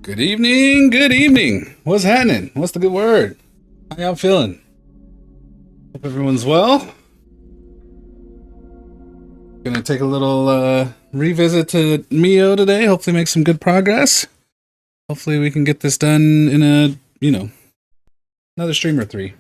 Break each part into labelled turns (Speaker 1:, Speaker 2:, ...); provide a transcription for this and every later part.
Speaker 1: Good evening, good evening. What's happening? What's the good word? How y'all feeling? Hope everyone's well. Gonna take a little revisit to Mio today. Hopefully make some good progress. Hopefully we can get this done in a, another stream or three.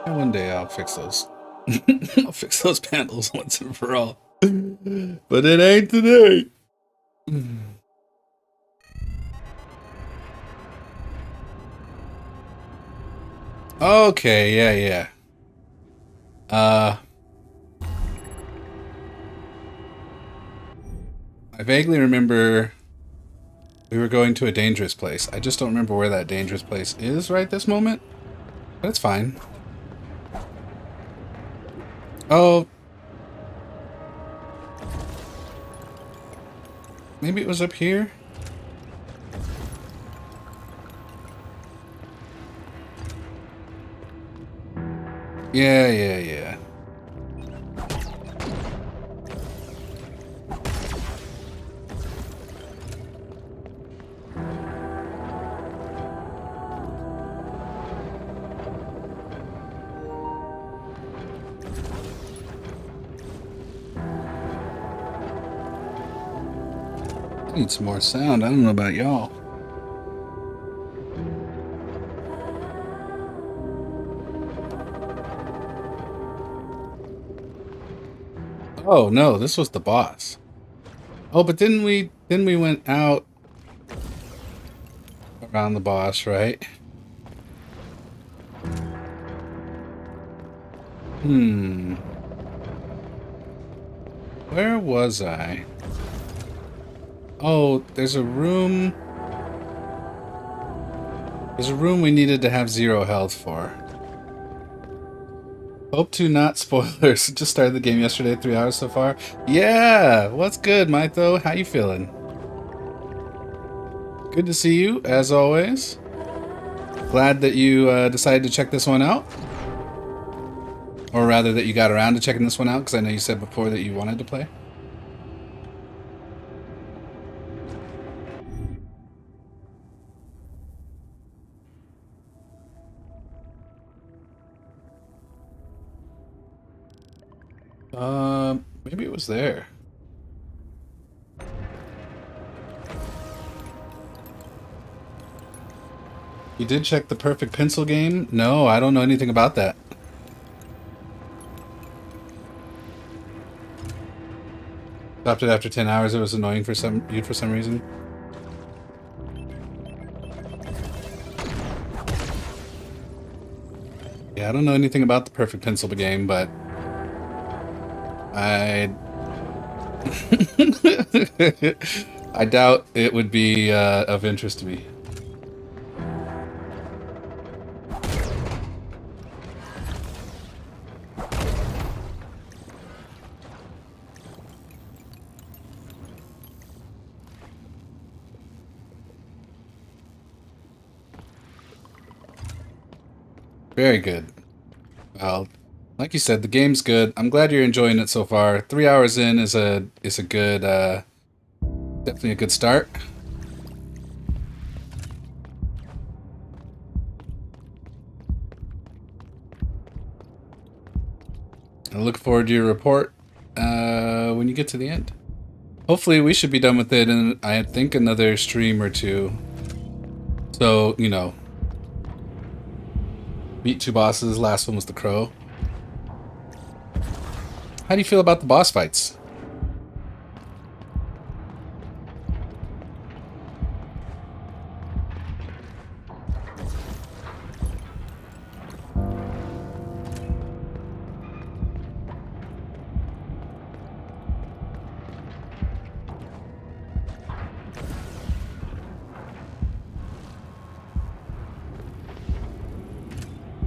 Speaker 1: One day I'll fix those. I'll fix those panels once and for all. But it ain't today. Okay, yeah. I vaguely remember we were going to a dangerous place. I just don't remember where that dangerous place is right this moment. But it's fine. Oh. Maybe it was up here? Yeah. I need some more sound. I don't know about y'all. Oh no, this was the boss. Oh, but then we went out around the boss, right? Where was I? Oh, there's a room. There's a room we needed to have 0 health for. Hope to not spoilers. Just started the game yesterday, 3 hours so far. Yeah, what's good, Mytho? How you feeling? Good to see you, as always. Glad that you decided to check this one out. Or rather, that you got around to checking this one out, because I know you said before that you wanted to play. Maybe it was there. You did check the Perfect Pencil game? No, I don't know anything about that. Stopped it after 10 hours. It was annoying for some reason. Yeah, I don't know anything about the Perfect Pencil game, but I doubt it would be of interest to me. Very good. Well, like you said, the game's good. I'm glad you're enjoying it so far. 3 hours in is a good, definitely a good start. I look forward to your report when you get to the end. Hopefully we should be done with it in, I think, another stream or two. So, beat 2 bosses. Last one was the crow. How do you feel about the boss fights?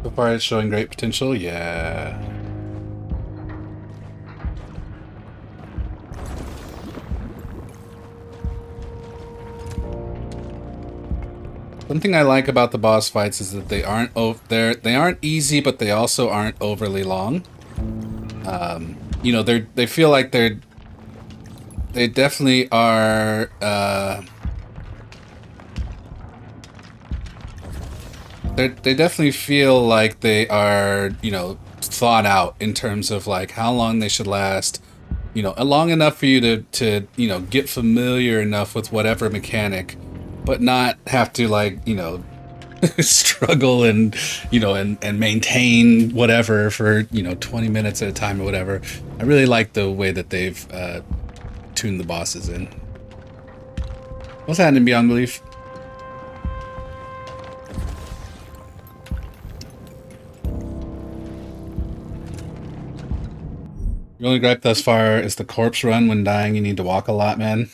Speaker 1: So far it's showing great potential, yeah. Something I like about the boss fights is that they aren't easy, but they also aren't overly long. You know, they feel like they definitely are. They definitely feel like they are, you know, thought out in terms of like how long they should last. You know, long enough for you to you know, get familiar enough with whatever mechanic, but not have to, like, you know, struggle and, you know, and maintain whatever for, you know, 20 minutes at a time or whatever. I really like the way that they've tuned the bosses in. What's happening, Beyond Belief? Your only gripe thus far is the corpse run. When dying, you need to walk a lot, man.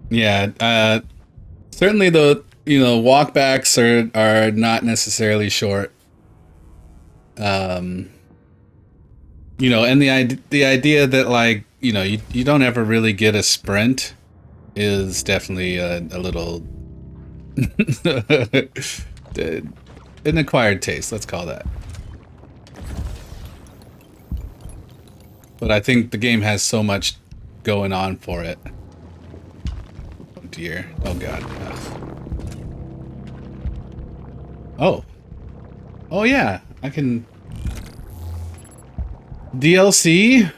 Speaker 1: Yeah, certainly the, you know, walkbacks are not necessarily short. You know, and the idea that, like, you know, you don't ever really get a sprint is definitely a little an acquired taste, let's call that. But I think the game has so much going on for it. Oh dear. Oh god. Oh. Oh yeah, I can... DLC?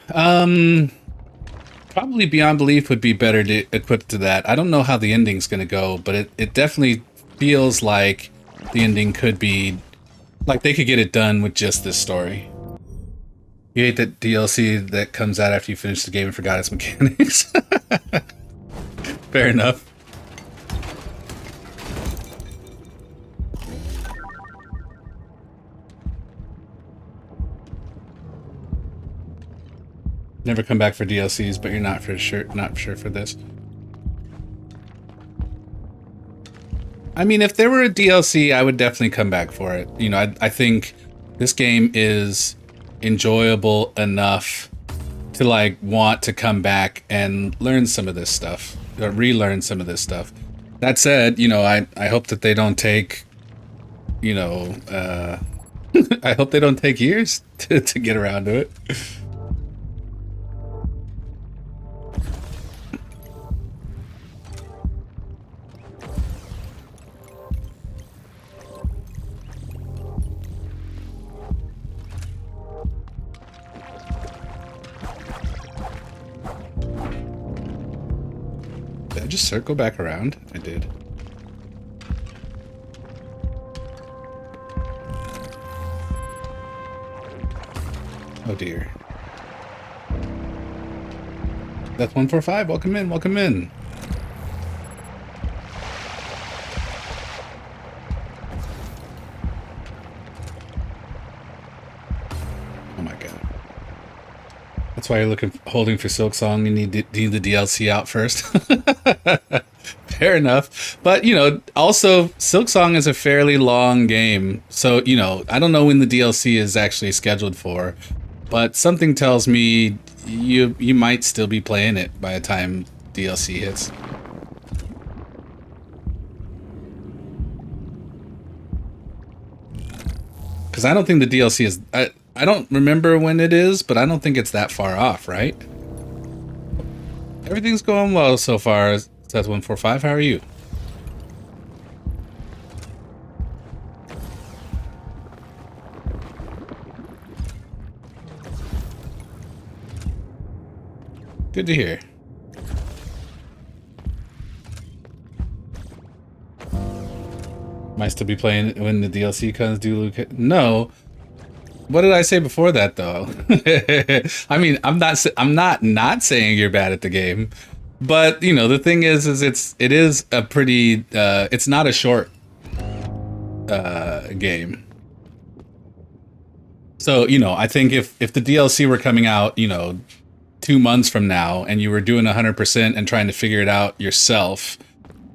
Speaker 1: Probably Beyond Belief would be better to equip to that. I don't know how the ending's gonna go, but it definitely feels like the ending could be... like they could get it done with just this story. You hate that DLC that comes out after you finish the game and forgot its mechanics. Fair enough. Never come back for DLCs, but you're not sure for this. I mean, if there were a DLC, I would definitely come back for it. You know, I think this game is enjoyable enough to, like, want to come back and learn some of this stuff, or relearn some of this stuff. That said, you know, I hope that they don't take, you know, I hope they don't take years to get around to it. Did I just circle back around? I did. Oh dear. That's 145. Welcome in, welcome in. Oh my god. That's why you're holding for Silksong. You need the DLC out first. Fair enough. But, you know, also, Silksong is a fairly long game. So, you know, I don't know when the DLC is actually scheduled for, but something tells me you might still be playing it by the time DLC hits. Because I don't think the DLC is... I don't remember when it is, but I don't think it's that far off, right? Everything's going well so far. Seth 145, how are you? Good to hear. Might still be playing when the DLC comes, No. What did I say before that, though? I mean, I'm not saying you're bad at the game, but, you know, the thing is it is a pretty it's not a short game. So, you know, I think if the DLC were coming out, you know, 2 months from now, and you were doing 100% and trying to figure it out yourself,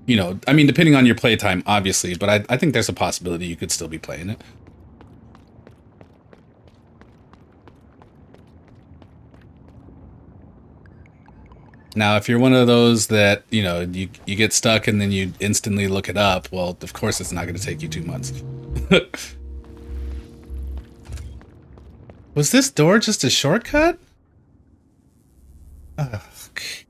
Speaker 1: you know, I mean, depending on your playtime, obviously, but I think there's a possibility you could still be playing it. Now, if you're one of those that, you know, you get stuck and then you instantly look it up, well, of course it's not going to take you 2 months. Was this door just a shortcut? Okay.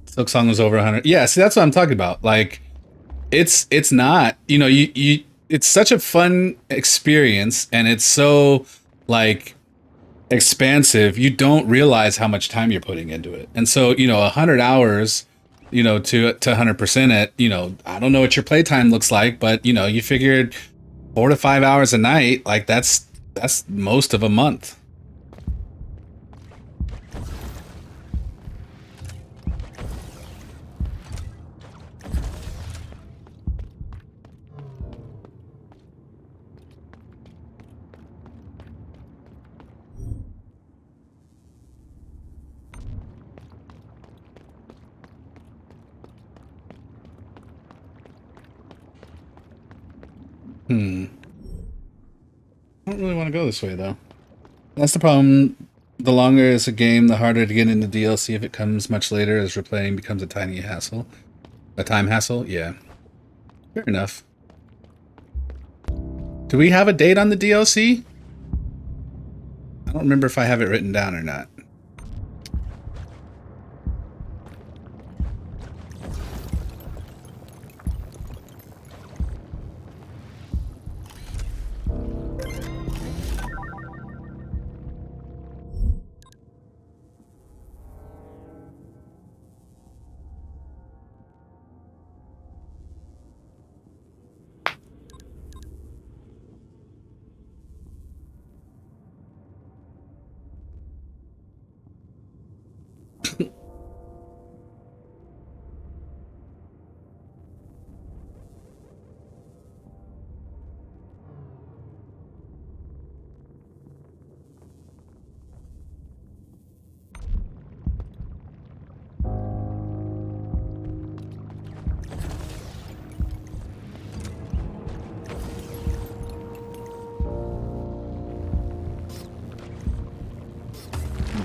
Speaker 1: Silk Song was over 100. Yeah, see, that's what I'm talking about. Like, it's not, you know, it's such a fun experience, and it's so like expansive. You don't realize how much time you're putting into it, and so, you know, 100 hours, you know, to 100% it. You know, I don't know what your playtime looks like, but you know, you figured 4 to 5 hours a night. Like that's most of a month. I don't really want to go this way, though. That's the problem. The longer it's a game, the harder to get into DLC if it comes much later, as replaying becomes a tiny hassle. A time hassle? Yeah. Fair enough. Do we have a date on the DLC? I don't remember if I have it written down or not.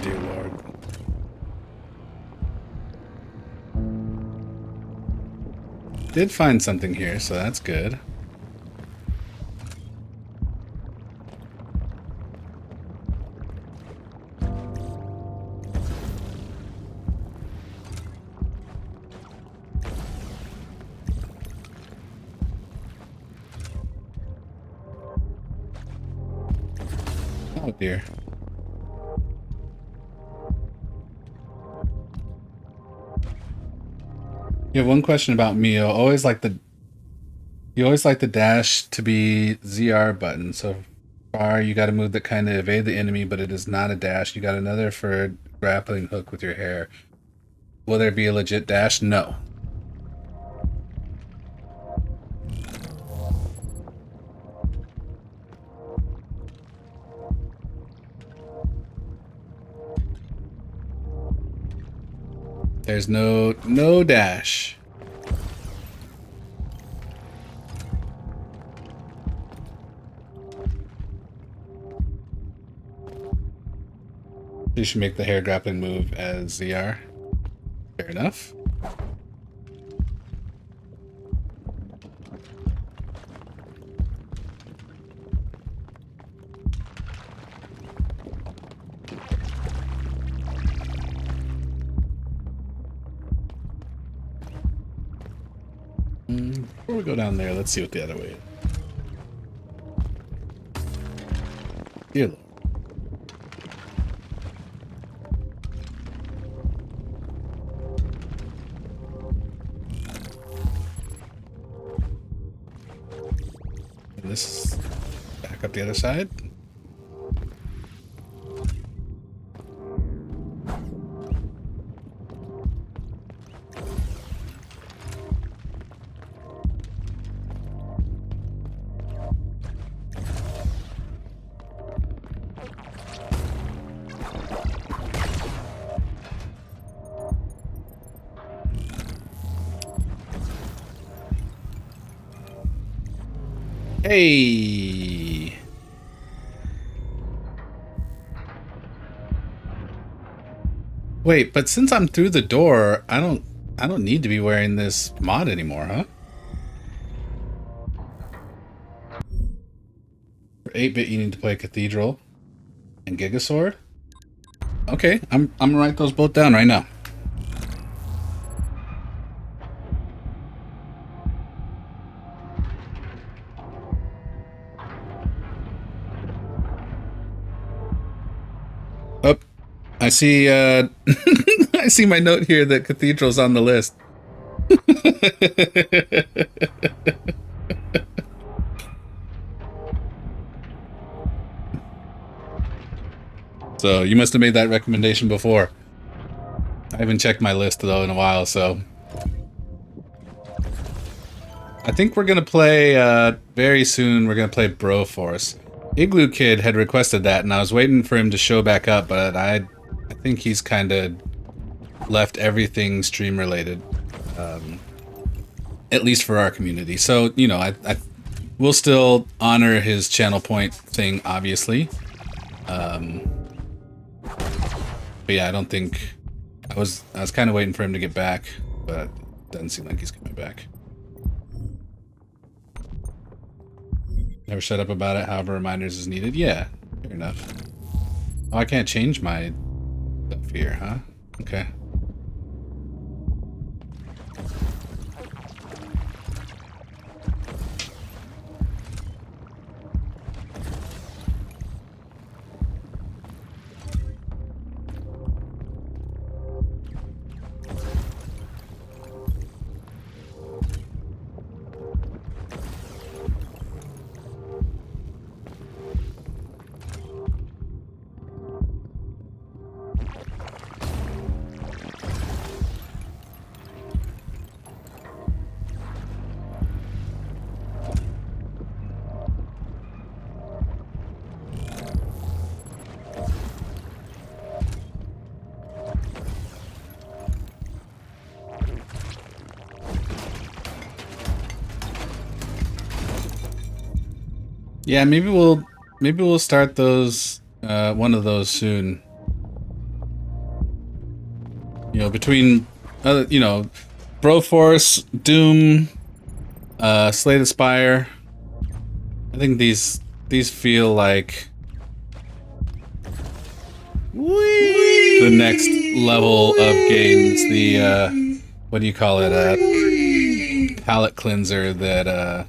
Speaker 1: Dear Lord. Did find something here, so that's good. Oh dear. You have one question about Mio. You always like the dash to be ZR button. So far, you got to move that kind of evade the enemy, but it is not a dash. You got another for grappling hook with your hair. Will there be a legit dash? No. There's no dash. You should make the hair grappling move as ZR. Fair enough. Before we go down there, let's see what the other way is. Dear Lord. And this is back up the other side. Hey. Wait, but since I'm through the door, I don't need to be wearing this mod anymore, huh? For 8-bit you need to play Cathedral and Gigasword. Okay, I'm gonna write those both down right now. Oh, I see I see my note here that Cathedral's on the list. So you must have made that recommendation before. I haven't checked my list though in a while, so I think we're gonna play very soon. We're gonna play Broforce. Igloo Kid had requested that, and I was waiting for him to show back up, but I think he's kind of left everything stream related, at least for our community. So you know, I will still honor his channel point thing, obviously. But yeah, I don't think I was kind of waiting for him to get back, but it doesn't seem like he's coming back. Never shut up about it, however reminders is needed. Yeah, fair enough. Oh, I can't change my stuff here, huh? Okay. Yeah, maybe we'll start those one of those soon. You know, between you know, Broforce, Doom, Slay the Spire. I think these feel like the next level of games. The what do you call it? Palette cleanser that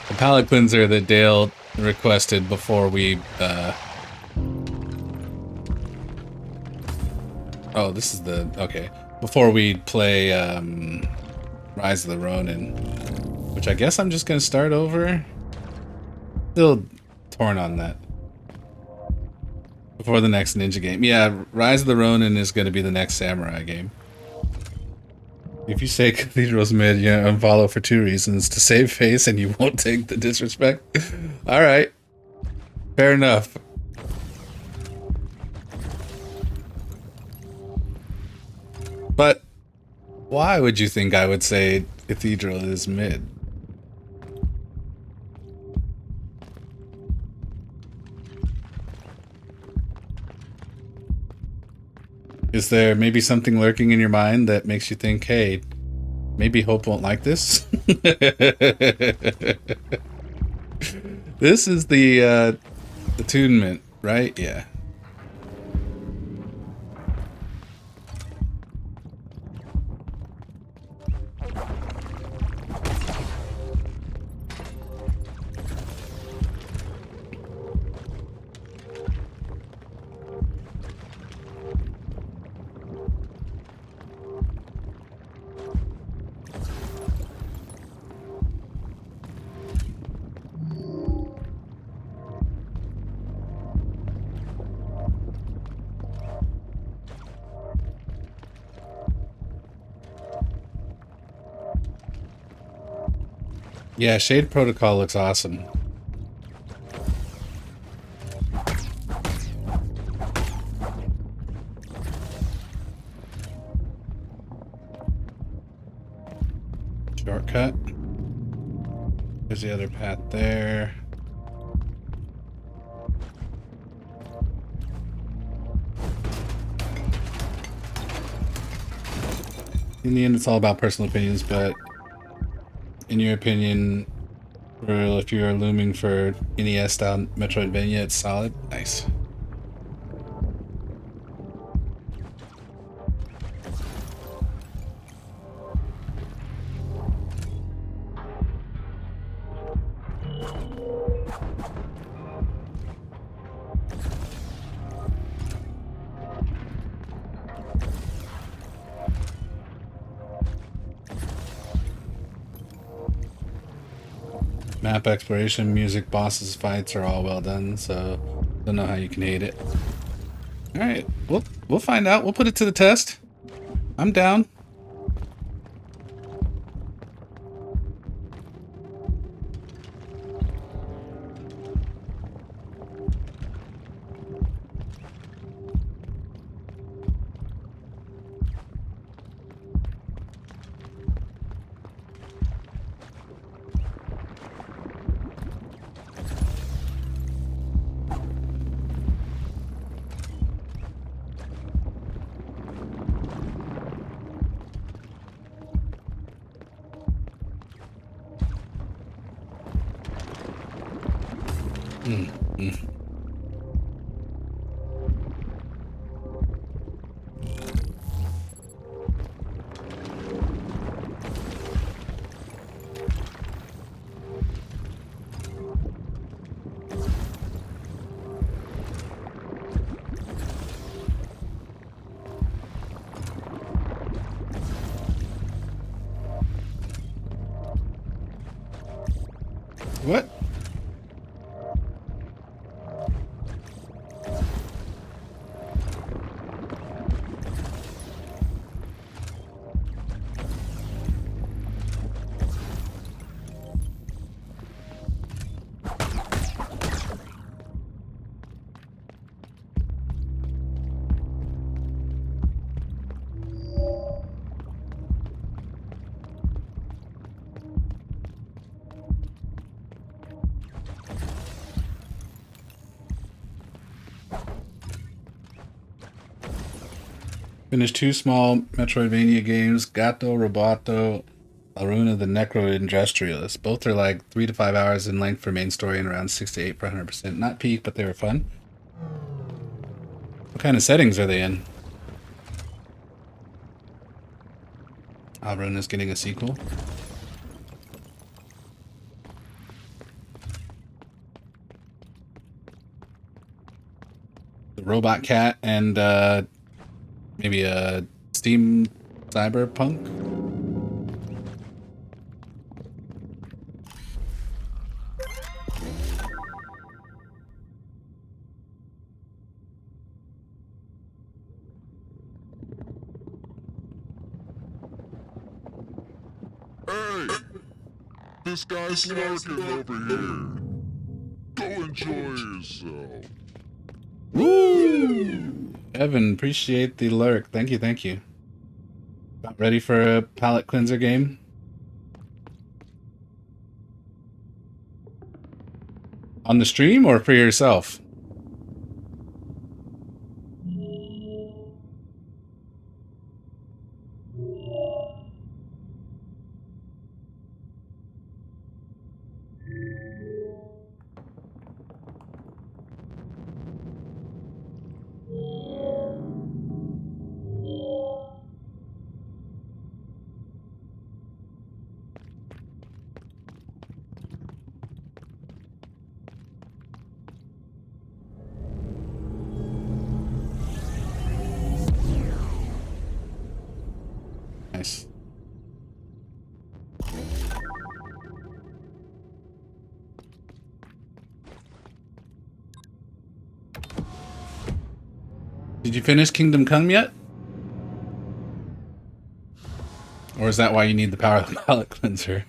Speaker 1: the palette cleanser that Dale requested before we oh, this is the okay. Before we play Rise of the Ronin, which I guess I'm just gonna start over. Still torn on that. Before the next ninja game. Yeah, Rise of the Ronin is gonna be the next samurai game. If you say Cathedral's mid, you unfollow for 2 reasons. To save face and you won't take the disrespect. Alright. Fair enough. But why would you think I would say Cathedral is mid? Is there maybe something lurking in your mind that makes you think, hey, maybe Hope won't like this? This is the attunement, right? Yeah. Yeah, Shade Protocol looks awesome. Shortcut. There's the other path there. In the end, it's all about personal opinions, but in your opinion, if you're looming for NES-style Metroidvania, it's solid. Nice. Map exploration, music, bosses, fights are all well done, so don't know how you can hate it. All right, we'll find out. We'll put it to the test. I'm down. What? Finished 2 small Metroidvania games, Gato Roboto, Aruna the Necro-Industrialist. Both are like 3 to 5 hours in length for main story and around 6 to 8 per 100%. Not peak, but they were fun. What kind of settings are they in? Aruna's getting a sequel. The Robot Cat and maybe a Steam Cyberpunk?
Speaker 2: Hey! This guy's lurking over here. Go enjoy yourself.
Speaker 1: Woo! Evan, appreciate the lurk. Thank you, thank you. About ready for a palate cleanser game? On the stream or for yourself? Nice. Did you finish Kingdom Come yet? Or is that why you need the power of the palate cleanser?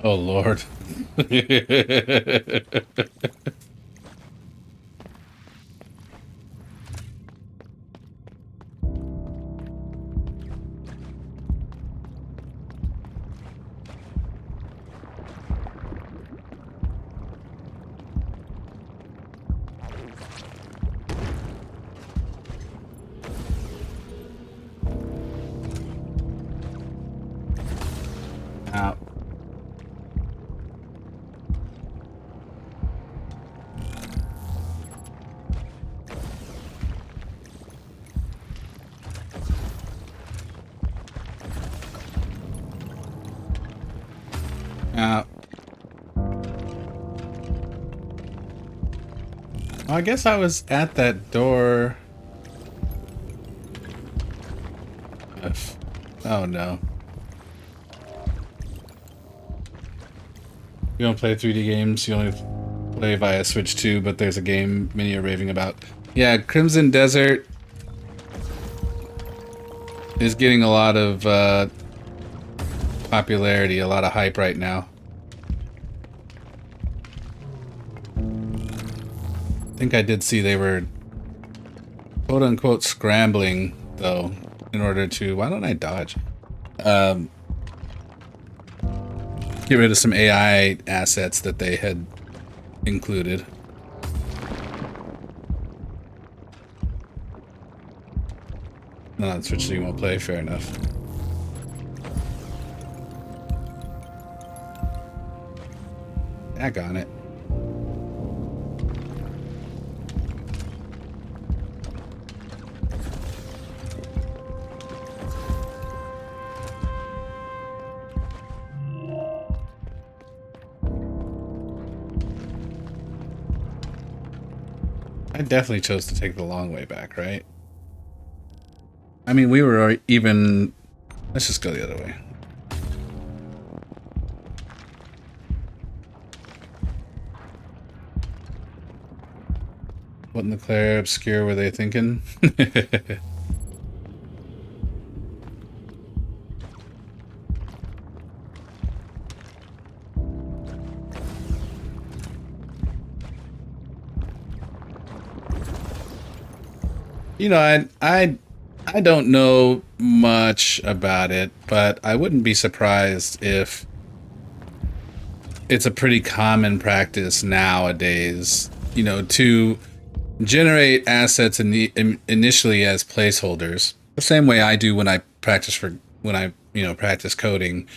Speaker 1: Oh Lord. Ow. Ow. Oh, I guess I was at that door. Oh no. You don't play 3D games, you only play via Switch 2, but there's a game many are raving about. Yeah, Crimson Desert is getting a lot of popularity, a lot of hype right now. I think I did see they were quote-unquote scrambling, though, in order to... Why don't I dodge? Get rid of some AI assets that they had included. Not on Switch, so you won't play. Fair enough. Back on it. I definitely chose to take the long way back, right? I mean, we were even... Let's just go the other way. What in the clear obscure were they thinking? You know, I don't know much about it, but I wouldn't be surprised if it's a pretty common practice nowadays, you know, to generate assets initially as placeholders, the same way I do when I practice practice coding,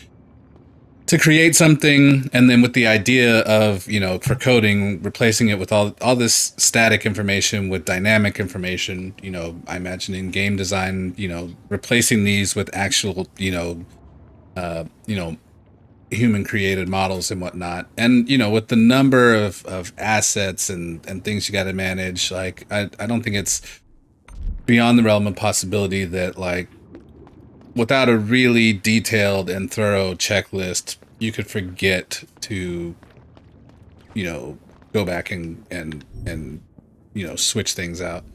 Speaker 1: to create something, and then with the idea of, you know, for coding, replacing it with all this static information with dynamic information. You know, I imagine in game design, you know, replacing these with actual, human created models and whatnot. And, you know, with the number of assets and things you got to manage, like, I don't think it's beyond the realm of possibility that, like, without a really detailed and thorough checklist, you could forget to, you know, go back and you know, switch things out.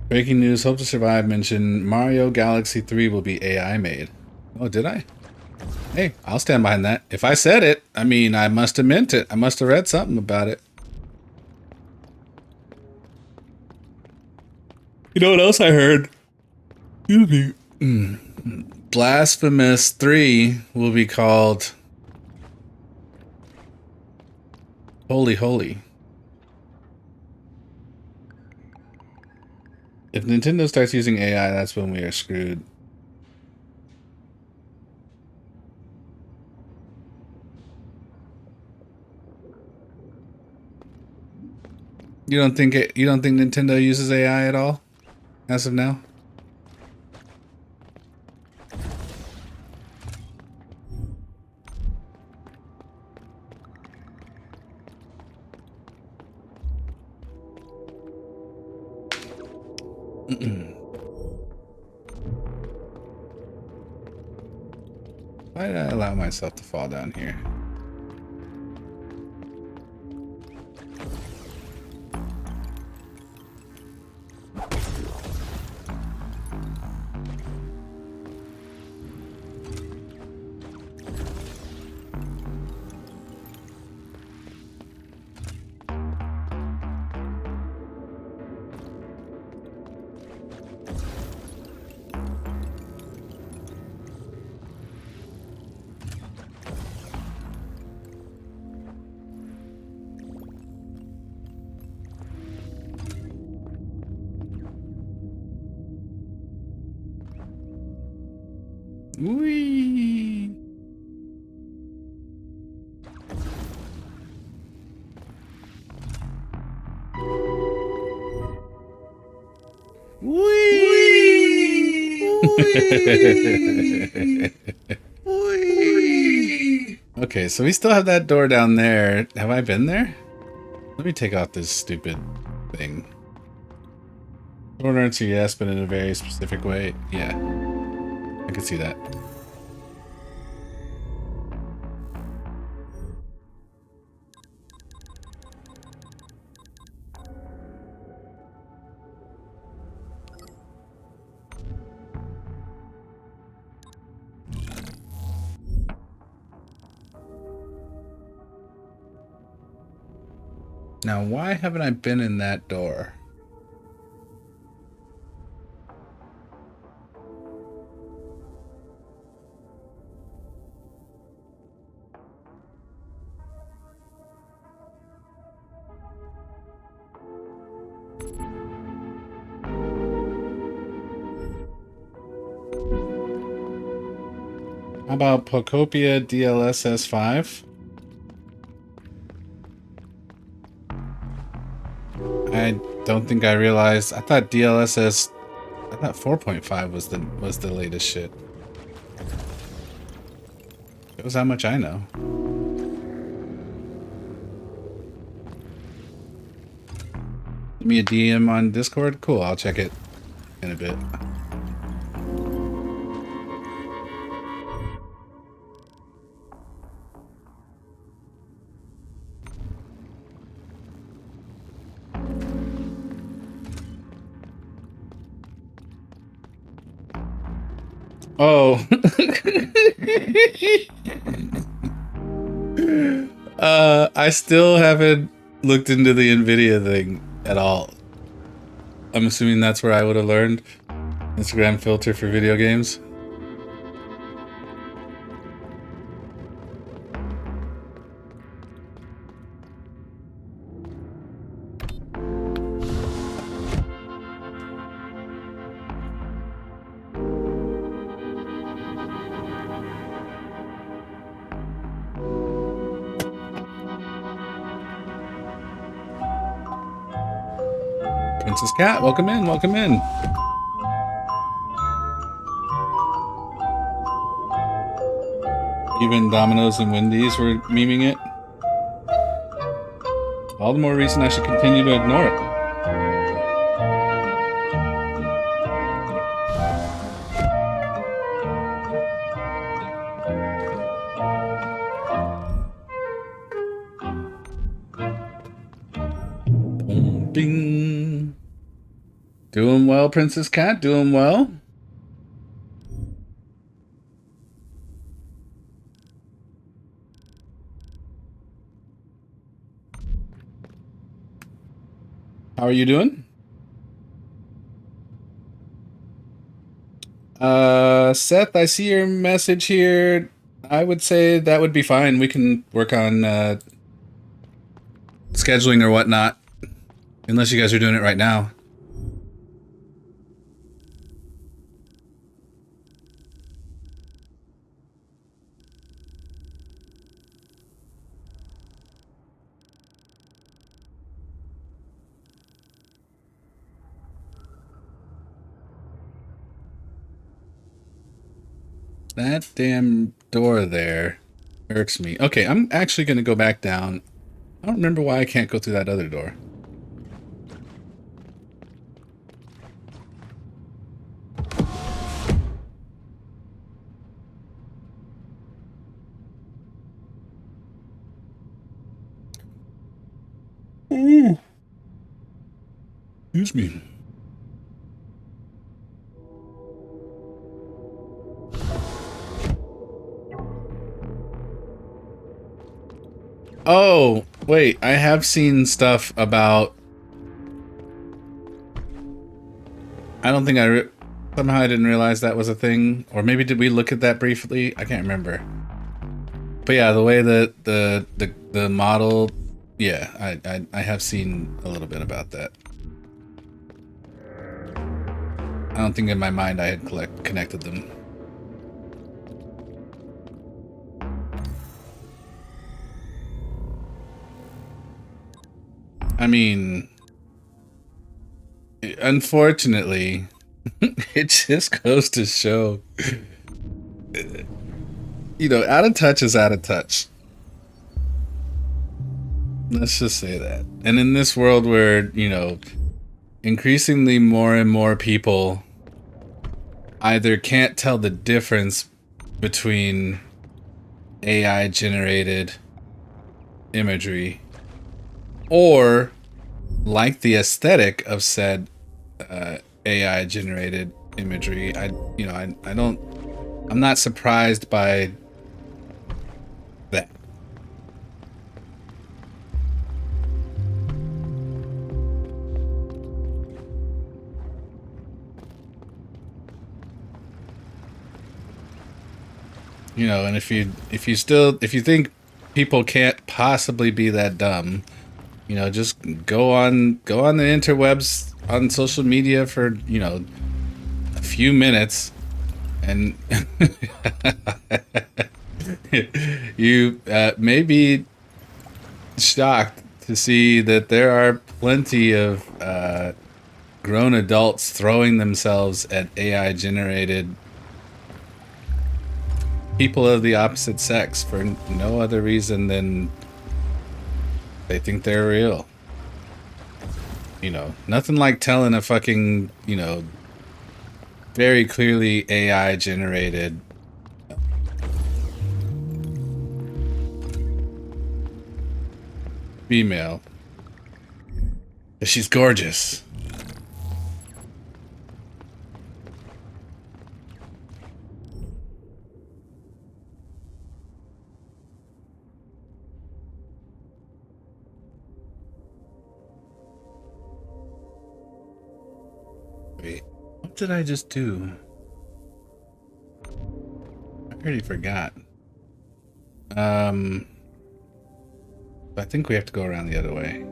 Speaker 1: Breaking news, Hope to Survive mentioned Mario Galaxy 3 will be AI made. Oh, did I? Hey, I'll stand behind that. If I said it, I mean, I must have meant it. I must have read something about it. You know what else I heard? Excuse me. Blasphemous 3 will be called Holy Holy. If Nintendo starts using AI, that's when we are screwed. You don't think Nintendo uses AI at all as of now? Why did I allow myself to fall down here? Whee! Okay, so we still have that door down there. Have I been there? Let me take off this stupid thing. Short answer, yes, but in a very specific way. Yeah, I can see that. Now, why haven't I been in that door? How about Pocopia DLSS 5? I don't think I realized. I thought 4.5 was the latest shit. Shows how much I know. Give me a DM on Discord? Cool, I'll check it in a bit. Oh. I still haven't looked into the Nvidia thing at all. I'm assuming that's where I would have learned. Instagram filter for video games. Princess Cat, welcome in, welcome in. Even Domino's and Wendy's were memeing it. All the more reason I should continue to ignore it. Bing. Doing well, Princess Cat, doing well. How are you doing? Seth, I see your message here. I would say that would be fine. We can work on scheduling or whatnot. Unless you guys are doing it right now. That damn door there irks me. Okay, I'm actually going to go back down. I don't remember why I can't go through that other door. Ooh. Excuse me. Oh, wait, I have seen stuff about... I don't think somehow I didn't realize that was a thing. Or maybe did we look at that briefly? I can't remember. But yeah, the way that the model... Yeah, I have seen a little bit about that. I don't think in my mind I had connected them. I mean, unfortunately, it just goes to show, you know, out of touch is out of touch. Let's just say that. And in this world where, you know, increasingly more and more people either can't tell the difference between AI generated imagery or like the aesthetic of said AI generated imagery. I'm not surprised by that. You know, and if you think people can't possibly be that dumb, you know, just go on the interwebs on social media for, you know, a few minutes and you may be shocked to see that there are plenty of grown adults throwing themselves at AI generated people of the opposite sex for no other reason than they think they're real. You know, nothing like telling a fucking, you know, very clearly AI generated female that she's gorgeous. Wait, what did I just do? I already forgot. I think we have to go around the other way.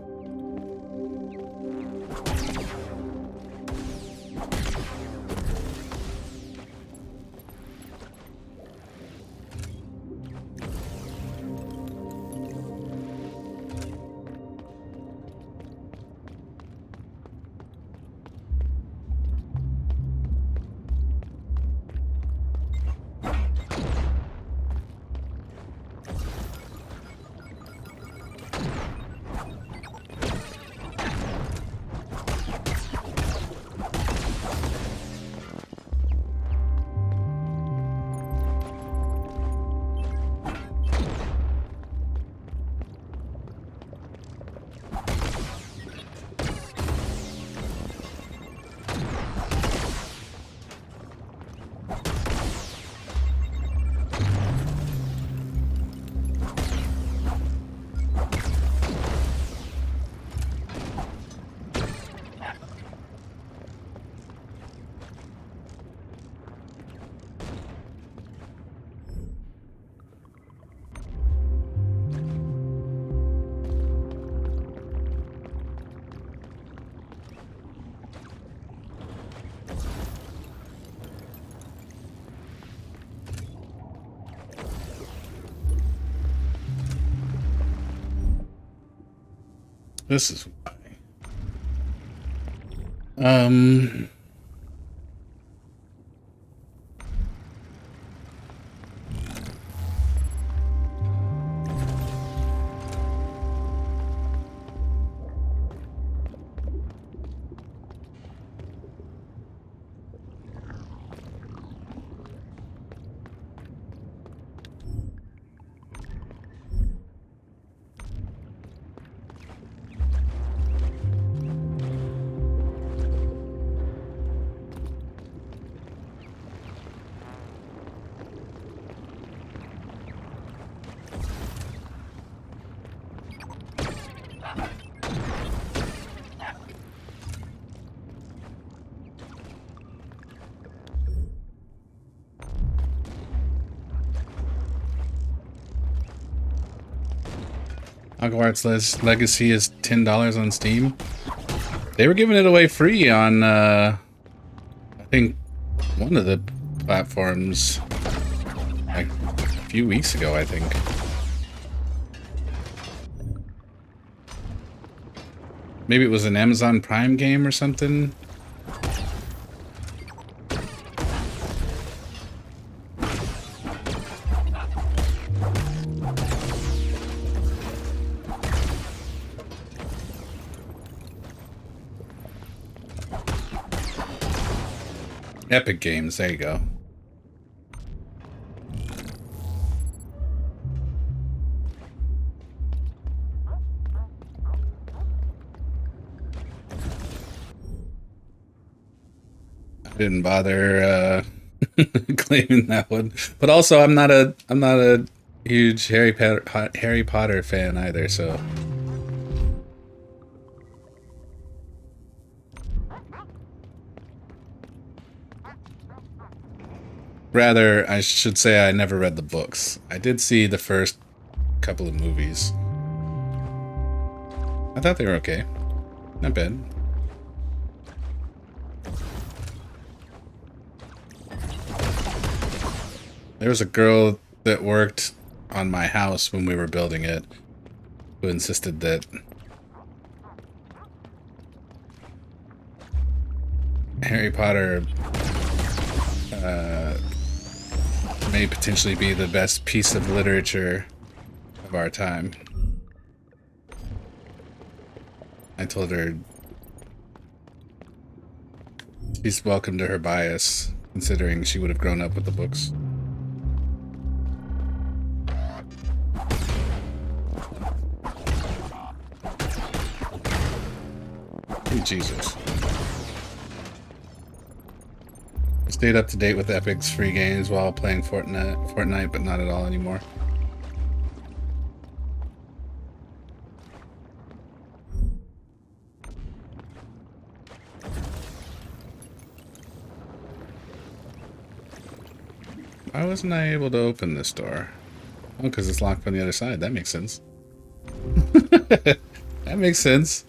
Speaker 1: This is why. Hogwarts Legacy is $10 on Steam. They were giving it away free on, I think, one of the platforms, like, a few weeks ago, I think. Maybe it was an Amazon Prime game or something. Epic Games, there you go. I didn't bother claiming that one, but also I'm not a huge Harry Potter fan either, so. Rather, I should say I never read the books. I did see the first couple of movies. I thought they were okay. Not bad. There was a girl that worked on my house when we were building it who insisted that Harry Potter may potentially be the best piece of literature of our time. I told her she's welcome to her bias, considering she would have grown up with the books. Oh, Jesus. I stayed up to date with Epic's free games while playing Fortnite, but not at all anymore. Why wasn't I able to open this door? Oh, because it's locked on the other side. That makes sense. That makes sense.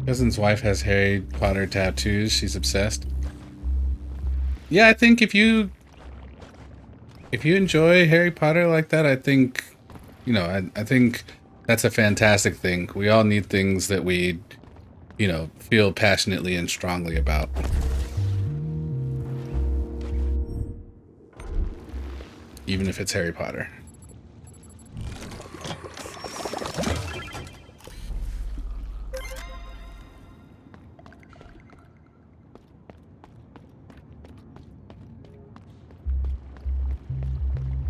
Speaker 1: Cousin's wife has Harry Potter tattoos. She's obsessed. Yeah, I think if you enjoy Harry Potter like that, I think, you know, I think that's a fantastic thing. We all need things that we, you know, feel passionately and strongly about. Even if it's Harry Potter.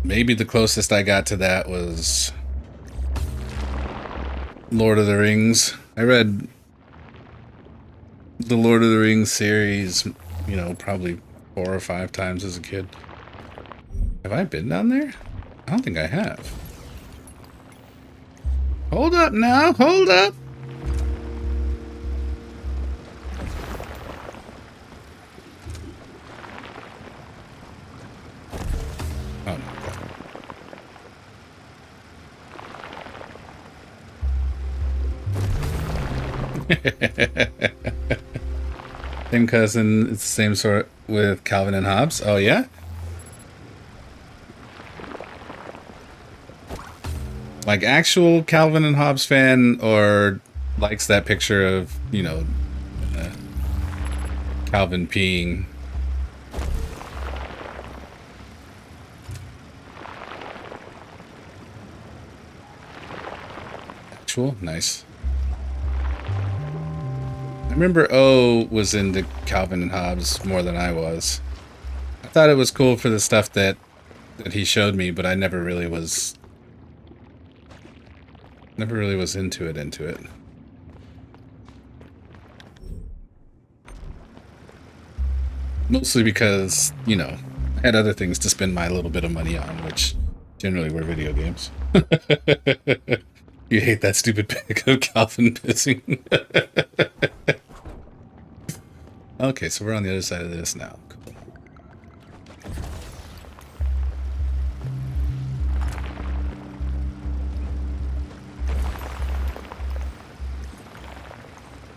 Speaker 1: Maybe the closest I got to that was Lord of the Rings. I read the Lord of the Rings series, you know, probably 4 or 5 times as a kid. Have I been down there? I don't think I have. Hold up now, hold up! Oh no. Same cousin, it's the same sort with Calvin and Hobbes. Oh yeah? Like actual Calvin and Hobbes fan, or likes that picture of, you know, Calvin peeing? Actual? Nice. I remember O was into Calvin and Hobbes more than I was. I thought it was cool for the stuff that he showed me, but I never really was into it. Mostly because, you know, I had other things to spend my little bit of money on, which generally were video games. You hate that stupid pic of Calvin pissing. Okay, so we're on the other side of this now. Cool.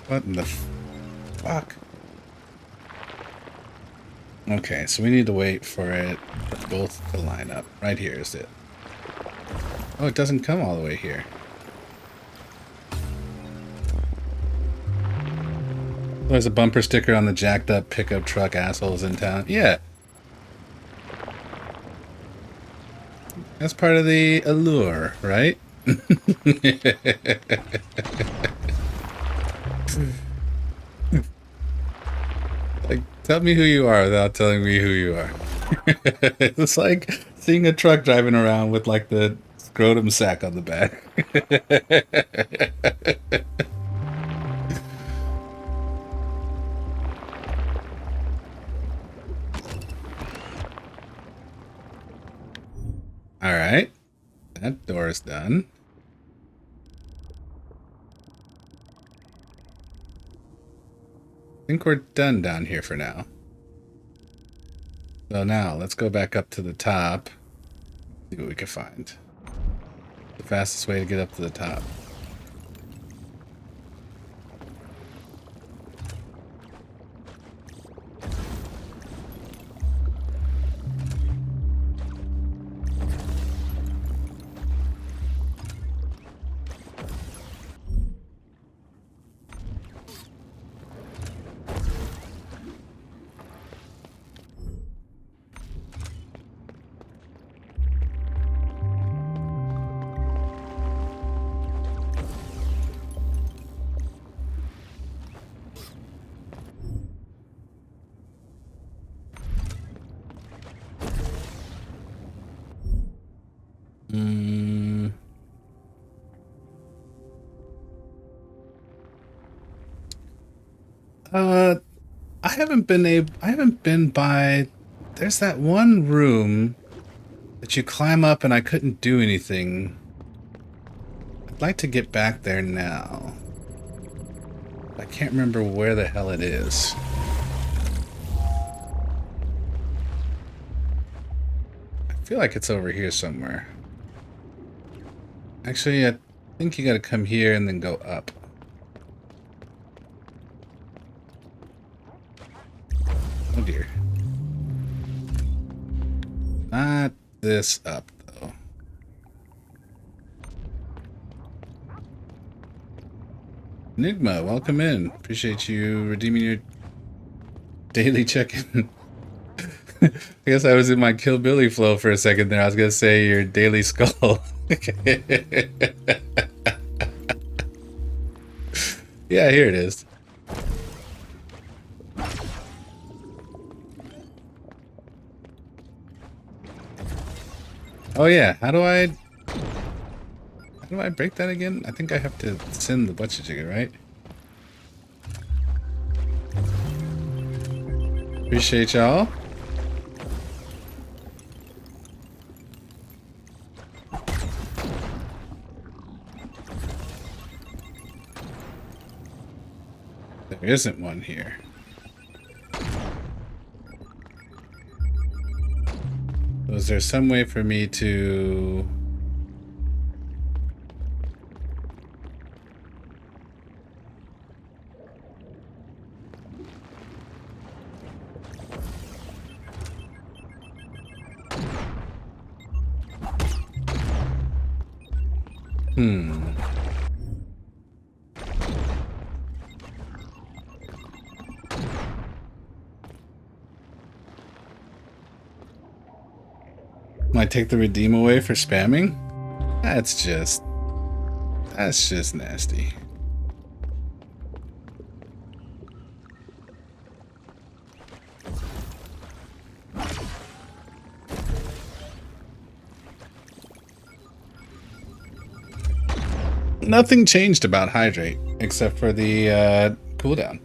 Speaker 1: What in the fuck? Okay, so we need to wait for it both to line up. Right here is it. Oh, it doesn't come all the way here. There's a bumper sticker on the jacked up pickup truck assholes in town. Yeah. That's part of the allure, right? Like, tell me who you are without telling me who you are. It's like seeing a truck driving around with like the scrotum sack on the back. All right, that door is done. I think we're done down here for now. So now let's go back up to the top. See what we can find. The fastest way to get up to the top. I haven't been by. There's that one room that you climb up and I couldn't do anything. I'd like to get back there now. I can't remember where the hell it is. I feel like it's over here somewhere. Actually, I think you gotta come here and then go up. Oh dear. Not this up, though. Enigma, welcome in. Appreciate you redeeming your daily check-in. I guess I was in my Kill Billy flow for a second there. I was gonna say your daily skull. Yeah, here it is. Oh yeah, how do I break that again? I think I have to send the butchajigger, right? Appreciate y'all. There isn't one here. Was there some way for me to... Might take the redeem away for spamming? That's just nasty. Nothing changed about hydrate except for the cooldown.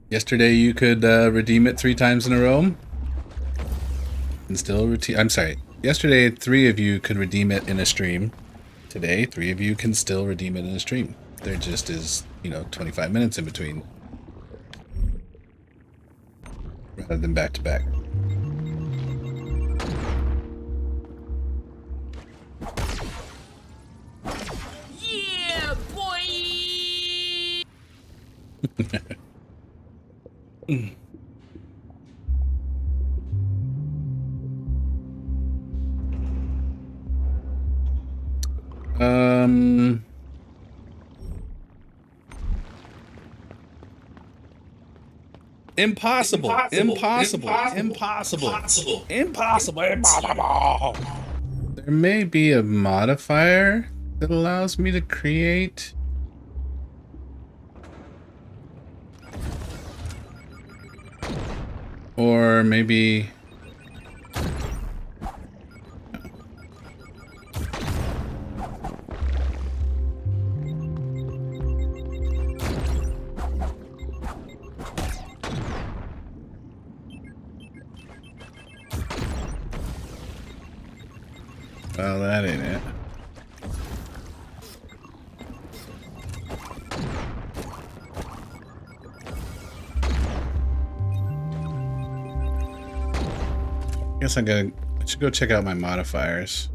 Speaker 1: Yesterday you could redeem it 3 times in a row and still routine. I'm sorry. Yesterday 3 of you could redeem it in a stream. Today 3 of you can still redeem it in a stream. There just is, 25 minutes in between. rather than back to back.
Speaker 3: Yeah, boy.
Speaker 1: Um, impossible, impossible, impossible, impossible, impossible. There may be a modifier that allows me to create. Or maybe. Well, that ain't it. Guess I should go check out my modifiers.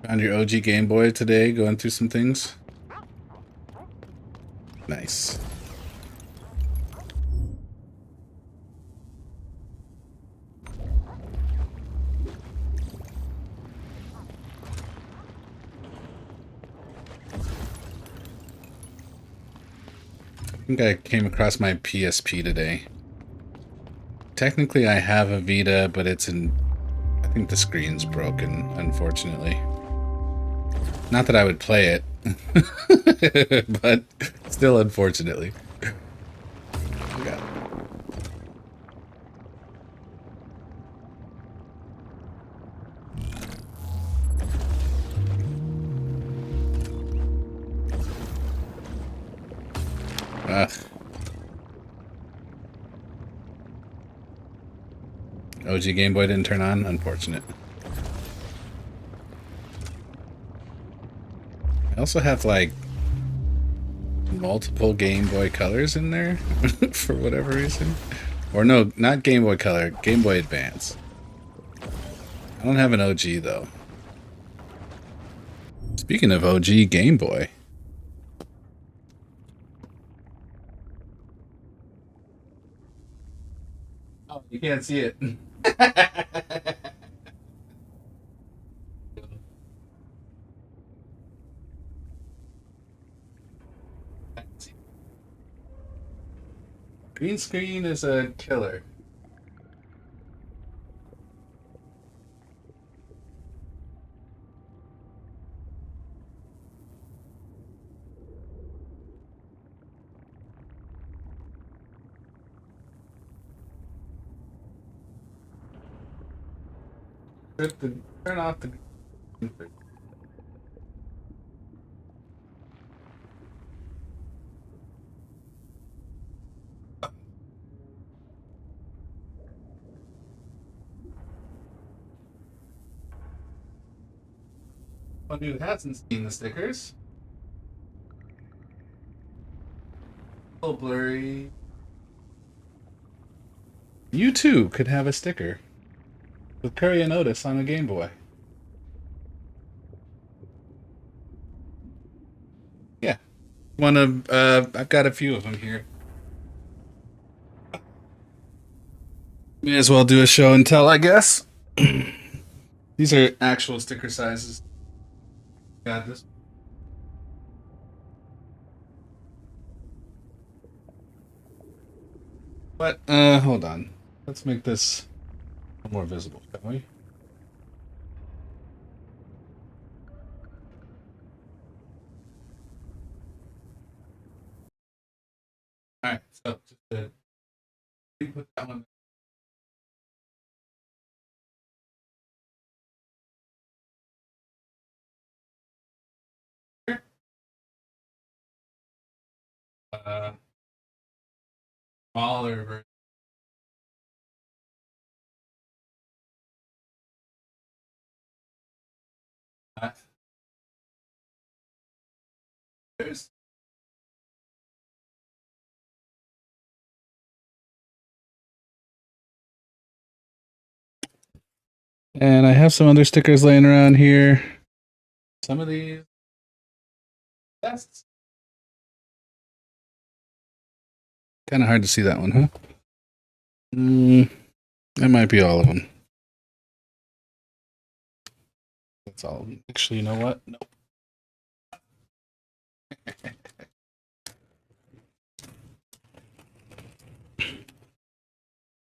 Speaker 1: Found your OG Game Boy today, going through some things. Nice. I think I came across my PSP today. Technically, I have a Vita, but it's in. I think the screen's broken, unfortunately. Not that I would play it, but still, unfortunately. Yeah. Ugh. OG Game Boy didn't turn on? Unfortunate. I also have, like, multiple Game Boy Colors in there for whatever reason. Or no, not Game Boy Color, Game Boy Advance. I don't have an OG, though. Speaking of OG Game Boy. Oh, you can't see it. Green screen is a killer. Turn off the green screen. One who hasn't seen the stickers. A little blurry. You too could have a sticker with Curry and Otis on a Game Boy. Yeah. I've got a few of them here. May as well do a show and tell, I guess. These are actual sticker sizes. Got this. But, hold on. Let's make this more visible, shall we? So just put that one. There. Smaller version. There's and I have some other stickers laying around here. Some of these tests. Kind of hard to see that one, huh? That might be all of them. That's all of them. Actually, you know what? Nope.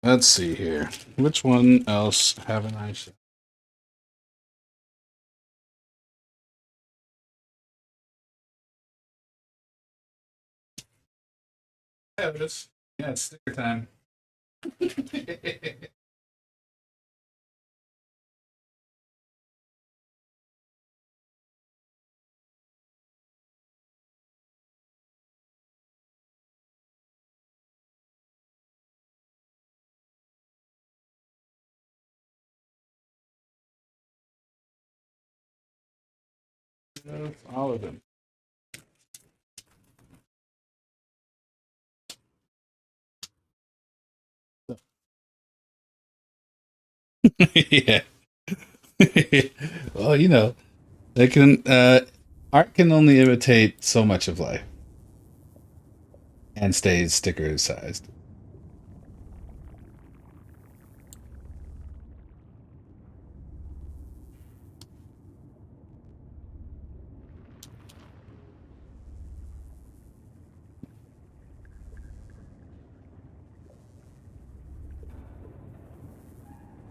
Speaker 1: Let's see here. Which one else haven't I shown? Yeah, it is. Yeah, it's sticker time. All of them. Yeah. Well, you know, they can art can only imitate so much of life and stays sticker sized.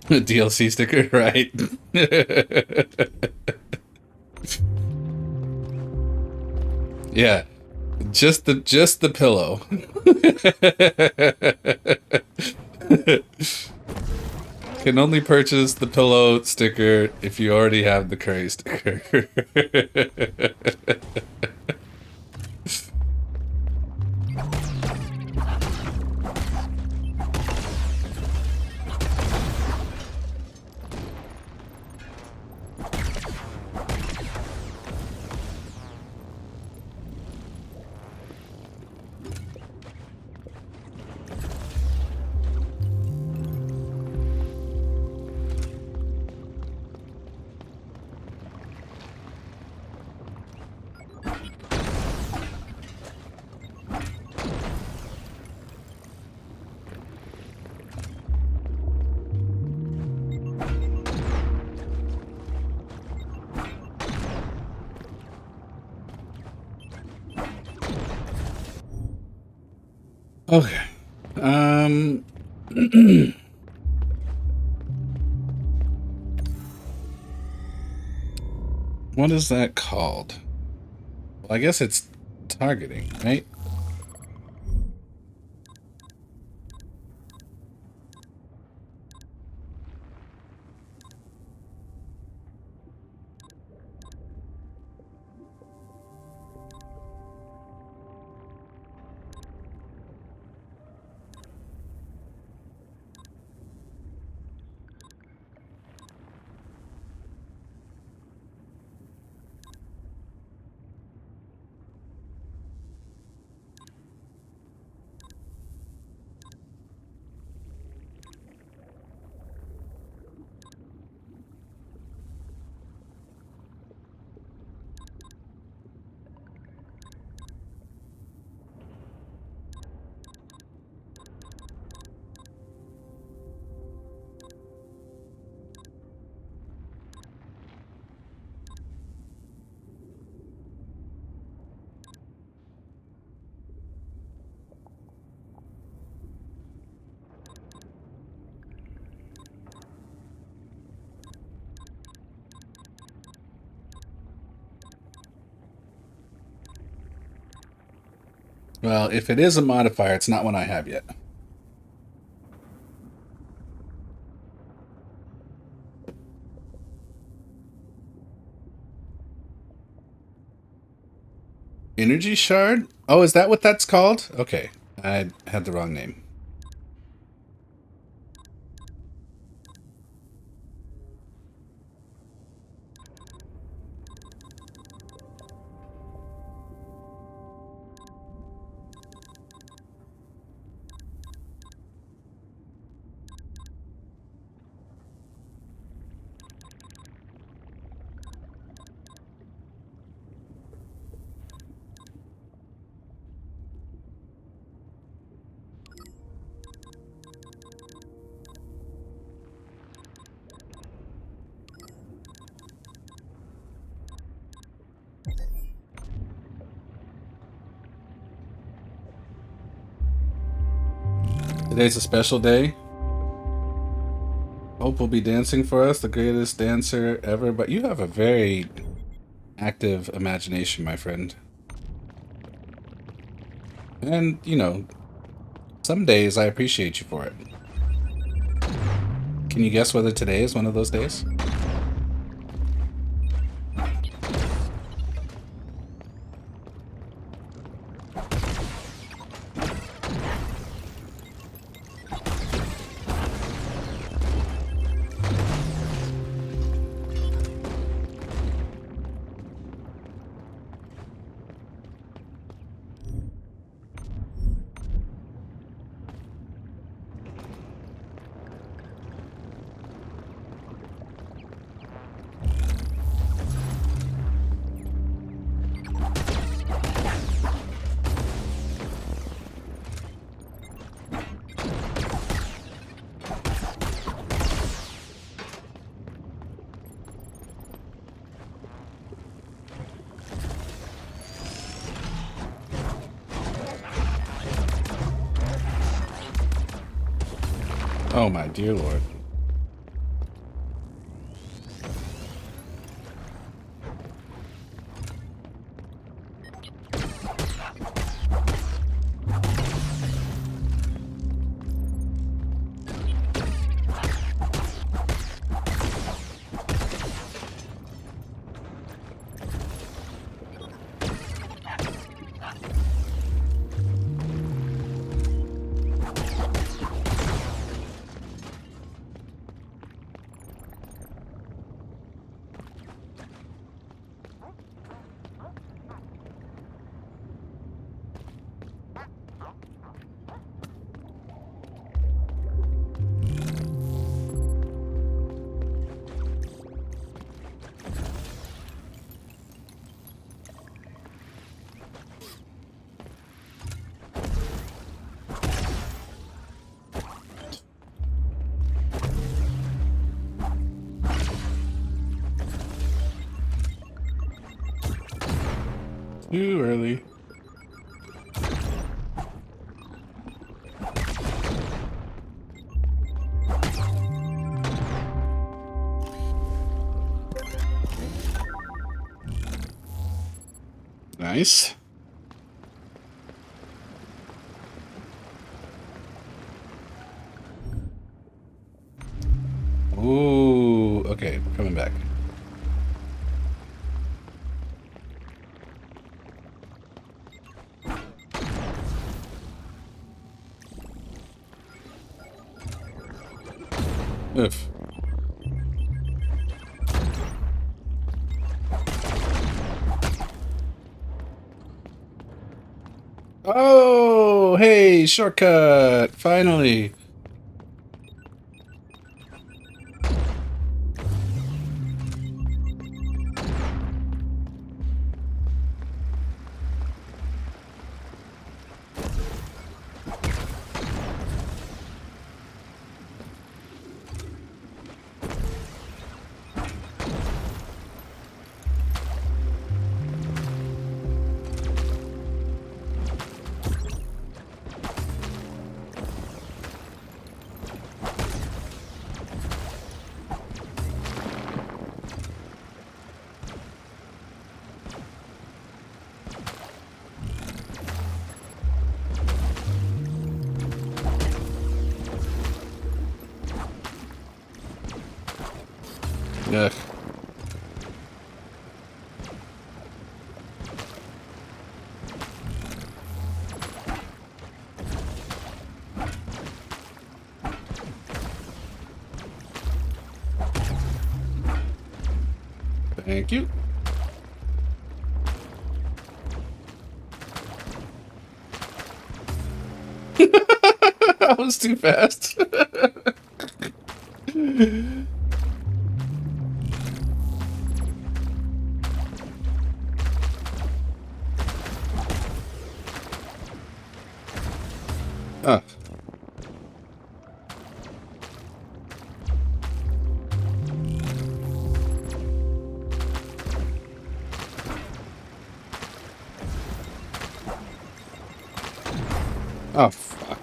Speaker 1: DLC sticker, right? Yeah, just the pillow. Can only purchase the pillow sticker if you already have the curry sticker. Okay. What is that called? Well, I guess it's targeting, right? Well, if it is a modifier, it's not one I have yet. Energy shard? Oh, is that what that's called? Okay, I had the wrong name. Today's a special day. Hope will be dancing for us, the greatest dancer ever. But you have a very active imagination, my friend. And, you know, some days I appreciate you for it. Can you guess whether today is one of those days? Oh my dear lord. Too early. Nice. Ooh, okay, we're coming back. Oof. Oh, hey, shortcut! Finally. Ugh. Thank you. That was too fast. Ah. Oh, fuck.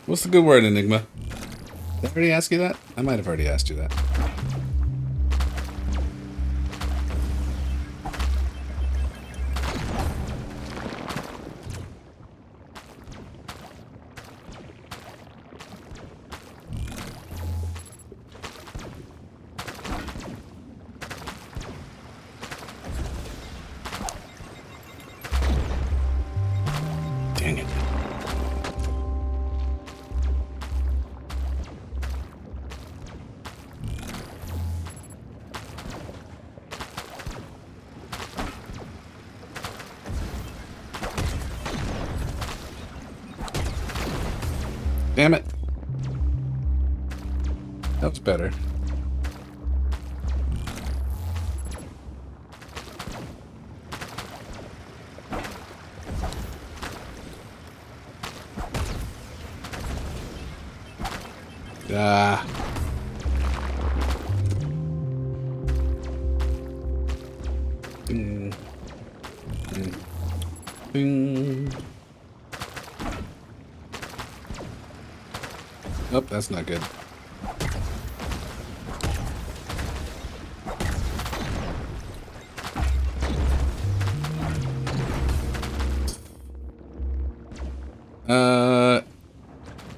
Speaker 1: What's the good word, Enigma? Did I already ask you that? I might have already asked you that. Dang it. Damn it. That was better. Ah. Ding. Ding. Ding. Oh, that's not good.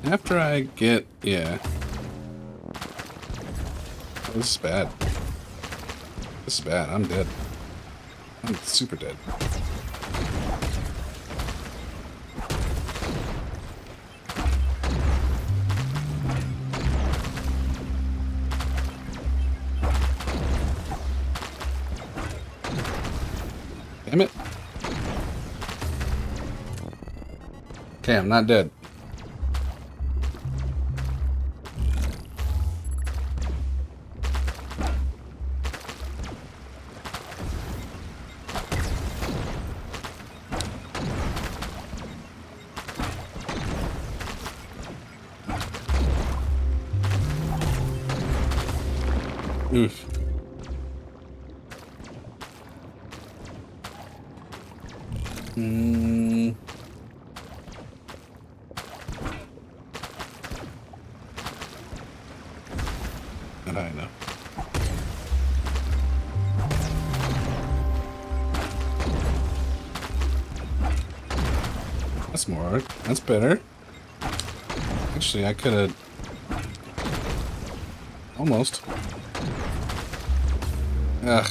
Speaker 1: After I get, yeah. This is bad. This is bad. I'm dead. I'm super dead. Damn it. Okay, I'm not dead. Oof. Not high enough. That's more. That's better. Actually, I could have... Almost. Ugh.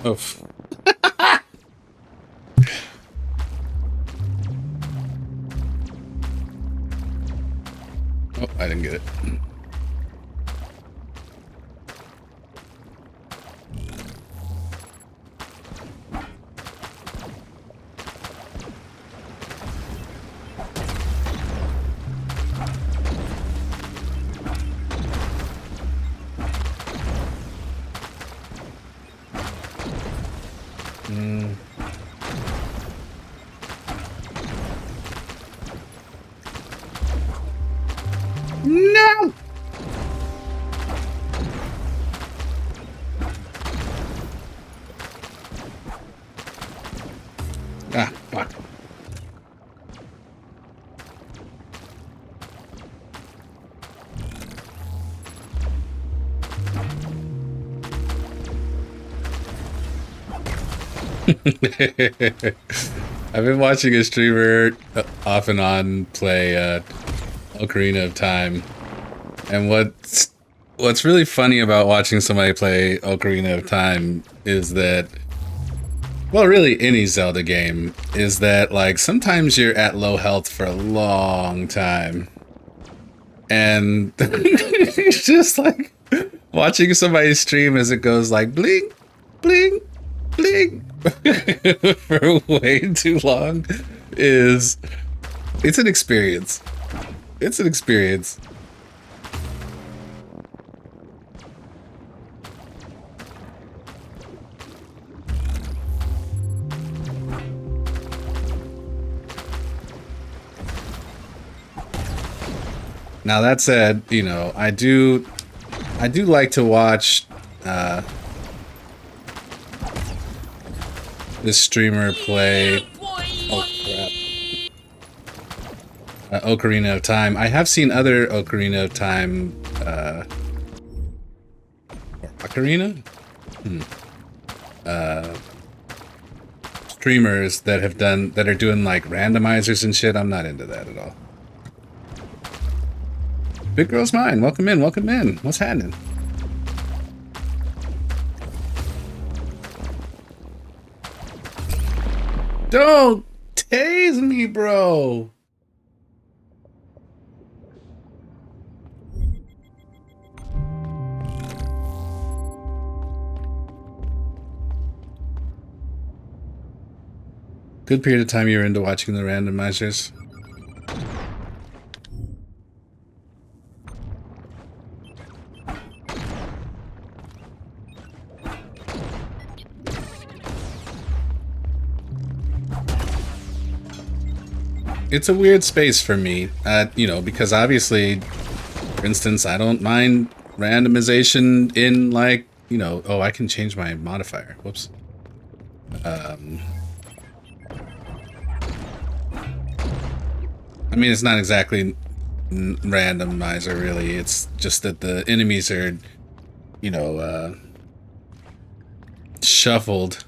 Speaker 1: Oof. Oh, I didn't get it. No! I've been watching a streamer off and on play Ocarina of Time, and what's really funny about watching somebody play Ocarina of Time is that, well, really any Zelda game, is that like sometimes you're at low health for a long time, and it's just like watching somebody stream as it goes like bling, bling, bling for way too long it's an experience. It's an experience. Now that said, you know, I do like to watch this streamer play. Oh crap! Ocarina of Time. I have seen other Ocarina of Time. Or Ocarina? Streamers that are doing like randomizers and shit. I'm not into that at all. Big Girl's Mine, welcome in, welcome in. What's happening? Don't tase me, bro. Good period of time you were into watching the randomizers. It's a weird space for me, you know, because obviously, for instance, I don't mind randomization in like, you know, oh, I can change my modifier. Whoops. I mean, it's not exactly randomizer, really. It's just that the enemies are, you know, shuffled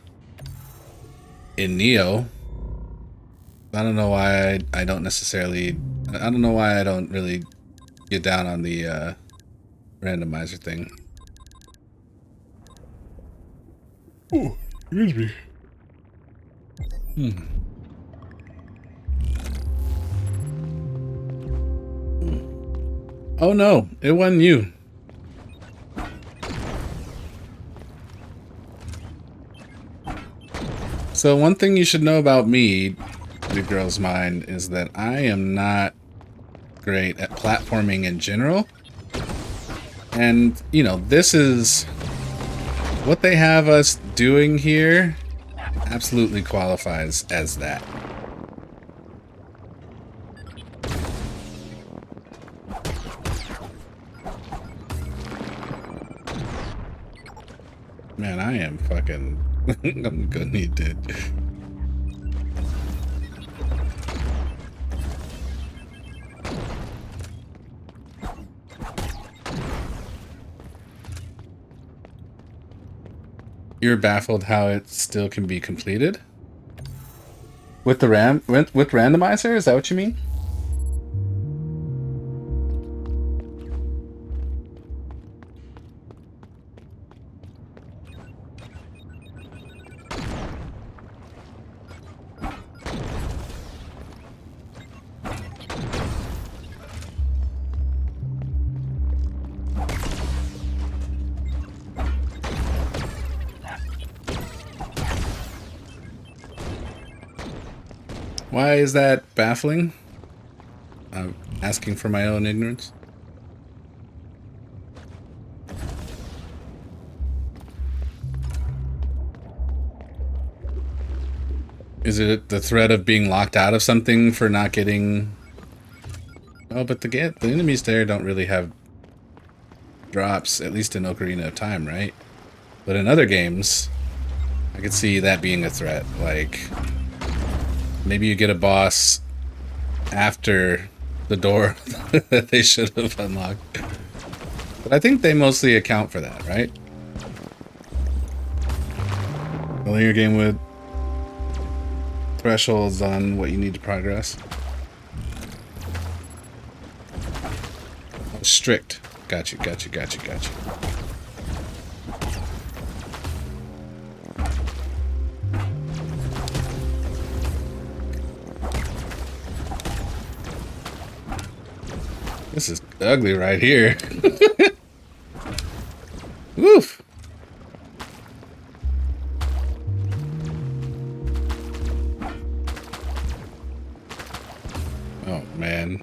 Speaker 1: in Neo. I don't know why I don't necessarily... I don't know why I don't really get down on the randomizer thing. Oh, excuse me. Oh no, it wasn't you. So one thing you should know about me, Big Girl's Mine, is that I am not great at platforming in general. And, you know, this is what they have us doing here absolutely qualifies as that. Man, I am fucking... I'm gonna need to... You're baffled how it still can be completed? With the with randomizer? Is that what you mean? Why is that baffling? I'm asking for my own ignorance. Is it the threat of being locked out of something for not getting... Oh, but the enemies there don't really have drops, at least in Ocarina of Time, right? But in other games, I could see that being a threat. Like, maybe you get a boss after the door that they should have unlocked. But I think they mostly account for that, right? Filling your game with thresholds on what you need to progress? Oh, strict. Got you. This is ugly right here. Woof. Oh, man.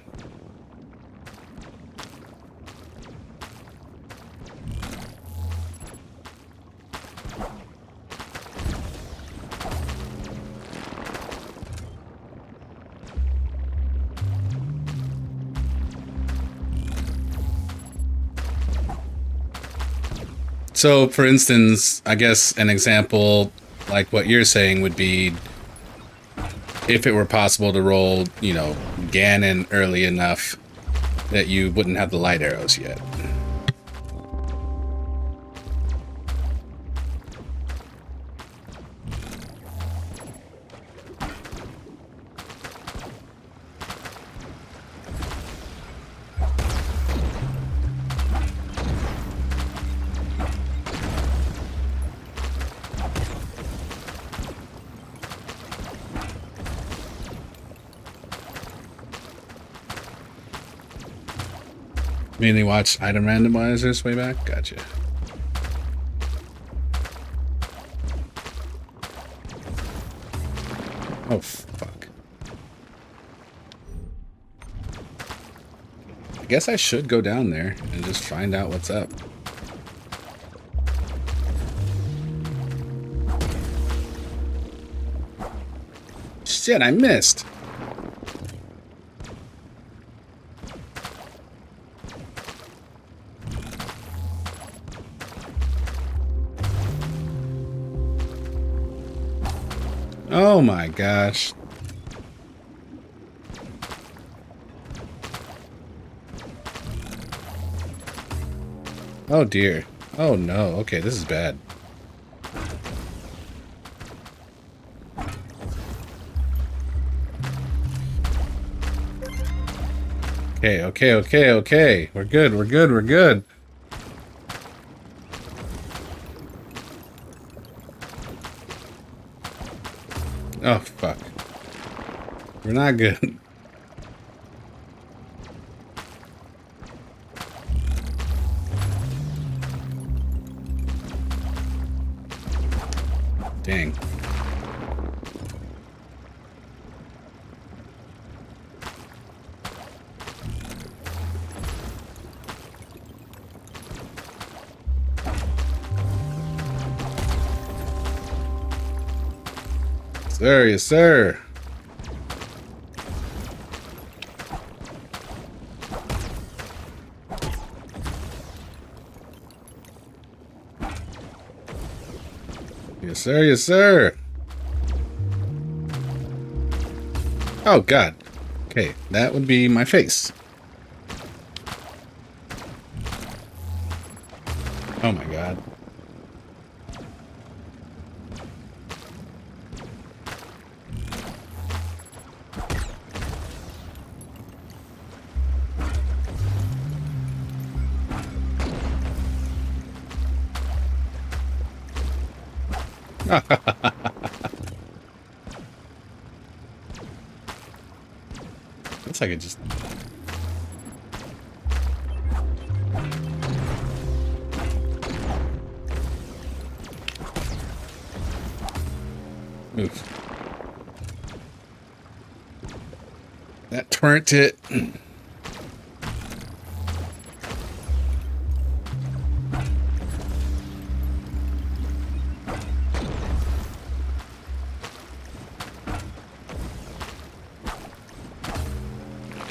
Speaker 1: So, for instance, I guess an example like what you're saying would be if it were possible to roll, you know, Ganon early enough that you wouldn't have the light arrows yet. Mainly watch item randomizers way back? Gotcha. Oh, fuck. I guess I should go down there and just find out what's up. Shit, I missed. Oh my gosh. Oh dear. Oh no. Okay, this is bad. Okay. We're good. Oh, fuck. We're not good. Dang. Sir, yes, sir. Yes, sir. Oh, God. Okay, that would be my face. Oh, my God. Guess I could just... move. That turned it.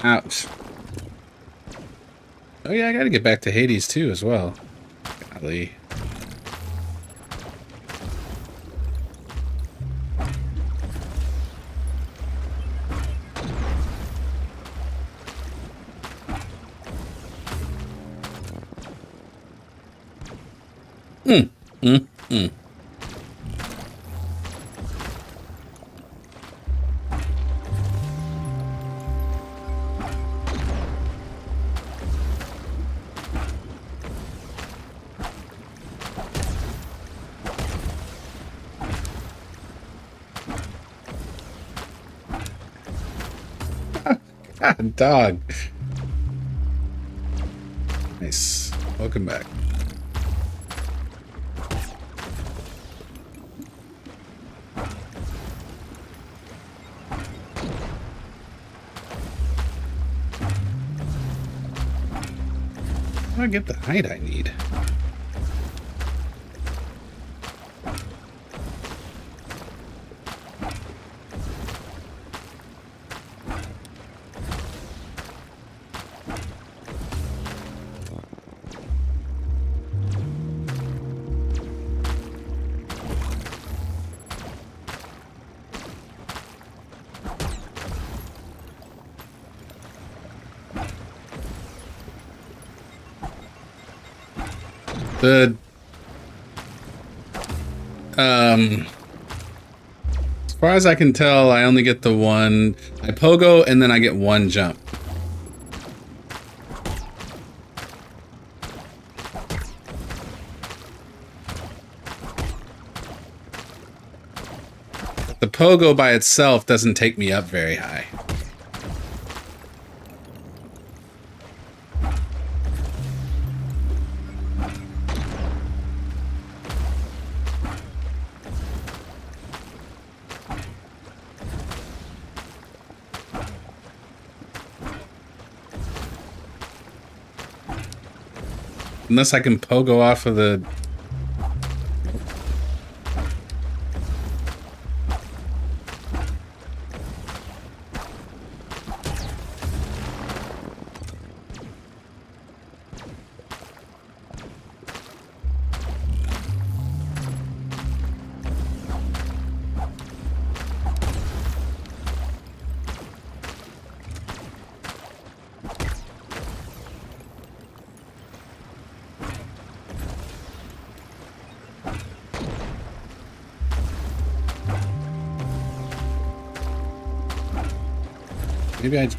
Speaker 1: Ouch. Oh yeah, I gotta get back to Hades too as well. Golly. Dog. Nice. Welcome back. How do I get the height I need? The as far as I can tell, I only get the one. I pogo and then I get one jump. The pogo by itself doesn't take me up very high. Unless I can pogo off of the... Maybe I...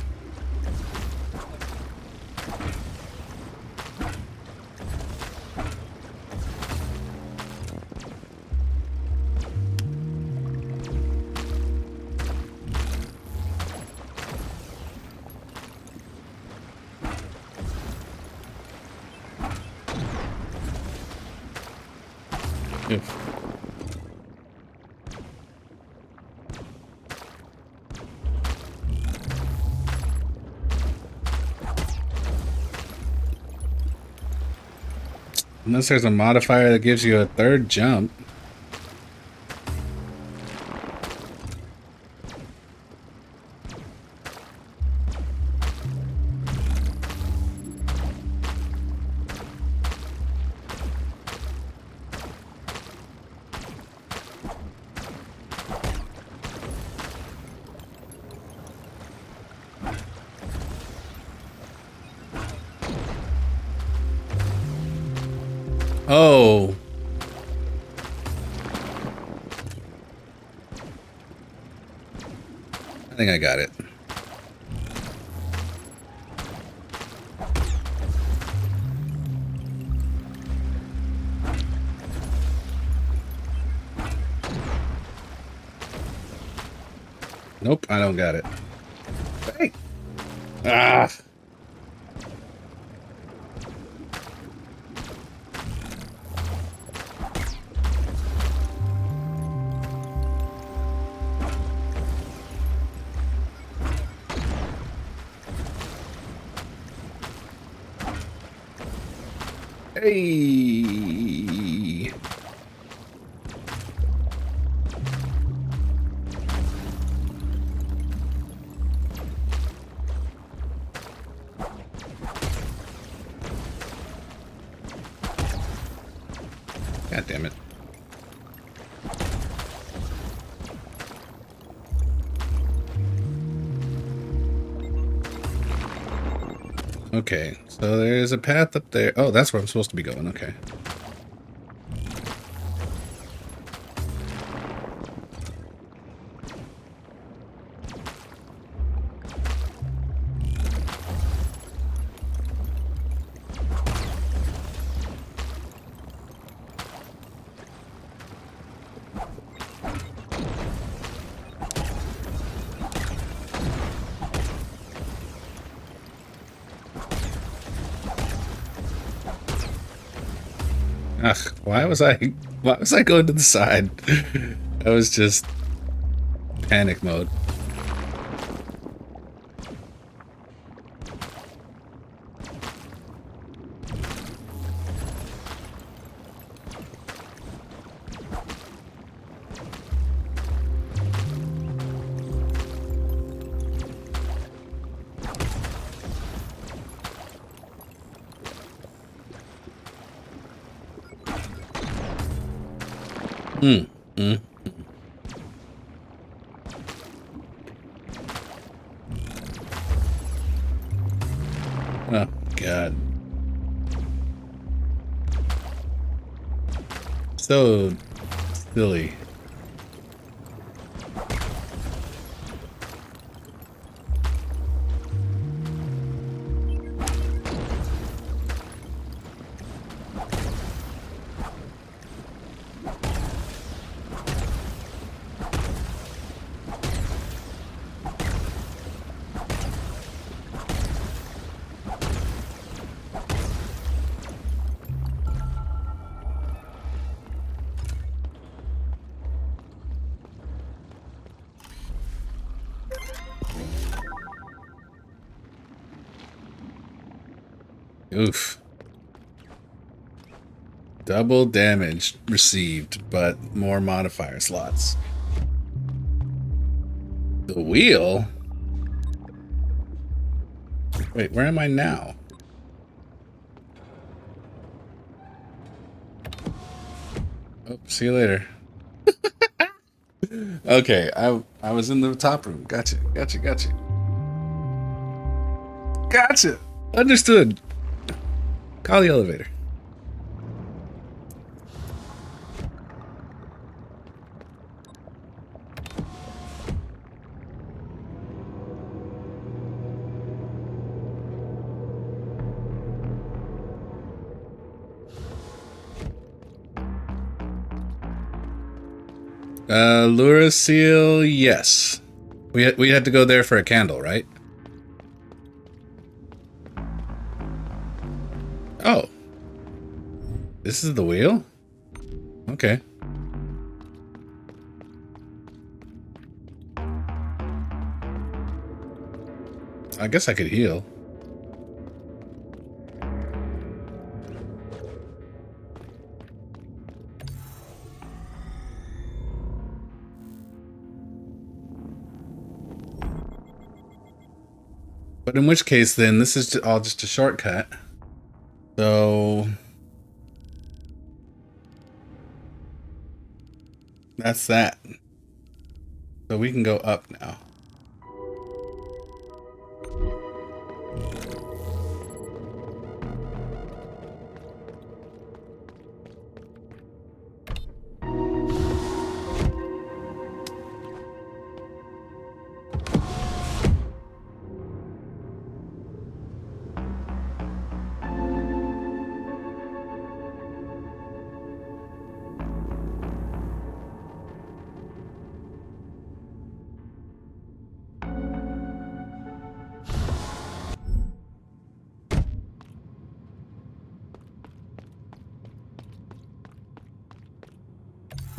Speaker 1: Unless there's a modifier that gives you a third jump. Oh. I think I got it. Nope, I don't got it. Hey. Ah. Hey. God damn it. Okay, so there's a path up there. Oh, that's where I'm supposed to be going. Okay. Ugh, why was I going to the side? I was just panic mode. Oh, God. So silly. Oof. Double damage received, but more modifier slots. The wheel? Wait, where am I now? Oh, see you later. Okay, I was in the top room. Gotcha. Gotcha. Understood. Call the elevator. Lura seal, yes. We had to go there for a candle, right? Oh. This is the wheel? Okay. I guess I could heal. But in which case, then, this is all just a shortcut. So... that's that. So we can go up now.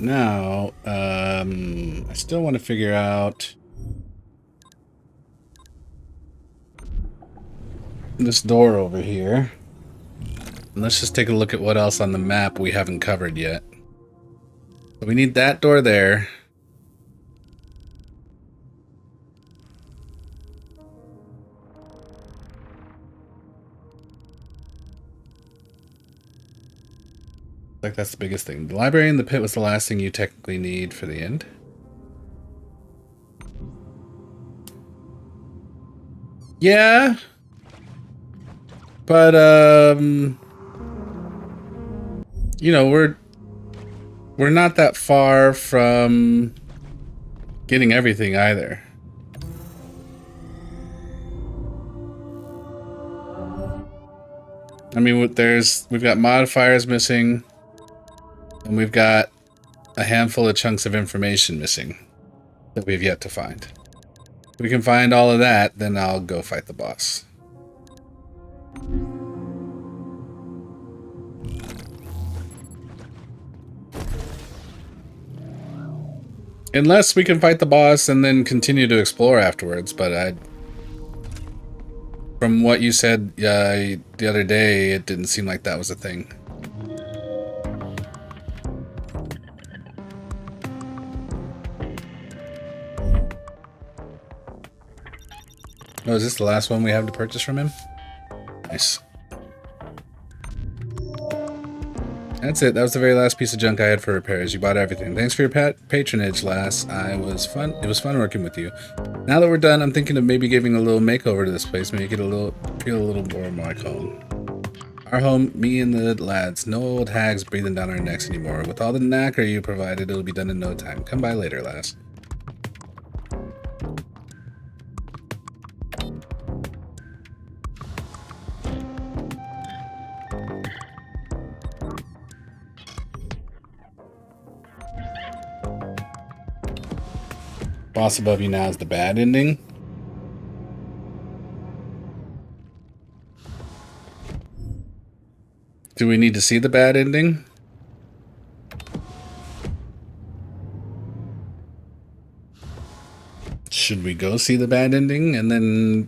Speaker 1: Now, I still want to figure out this door over here. And let's just take a look at what else on the map we haven't covered yet. So we need that door there. Like that's the biggest thing. The library in the pit was the last thing you technically need for the end. Yeah. But you know, we're not that far from getting everything either. I mean, we've got modifiers missing. And we've got a handful of chunks of information missing that we've yet to find. If we can find all of that, then I'll go fight the boss. Unless we can fight the boss and then continue to explore afterwards, but from what you said the other day, it didn't seem like that was a thing. Oh, is this the last one we have to purchase from him? Nice. That's it. That was the very last piece of junk I had for repairs. You bought everything. Thanks for your patronage, lass. It was fun working with you. Now that we're done, I'm thinking of maybe giving a little makeover to this place, make it feel a little more like home. Our home, me and the lads. No old hags breathing down our necks anymore. With all the knacker you provided, it'll be done in no time. Come by later, lass. Boss above you now is the bad ending. Do we need to see the bad ending? Should we go see the bad ending and then...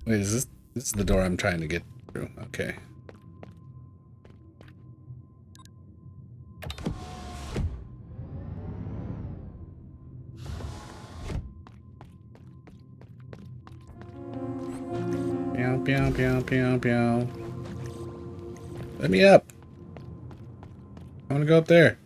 Speaker 1: Wait, is this is the door I'm trying to get through? Okay. Pew, pew, pew, pew, pew. Let me up. I want to go up there.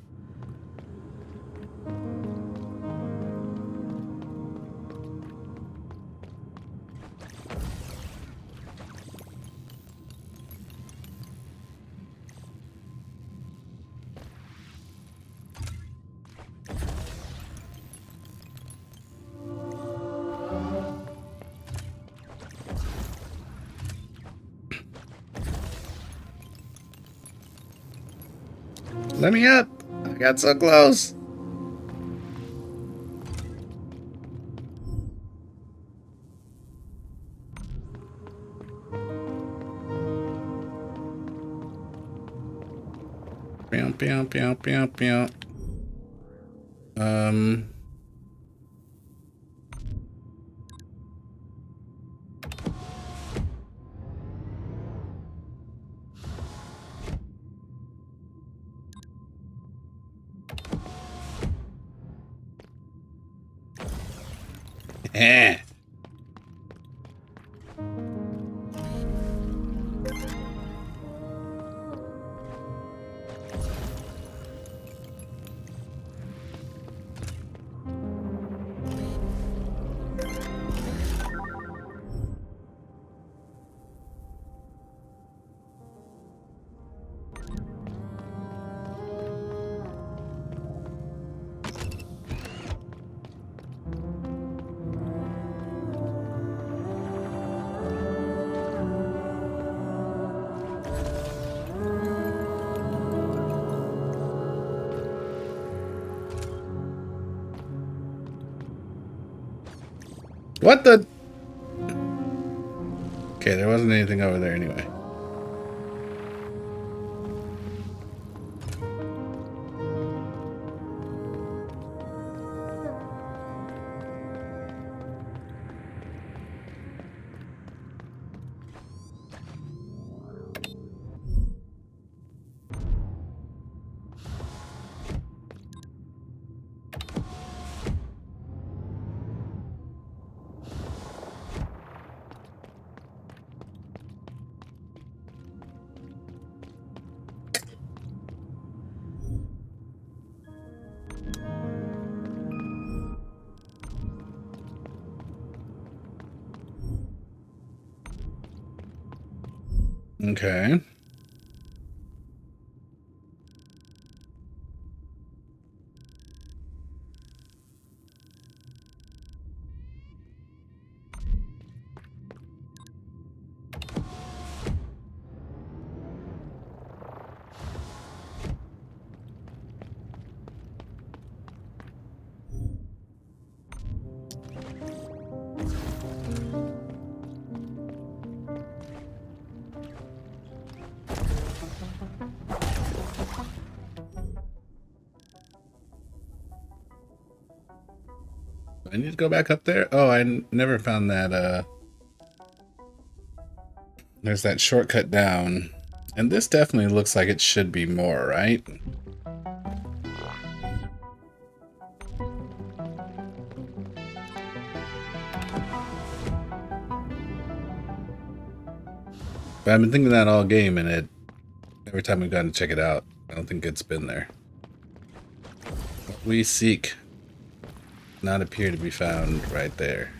Speaker 1: Let me up! I got so close! Pew, pew, pew, pew, pew. Eh. What the? Okay, there wasn't anything over there anyway. Okay. I need to go back up there? Oh, never found that, there's that shortcut down. And this definitely looks like it should be more, right? But I've been thinking that all game, and every time we've gone to check it out, I don't think it's been there. What we seek not appear to be found right there.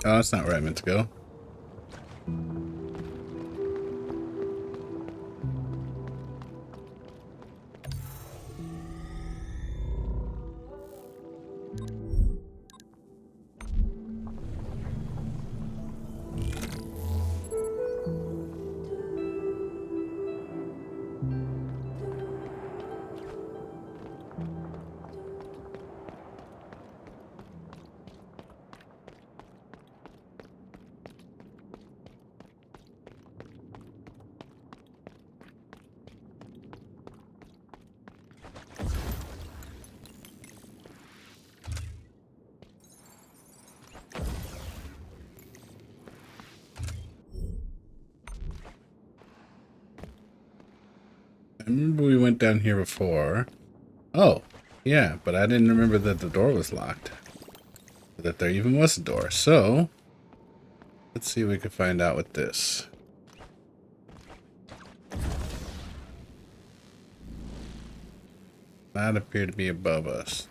Speaker 1: Oh, that's not where I meant to go. I remember we went down here before. Oh, yeah, but I didn't remember that the door was locked. That there even was a door. So, let's see if we can find out with this. Not appear to be above us.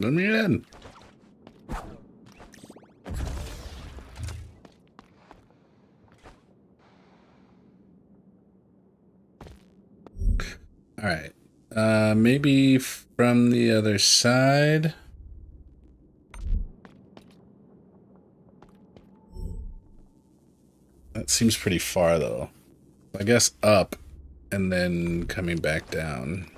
Speaker 1: Let me in. All right. Maybe from the other side. That seems pretty far, though. I guess up and then coming back down.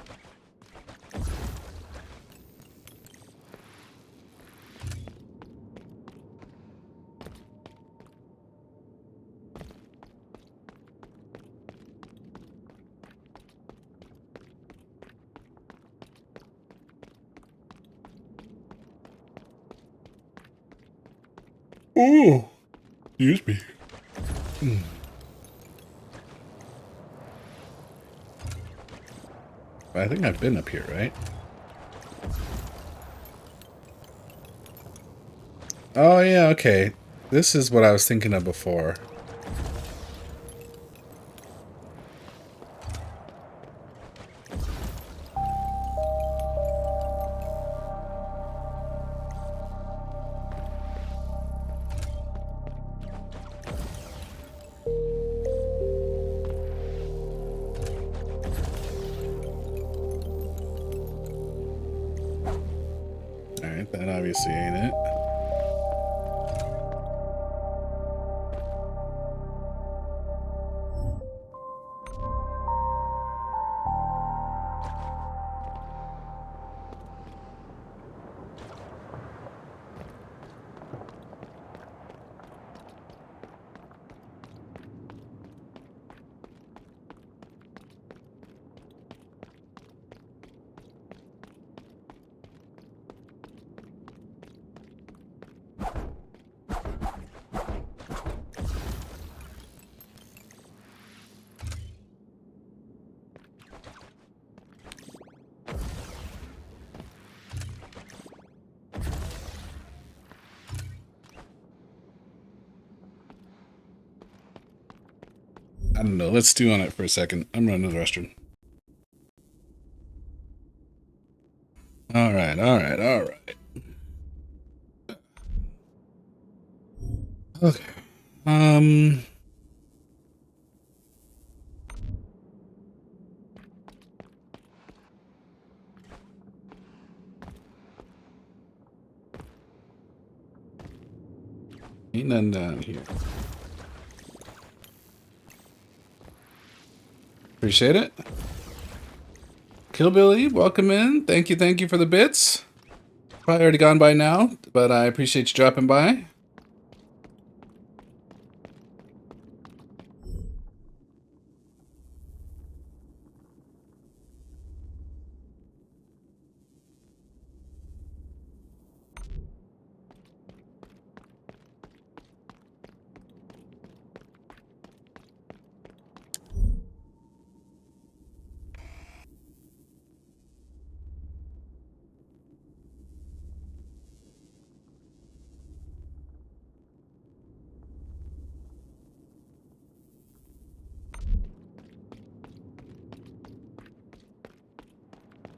Speaker 1: Oh, excuse me. I think I've been up here, right? Oh, yeah, okay. This is what I was thinking of before. Alright, that obviously ain't it. I don't know. Let's stew on it for a second. I'm running to the restroom. Alright, alright, alright. Okay. Ain't nothing down here. Appreciate it. Killbilly, welcome in. Thank you for the bits. Probably already gone by now, but I appreciate you dropping by.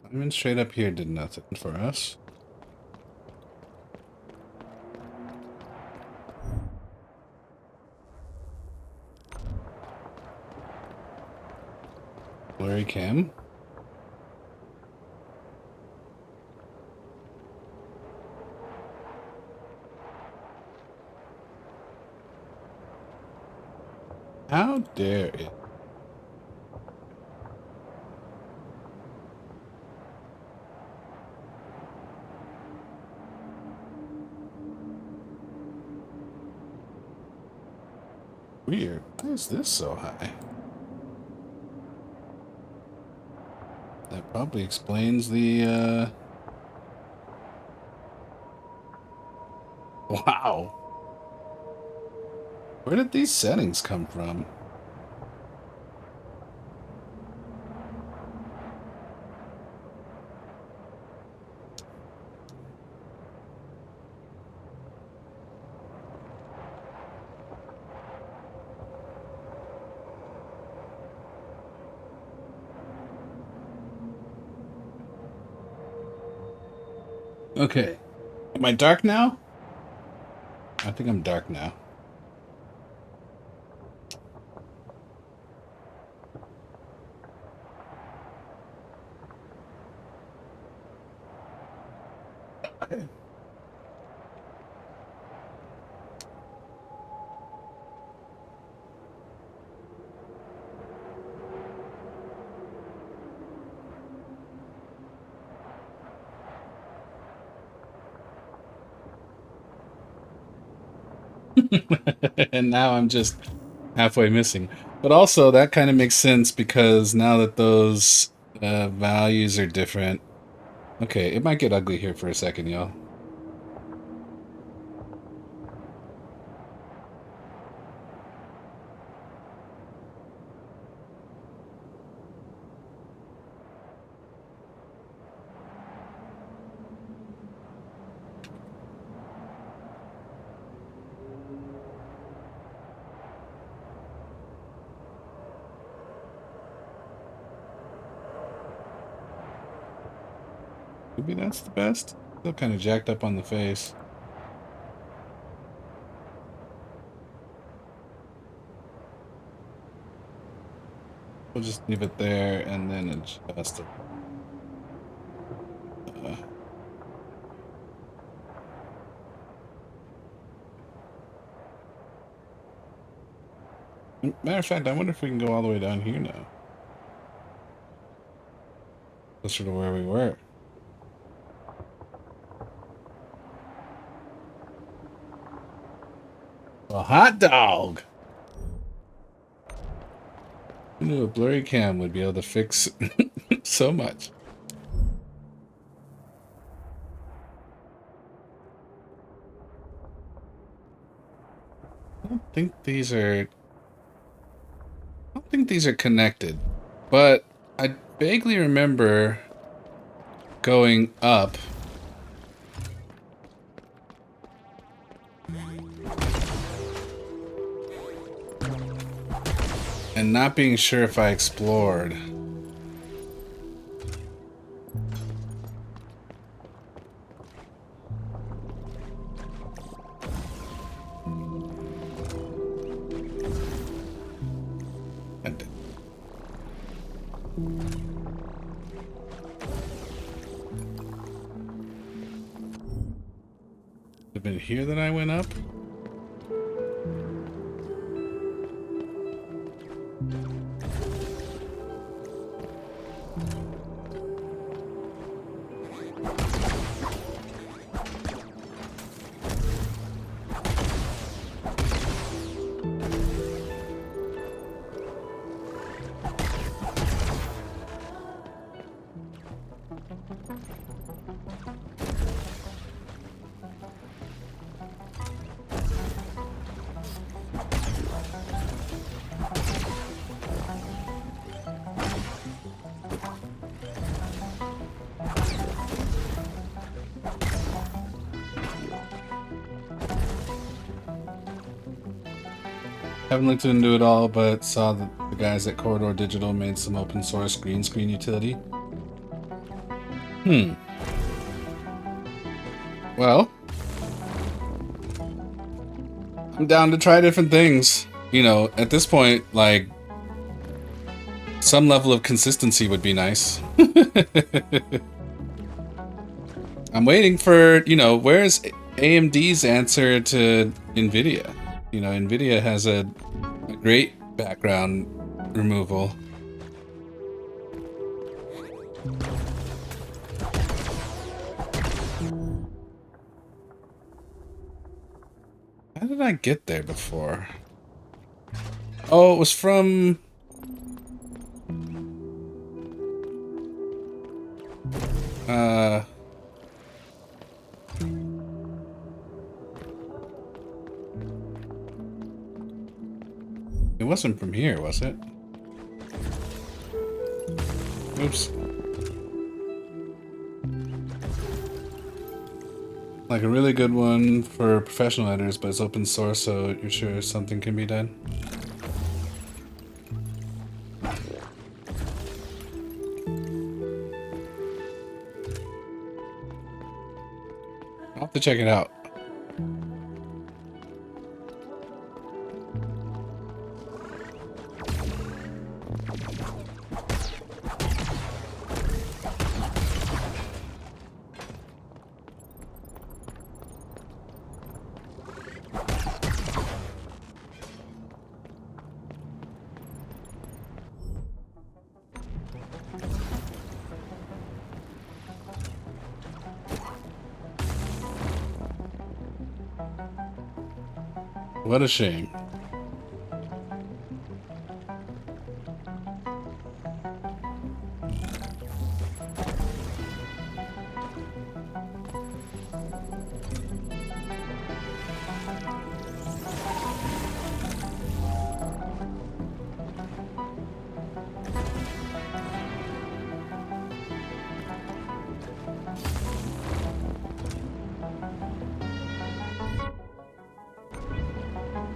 Speaker 1: I mean, straight up here did nothing for us. Blurry cam. How dare it? Weird. Why is this so high? That probably explains the, Wow. Where did these settings come from? Okay. Am I dark now? I think I'm dark now. Okay. And now I'm just halfway missing. But also, that kind of makes sense because now that those values are different. Okay, it might get ugly here for a second, y'all. Maybe that's the best. Still kind of jacked up on the face. We'll just leave it there and then adjust it. Matter of fact, I wonder if we can go all the way down here now. Closer to where we were. A hot dog! Who knew a blurry cam would be able to fix so much? I don't think these are connected, but I vaguely remember going up and not being sure if I explored. Have been here that I went up? Haven't looked into it all, but saw that the guys at Corridor Digital made some open source green screen utility. Well, I'm down to try different things. You know, at this point, like, some level of consistency would be nice. I'm waiting for, you know, where's AMD's answer to NVIDIA? You know, NVIDIA has a great background removal. How did I get there before? Oh, it was from... It wasn't from here, was it? Oops. Like a really good one for professional editors, but it's open source, so you're sure something can be done? I'll have to check it out. What a shame.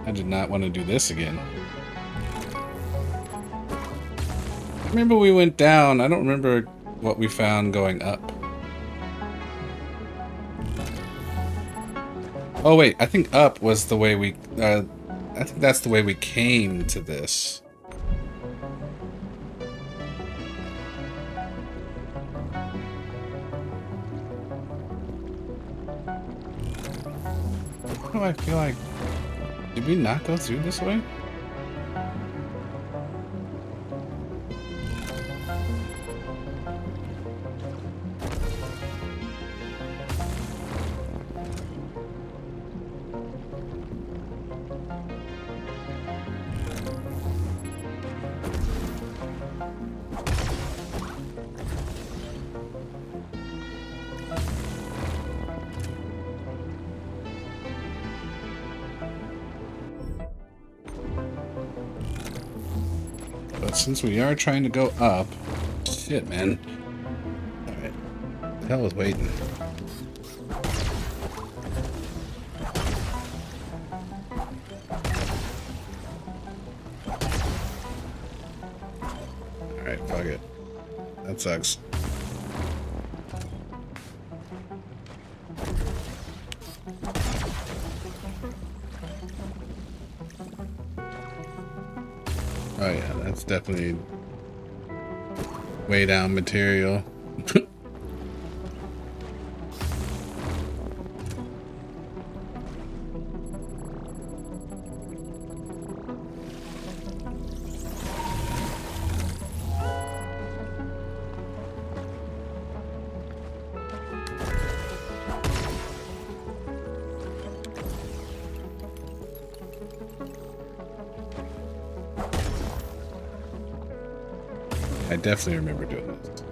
Speaker 1: I did not want to do this again. I remember we went down. I don't remember what we found going up. Oh wait, I think up was the way we. I think that's the way we came to this. Why do I feel like? Did we not go through this way? But since we are trying to go up, shit, man. All right, the hell was waiting. All right, fuck it. That sucks. Oh yeah, that's definitely way down material. I definitely remember doing this.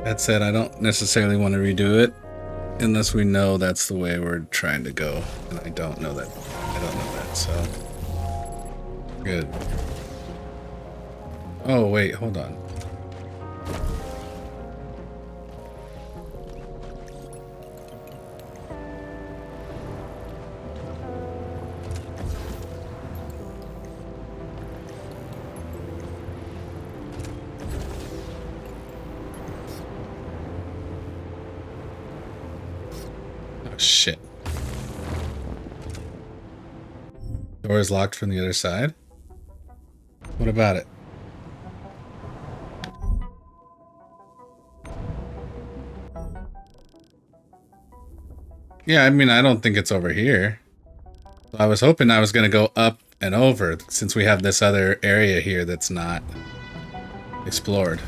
Speaker 1: That said, I don't necessarily want to redo it unless we know that's the way we're trying to go. And I don't know that. I don't know that, so. Good. Oh, wait, hold on. Oh, shit. Door is locked from the other side? What about it? Yeah, I mean, I don't think it's over here. I was hoping I was going to go up and over since we have this other area here that's not explored.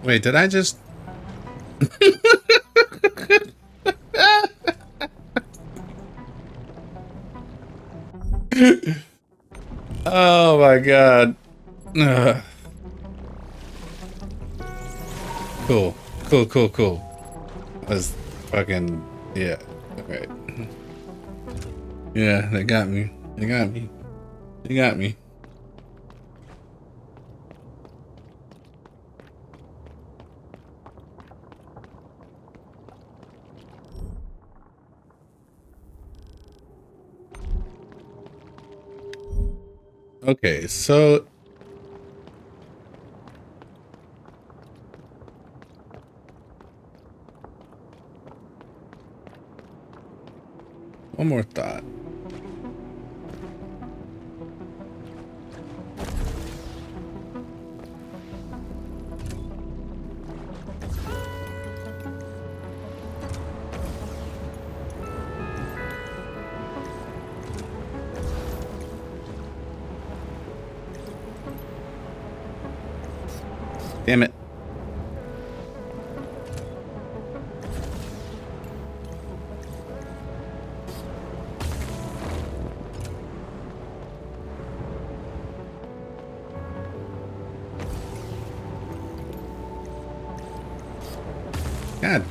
Speaker 1: Wait, did I just... Oh my god. Ugh. Cool. Cool, cool, cool. That was fucking... Yeah. Alright. Yeah, they got me. They got me. They got me. Okay, so... One more thought. Damn it. God,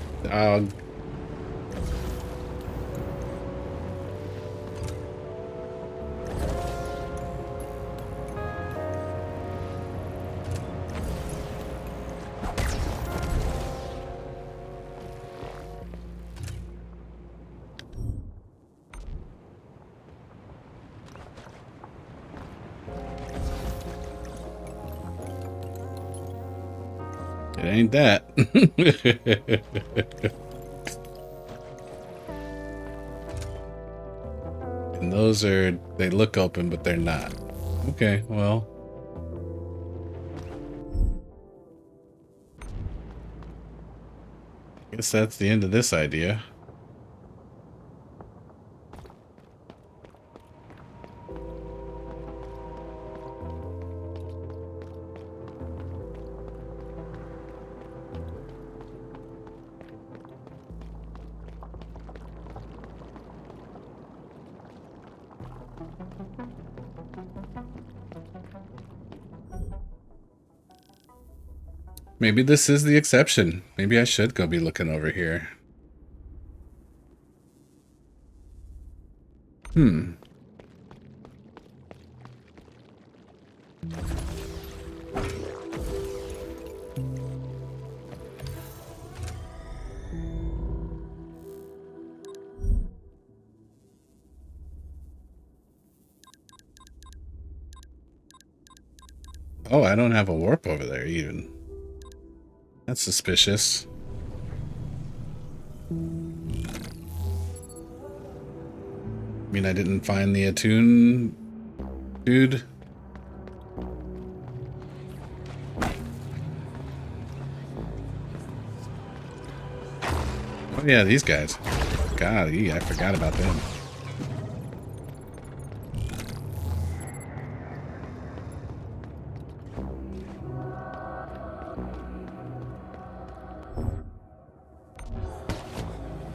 Speaker 1: it ain't that. And those are, they look open, but they're not. Okay, well. Guess that's the end of this idea. Maybe this is the exception. Maybe I should go be looking over here. Oh, I don't have a warp over there even. That's suspicious. I mean, I didn't find the attune dude. Oh yeah, these guys. Golly, I forgot about them.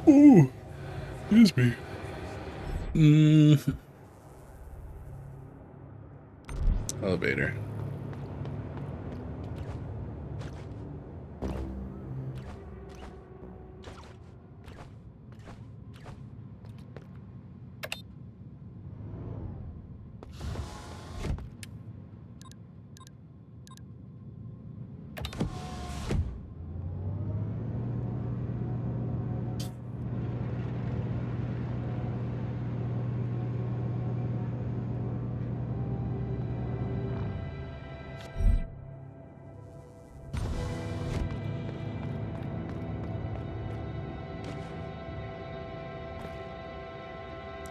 Speaker 1: Ooh, excuse me. Elevator.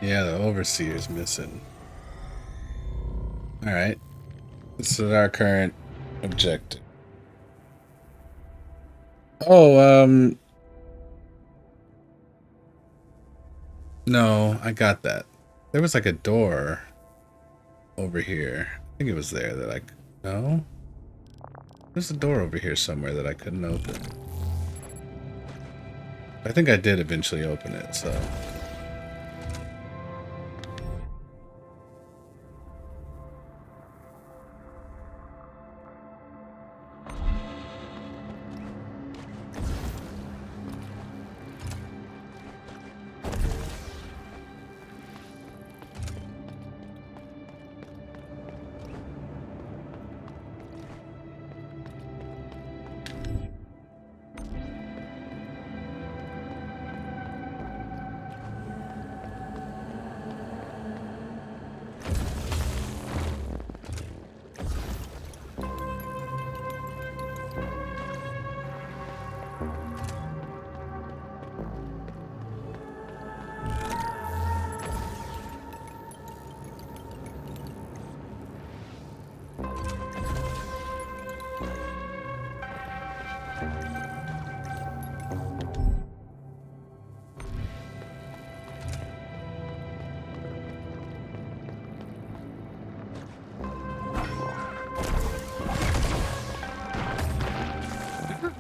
Speaker 1: Yeah, the overseer's missing. Alright. This is our current objective. Oh, no, I got that. There was like a door over here. I think it was there that I... No? There's a door over here somewhere that I couldn't open. I think I did eventually open it, so...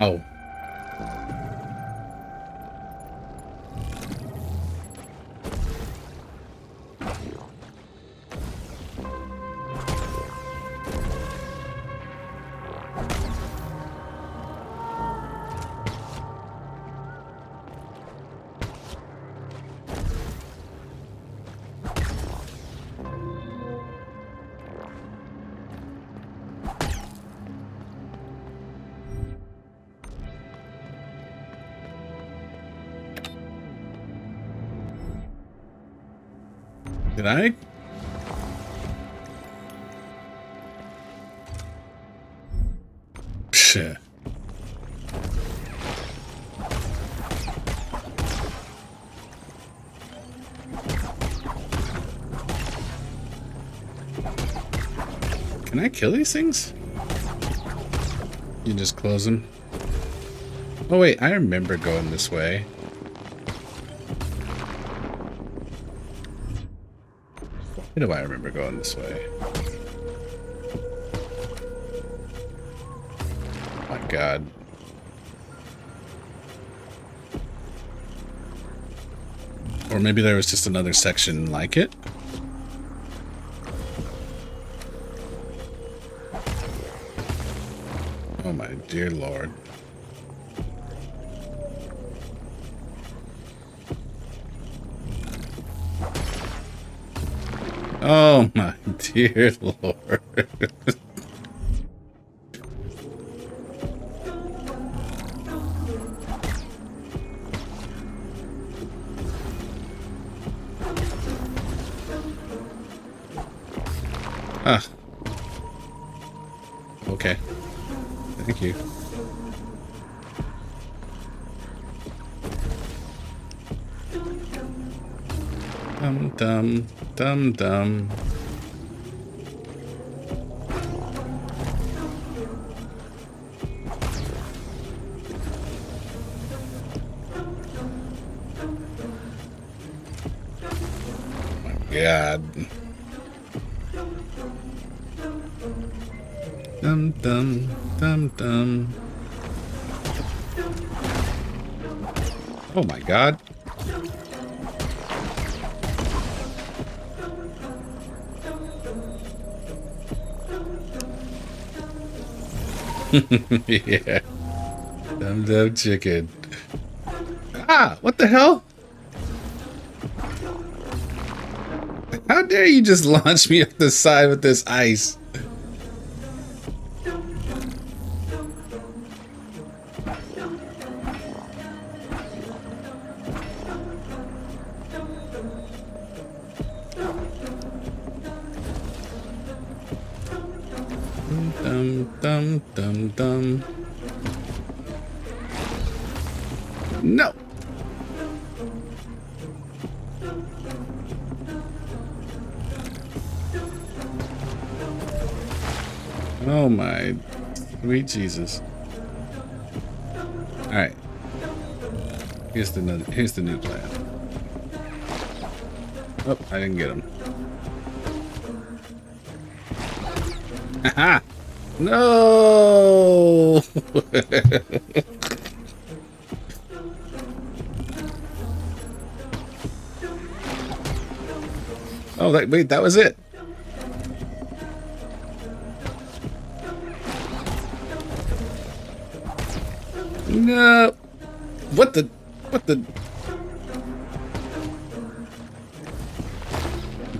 Speaker 1: Oh. Did I? Shit. Can I kill these things? You just close them. Oh wait, I remember going this way. Why do I remember going this way? Oh my god. Or maybe there was just another section like it? Oh my dear lord. Oh my dear lord. Ah. Okay. Thank you. Dum dum dum. Oh my god. Dum dum dum dum. Oh my god. Yeah. Dum dum chicken. Ah, what the hell? How dare you just launch me up the side with this ice? Dum dum dum dum. No. Oh my sweet Jesus. All right. Here's the new plan. Oh, I didn't get him. Haha. No. Oh, wait, that was it. No. What the?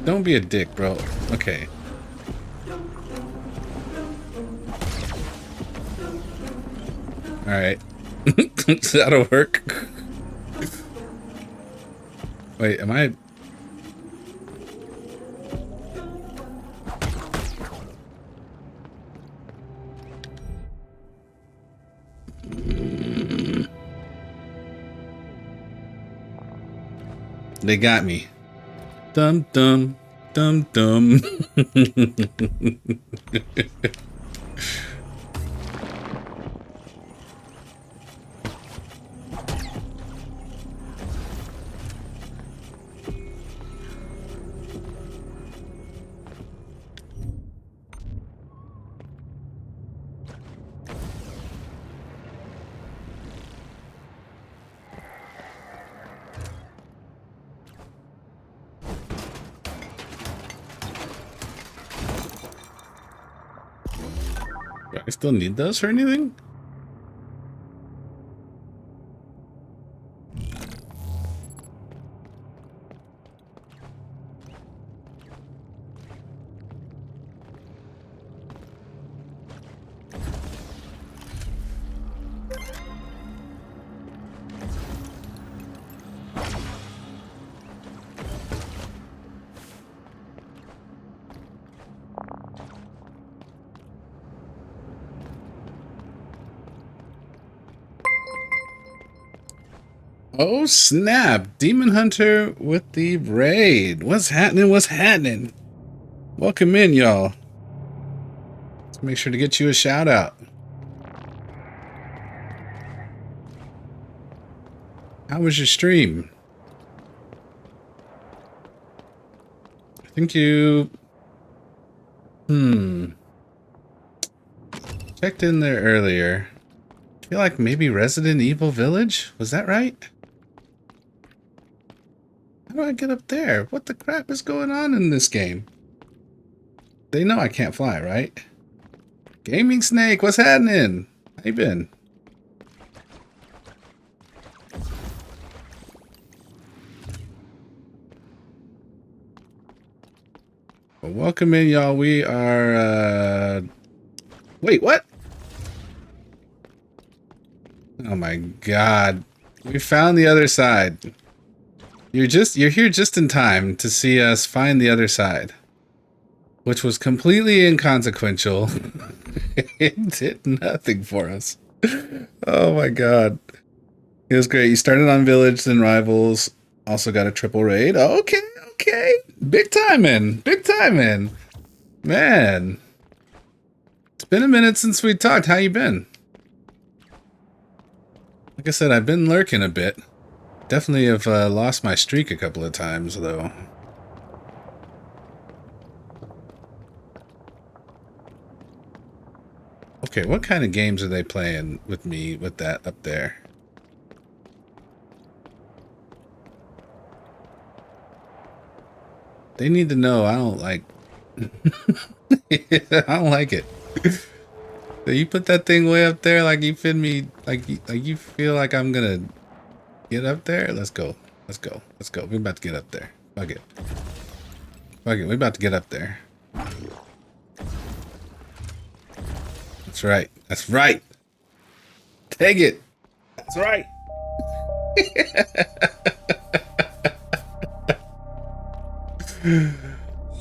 Speaker 1: Don't be a dick, bro. Okay. All right. That'll work. Wait, am I? They got me. Dum dum dum dum. Do I still need those for anything? Oh snap! Demon Hunter with the raid. What's happening? What's happening? Welcome in, y'all. Let's make sure to get you a shout out. How was your stream? I think you... checked in there earlier. I feel like maybe Resident Evil Village? Was that right? How do I get up there? What the crap is going on in this game? They know I can't fly, right? Gaming Snake, what's happening? How you been? Well, welcome in, y'all. We are, wait, what? Oh my god. We found the other side. You're here just in time to see us find the other side. Which was completely inconsequential. It did nothing for us. Oh my god. It was great. You started on Village, then Rivals. Also got a triple raid. Okay, okay. Big time in. Big time in. Man. It's been a minute since we talked. How you been? Like I said, I've been lurking a bit. Definitely have lost my streak a couple of times, though. Okay, what kind of games are they playing with me with that up there? They need to know I don't like... I don't like it. So you put that thing way up there like you fit me... Like you feel like I'm gonna get up there? Let's go. Let's go. Let's go. We're about to get up there. Fuck it. Fuck it. We're about to get up there. That's right. That's right. Take it. That's right.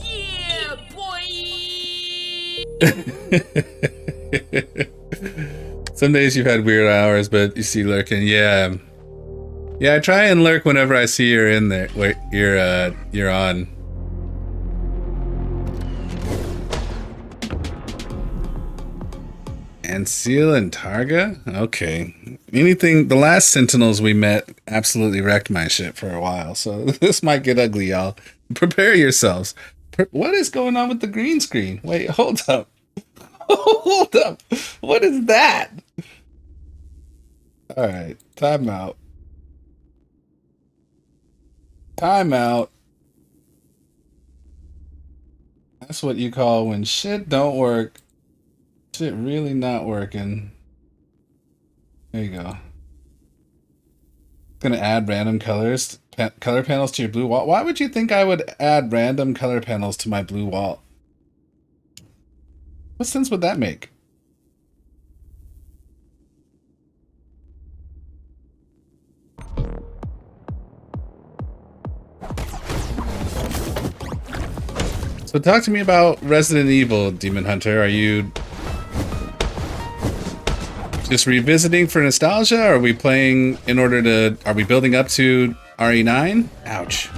Speaker 3: Yeah, boy!
Speaker 1: Some days you've had weird hours, but you see lurking. Yeah. Yeah, I try and lurk whenever I see you're in there. Wait, you're on. And Seal and Targa? Okay. Anything, the last Sentinels we met absolutely wrecked my shit for a while, so this might get ugly, y'all. Prepare yourselves. What is going on with the green screen? Wait, hold up. Hold up. What is that? Alright, time out. Time out. That's what you call when shit don't work. Shit really not working. There you go. Gonna add random colors, color panels to your blue wall. Why would you think I would add random color panels to my blue wall? What sense would that make? So talk to me about Resident Evil, Demon Hunter. Are you just revisiting for nostalgia? Or are we playing in order to... Are we building up to RE9? Ouch.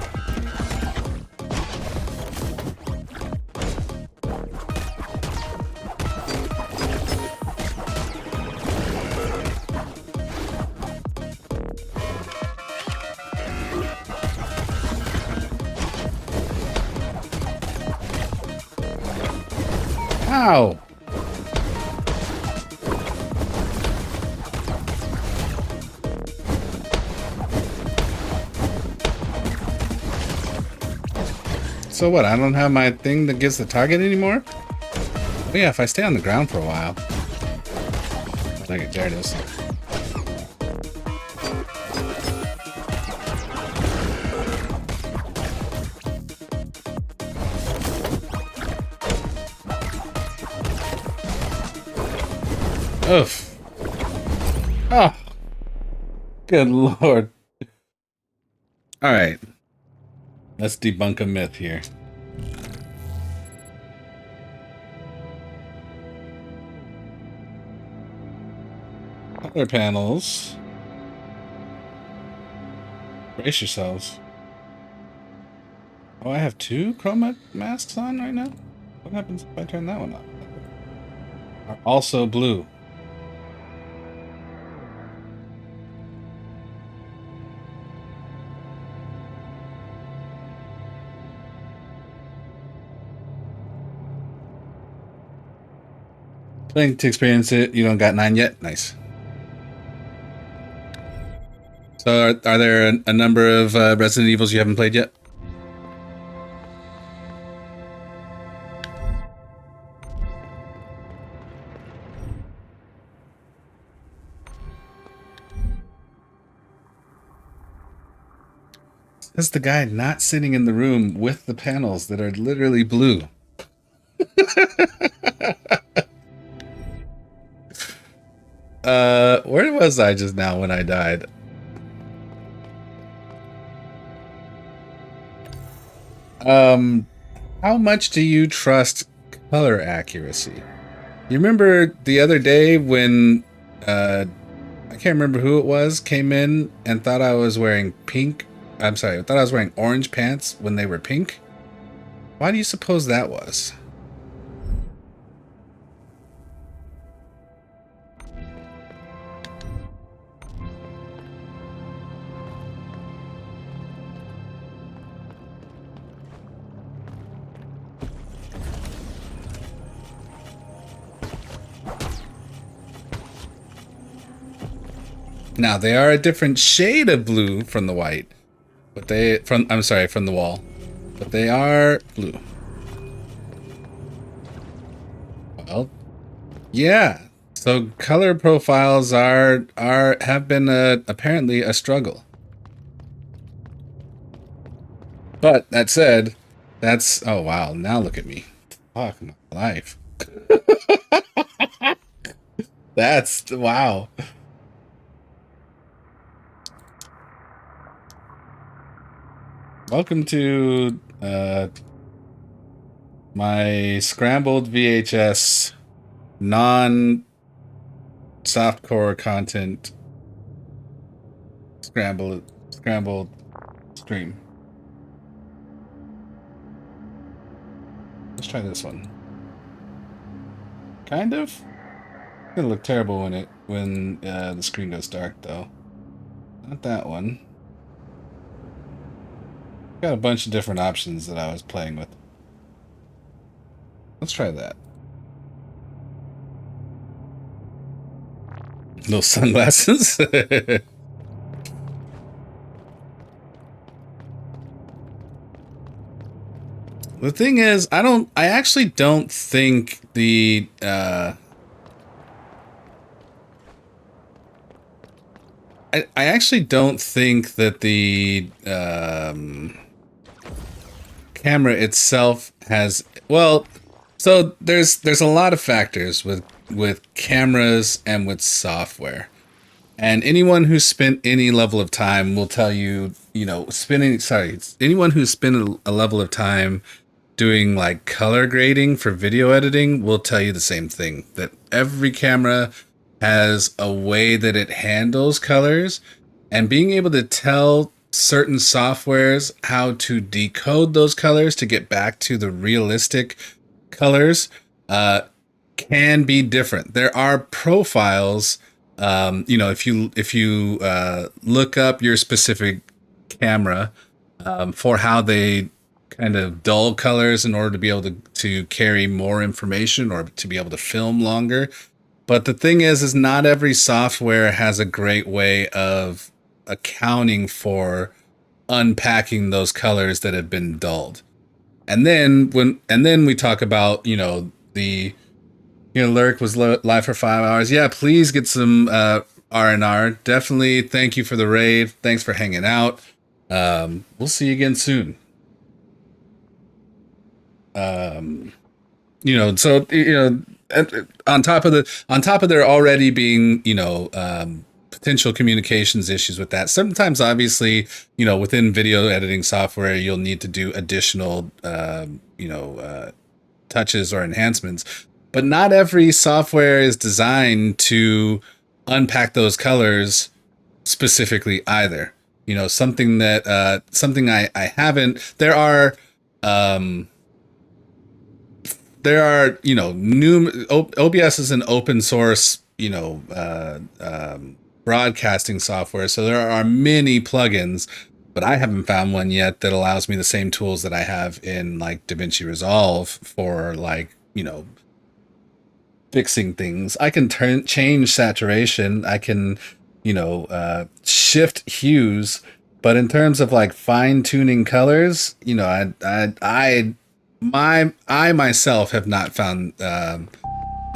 Speaker 1: Ow! So what, I don't have my thing that gets the target anymore? Oh yeah, if I stay on the ground for a while. Okay, there it is. Oof. Oh, good lord. All right. Let's debunk a myth here. Color panels. Brace yourselves. Oh, I have two chroma masks on right now? What happens if I turn that one off? Are also blue. Playing to experience it. You don't got 9 yet? Nice. So are there a number of Resident Evils you haven't played yet? That's the guy not sitting in the room with the panels that are literally blue. Where was I just now when I died? How much do you trust color accuracy? You remember the other day when, I can't remember who it was, came in and thought I was wearing pink. I'm sorry, I thought I was wearing orange pants when they were pink? Why do you suppose that was? Now they are a different shade of blue from the white, but I'm sorry, from the wall, but they are blue. Well, yeah. So color profiles have been apparently a struggle. But that said, oh wow, now look at me. Fuck my life. That's wow. Welcome to my scrambled VHS non-softcore content scrambled stream. Let's try this one. Kind of. It's gonna look terrible when the screen goes dark though. Not that one. Got a bunch of different options that I was playing with. Let's try that. No sunglasses. The thing is, I actually don't think the I actually don't think that the camera itself has, well, so there's a lot of factors with cameras and with software. And anyone who's spent any level of time will tell you, anyone who's spent a level of time doing like color grading for video editing will tell you the same thing, that every camera has a way that it handles colors, and being able to tell certain softwares how to decode those colors to get back to the realistic colors can be different. There are profiles, if you look up your specific camera for how they kind of dull colors in order to be able to carry more information or to be able to film longer. But the thing is not every software has a great way of accounting for unpacking those colors that have been dulled. And then we talk about, the Your lurk was live for 5 hours. Yeah, please get some R&R. Definitely thank you for the raid. Thanks for hanging out. We'll see you again soon. So on top of there already being potential communications issues with that, sometimes obviously within video editing software you'll need to do additional touches or enhancements, but not every software is designed to unpack those colors specifically either. Something that something I haven't. There are new OBS is an open source broadcasting software, so there are many plugins, but I haven't found one yet that allows me the same tools that I have in like DaVinci Resolve for fixing things. I can change saturation, I can shift hues, but in terms of like fine tuning colors, I myself have not found a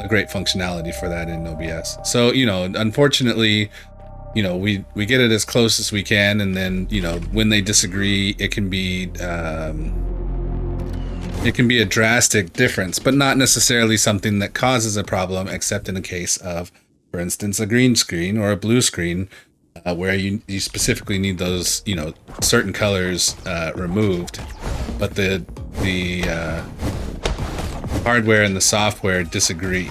Speaker 1: great functionality for that in OBS. So, unfortunately, we get it as close as we can, and then, when they disagree, it can be a drastic difference, but not necessarily something that causes a problem, except in the case of, for instance, a green screen or a blue screen, where you specifically need those, certain colors removed, but the hardware and the software disagree.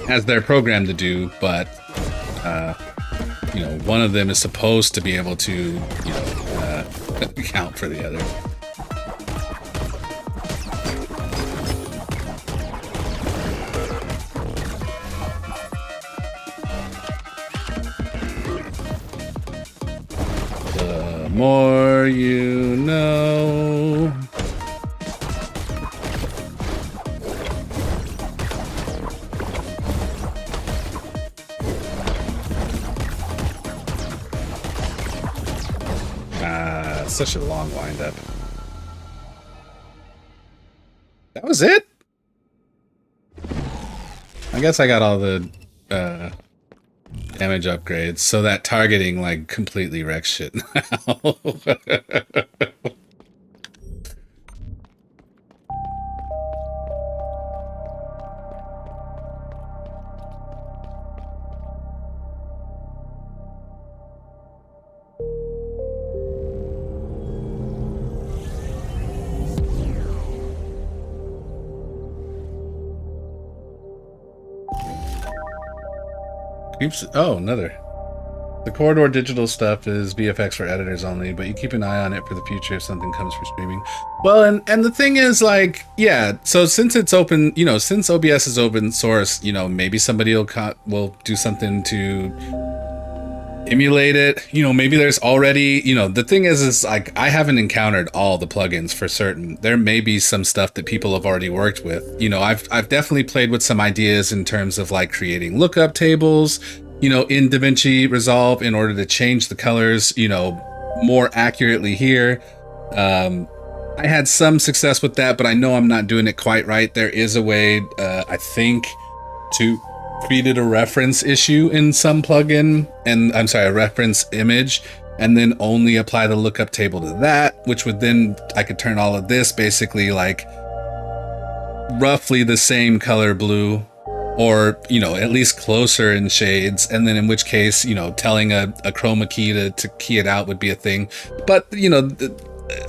Speaker 1: As they're programmed to do, but one of them is supposed to be able to account for the other. The more you know. Such a long wind-up. That was it? I guess I got all the damage upgrades, so that targeting like completely wrecks shit now. Oh, another. The Corridor digital stuff is VFX for editors only, but you keep an eye on it for the future if something comes for streaming. Well, and the thing is, like, yeah, so since it's open, since OBS is open source, maybe somebody will do something to emulate it. Maybe there's already, the thing is like, I haven't encountered all the plugins for certain. There may be some stuff that people have already worked with. I've definitely played with some ideas in terms of like creating lookup tables, in DaVinci Resolve in order to change the colors, more accurately here. I had some success with that, but I know I'm not doing it quite right. There is a way, I think, to created a reference issue in some plugin, and I'm sorry, a reference image, and then only apply the lookup table to that, which would then, I could turn all of this basically like roughly the same color blue, or, at least closer in shades, and then in which case, telling a chroma key to key it out would be a thing. But,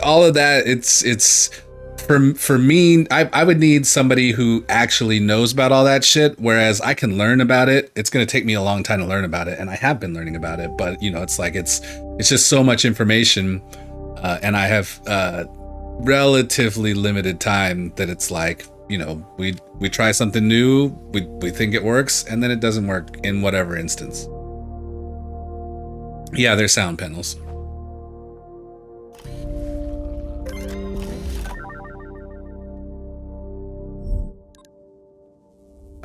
Speaker 1: all of that, it's for me, I would need somebody who actually knows about all that shit, whereas I can learn about it. It's going to take me a long time to learn about it, and I have been learning about it, but it's like it's just so much information, and I have relatively limited time that it's like, we try something new, we think it works, and then it doesn't work in whatever instance. Yeah, there's sound panels.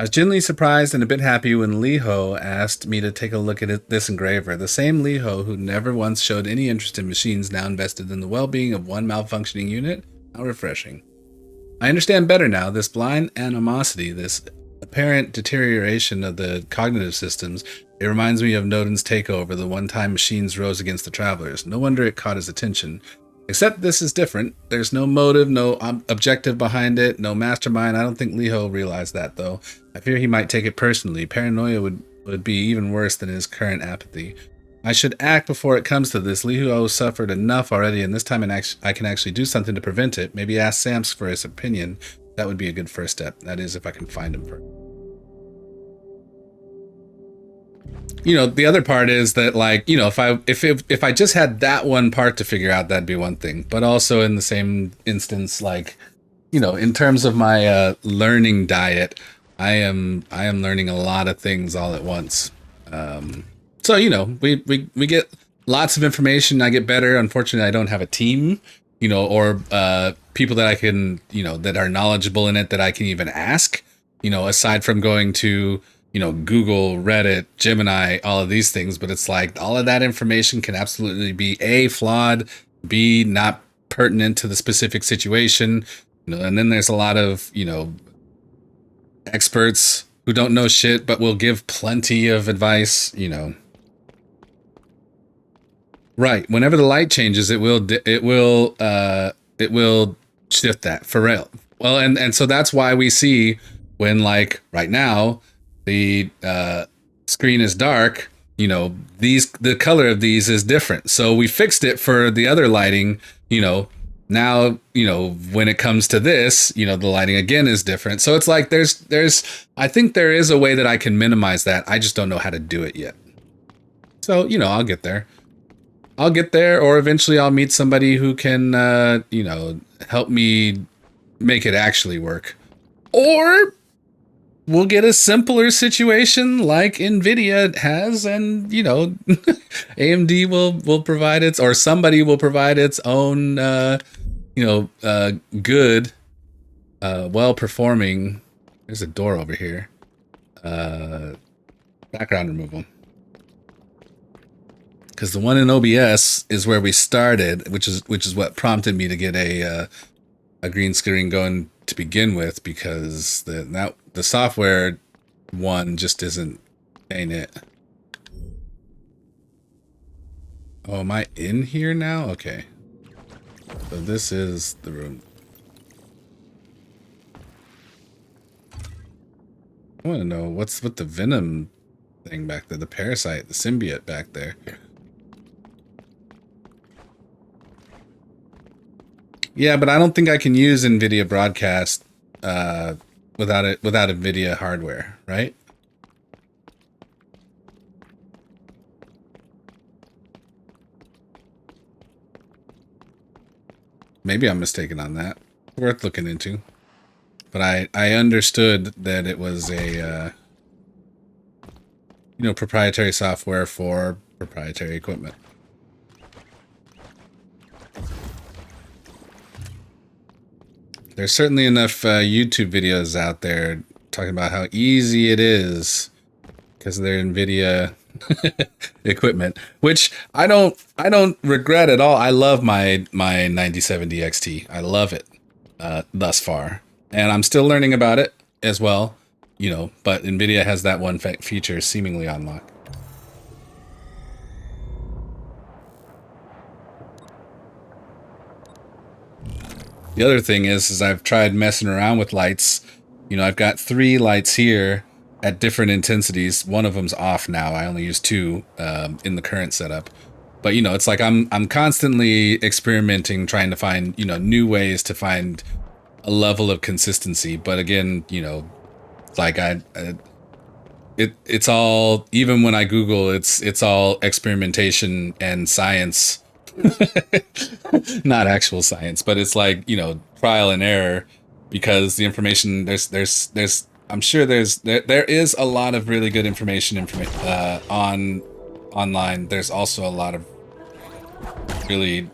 Speaker 1: was genuinely surprised and a bit happy when Liho asked me to take a look at this engraver. The same Liho who never once showed any interest in machines now invested in the well-being of one malfunctioning unit. How refreshing. I understand better now. This blind animosity, this apparent deterioration of the cognitive systems, it reminds me of Nodin's takeover, the one time machines rose against the travelers. No wonder it caught his attention. Except this is different. There's no motive, no objective behind it, no mastermind. I don't think Liho realized that, though. I fear he might take it personally. Paranoia would be even worse than his current apathy. I should act before it comes to this. Liho suffered enough already, and this time I can actually do something to prevent it. Maybe ask Sams for his opinion. That would be a good first step. That is, if I can find him first. You know, the other part is that, like, you know, if I just had that one part to figure out, that'd be one thing. But also in the same instance, like, you know, in terms of my learning diet, I am learning a lot of things all at once. So, you know, we get lots of information. I get better. Unfortunately, I don't have a team, you know, or people that I can, you know, that are knowledgeable in it that I can even ask, you know, aside from going to, you know, Google, Reddit, Gemini, all of these things. But it's like all of that information can absolutely be A, flawed, B, not pertinent to the specific situation. You know, and then there's a lot of, you know, experts who don't know shit but will give plenty of advice, you know. Right. Whenever the light changes, it will shift that for real. Well, and so that's why we see when, like, right now the screen is dark, you know, the color of these is different. So we fixed it for the other lighting, you know. Now, you know, when it comes to this, you know, the lighting again is different. So it's like I think there is a way that I can minimize that. I just don't know how to do it yet. So, you know, I'll get there. Or eventually I'll meet somebody who can, you know, help me make it actually work. Or we'll get a simpler situation like NVIDIA has, and, you know, AMD will provide its, or somebody will provide its own, you know, good, well-performing. There's a door over here. Background removal. Because the one in OBS is where we started, which is what prompted me to get a green screen going to begin with, because the software one just ain't it. Oh, am I in here now? Okay. So this is the room. I want to know what's with the venom thing back there, the parasite, the symbiote back there. Yeah, but I don't think I can use NVIDIA Broadcast without NVIDIA hardware, right? Maybe I'm mistaken on that. Worth looking into. But I understood that it was a you know, proprietary software for proprietary equipment. There's certainly enough YouTube videos out there talking about how easy it is because of their NVIDIA equipment, which I don't regret at all. I love my 9070 XT. I love it thus far, and I'm still learning about it as well, you know. But NVIDIA has that one feature seemingly unlocked. The other thing is I've tried messing around with lights. You know, I've got 3 lights here at different intensities. One of them's off now. I only use 2 in the current setup. But, you know, it's like I'm constantly experimenting, trying to find, you know, new ways to find a level of consistency. But again, you know, like it's all, even when I Google, it's all experimentation and science. Not actual science, but it's like, you know, trial and error, because the information there's I'm sure there is a lot of really good information online. There's also a lot of really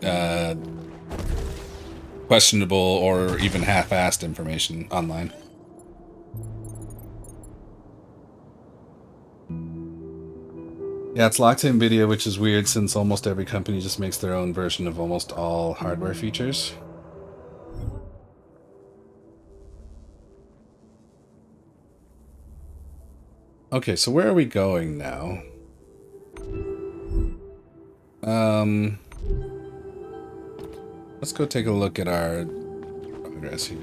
Speaker 1: questionable or even half-assed information online. Yeah, it's locked to NVIDIA, which is weird since almost every company just makes their own version of almost all hardware features. Okay, so where are we going now? Let's go take a look at our progress here.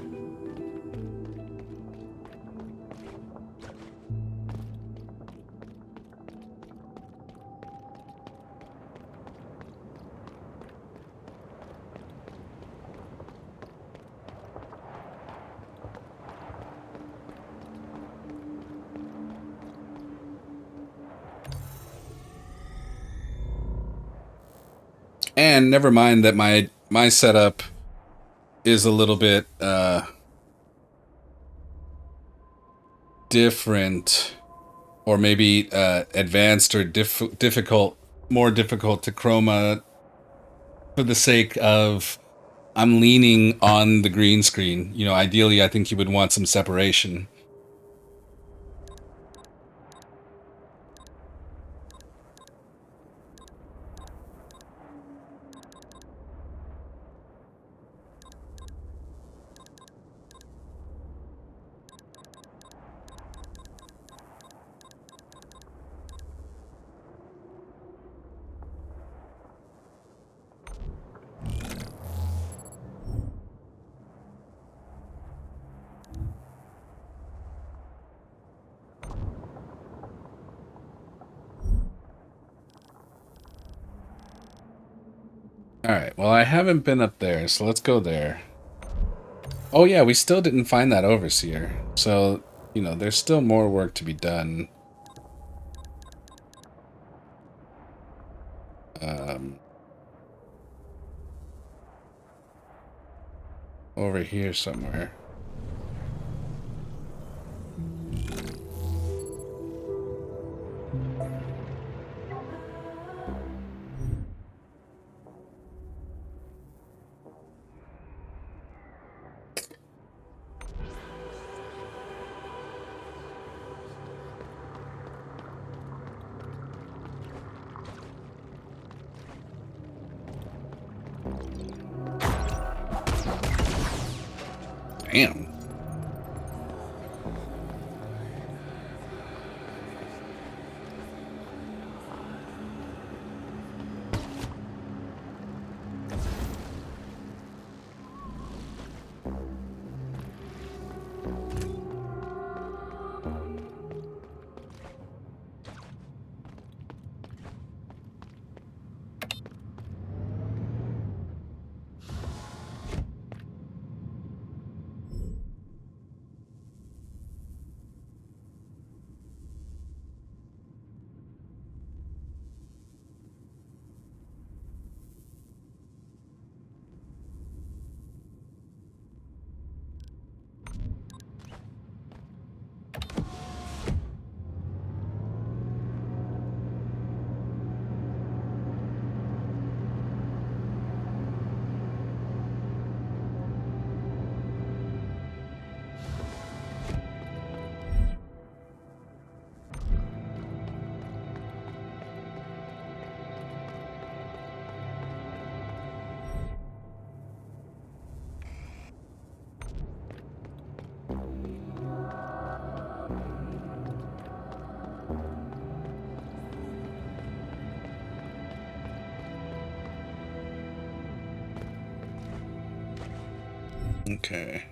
Speaker 1: And never mind that my setup is a little bit different, or maybe advanced or difficult, more difficult to chroma for the sake of I'm leaning on the green screen. You know, ideally I think you would want some separation. Alright, well I haven't been up there, so let's go there. Oh yeah, we still didn't find that overseer. So, you know, there's still more work to be done. Over here somewhere. Damn. Okay.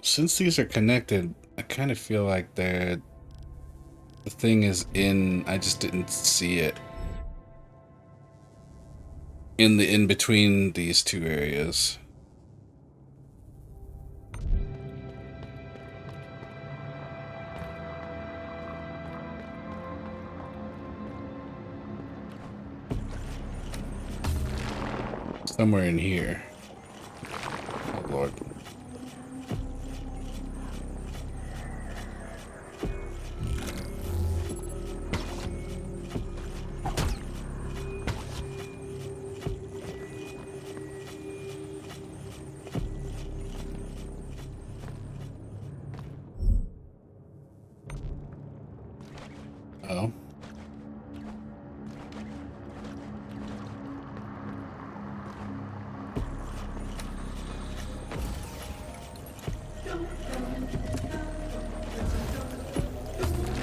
Speaker 1: Since these are connected, I kind of feel like the thing is in, I just didn't see it. In between these two areas. Somewhere in here. Oh Lord.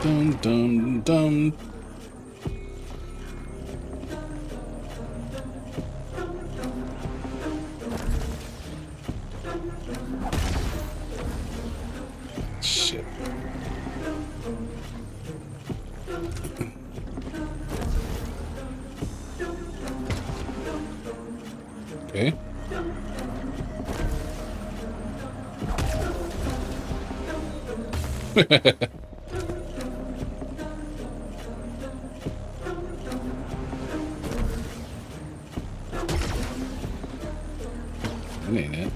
Speaker 1: Dum dum dum. Shit. Okay. That ain't it.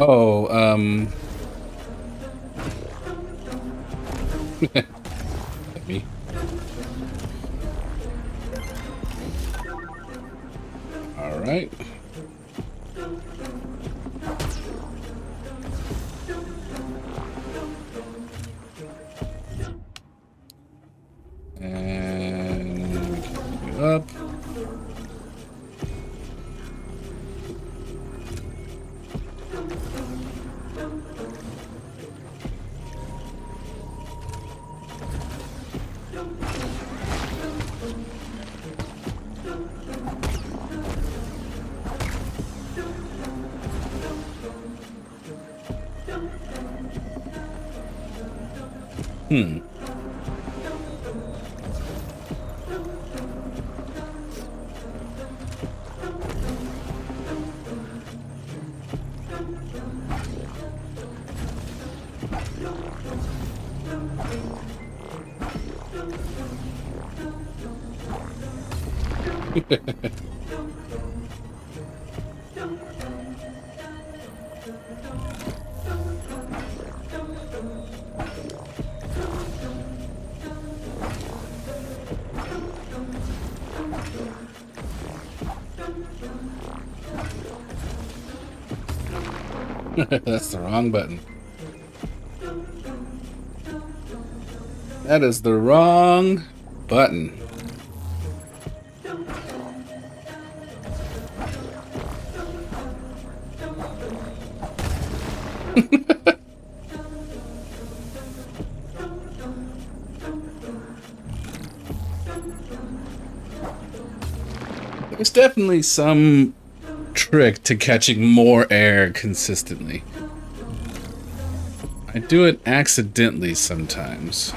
Speaker 1: Oh, me. All right. And we can pick you up. Hmm. That's the wrong button. That is the wrong button. There's definitely some trick to catching more air consistently. I do it accidentally sometimes.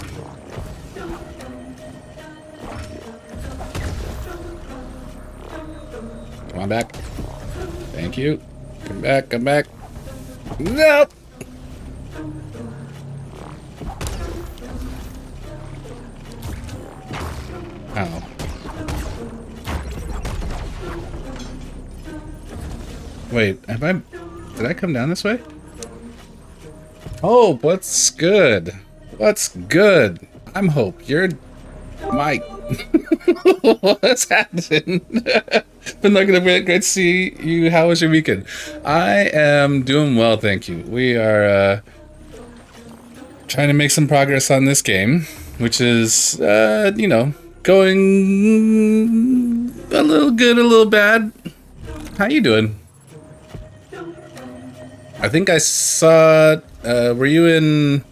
Speaker 1: Come on back. Thank you. Come back, come back. Nope! Ow. Wait, did I come down this way? Oh, what's good? What's good? I'm Hope. You're Mike. What's happening? Been looking a bit. Great to see you. How was your weekend? I am doing well, thank you. We are trying to make some progress on this game, which is, you know, going a little good, a little bad. How you doing? I think I saw. Were you in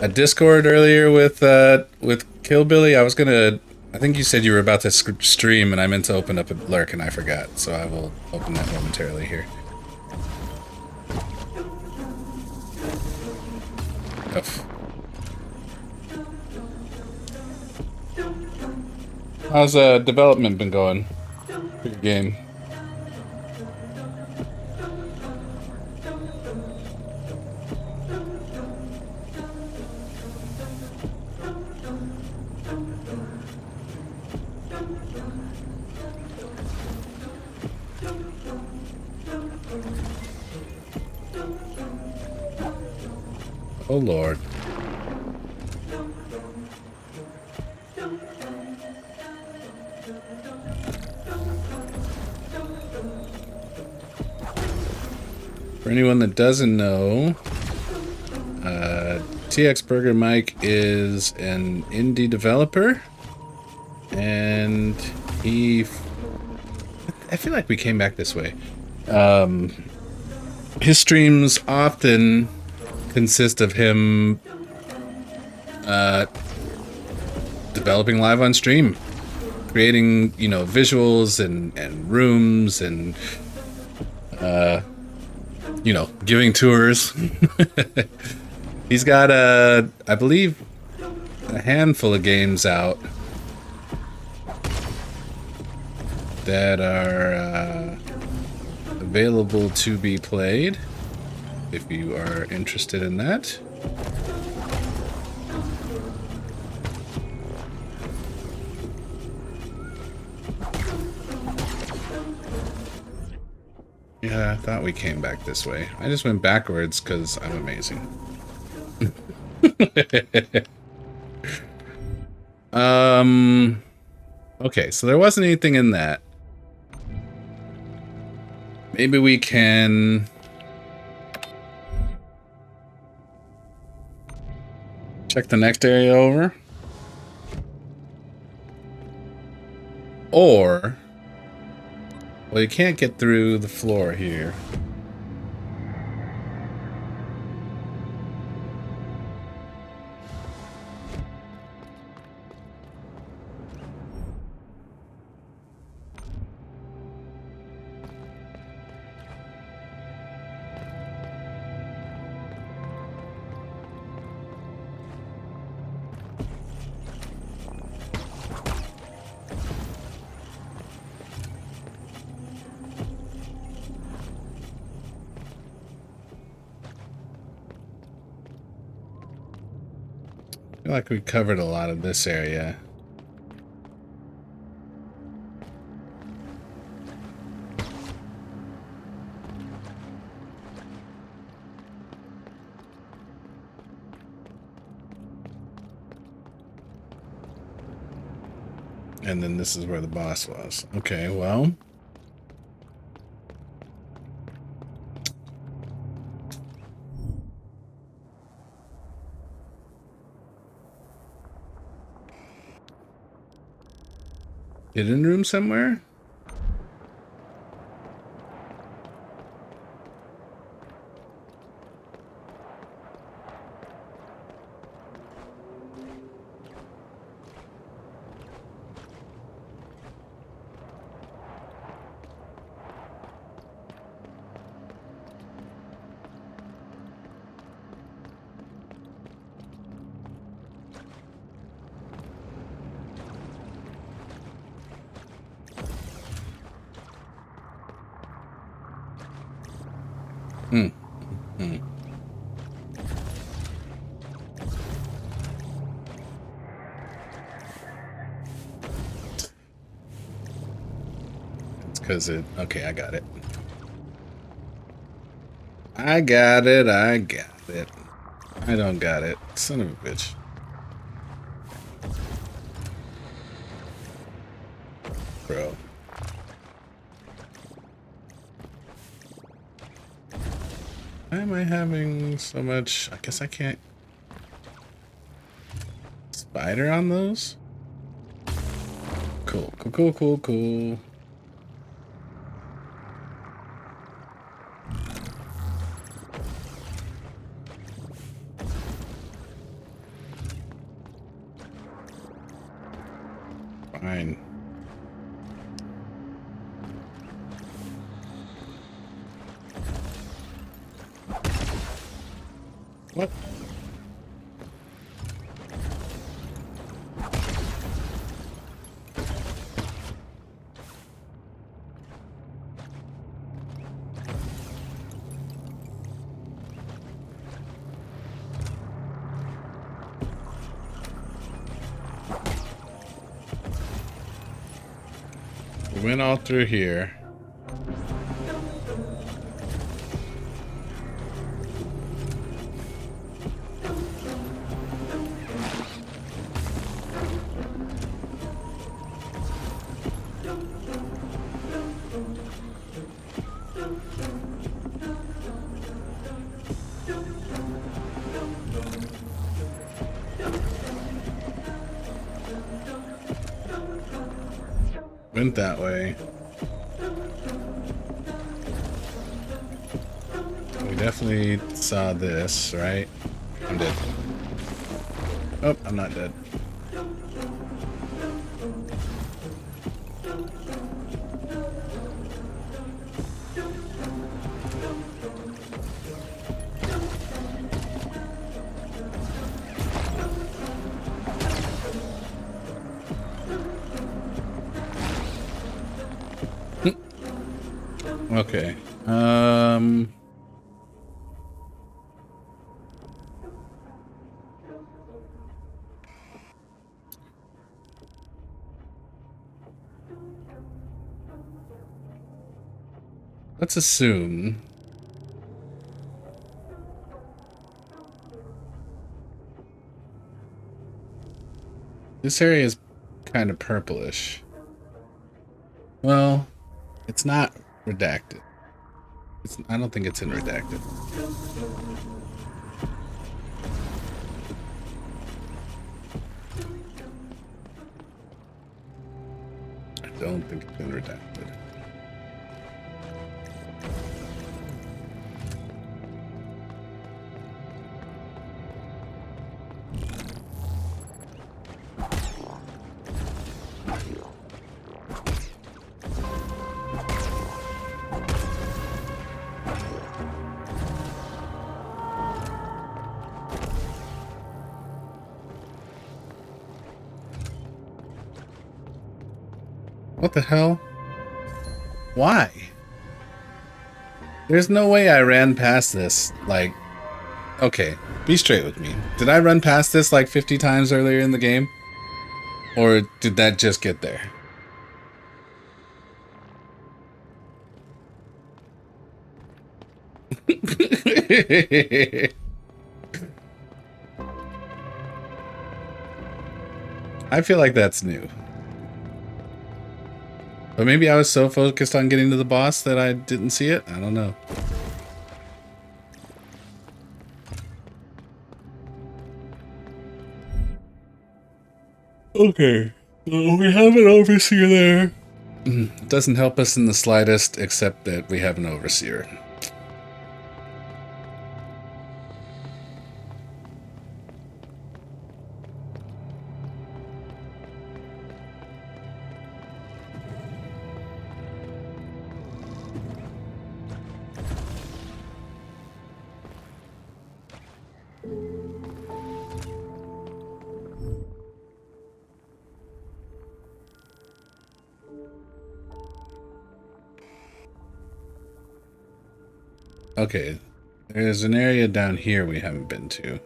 Speaker 1: a Discord earlier with Killbilly? I think you said you were about to stream, and I meant to open up a lurk, and I forgot. So I will open that momentarily here. Oof. How's development been going for your game? Oh Lord. For anyone that doesn't know, TX Burger Mike is an indie developer, and I feel like we came back this way. His streams often consist of him developing live on stream, creating, you know, visuals and rooms and you know, giving tours. He's got I believe a handful of games out that are available to be played if you are interested in that. Yeah, I thought we came back this way. I just went backwards because I'm amazing. Okay, so there wasn't anything in that. Maybe we can check the next area over. Or, well, you can't get through the floor here. I feel like we covered a lot of this area. And then this is where the boss was. Okay, well. Hidden room somewhere? It's because it... Okay, I got it. I got it. I don't got it. Son of a bitch. Bro. Why am I having so much... I guess I can't... Spider on those? Cool. Fine. What? We went all through here. Went that way. We definitely saw this, right? I'm dead. Oh, I'm not dead. Okay. Let's assume this area is kind of purplish. Well, it's not redacted. I don't think it's in redacted. I don't think it's in redacted. What the hell? Why? There's no way I ran past this. Like, okay, be straight with me. Did I run past this like 50 times earlier in the game? Or did that just get there? I feel like that's new. But maybe I was so focused on getting to the boss that I didn't see it? I don't know. Okay. So we have an overseer there. Doesn't help us in the slightest, except that we have an overseer. Okay, there's an area down here we haven't been to.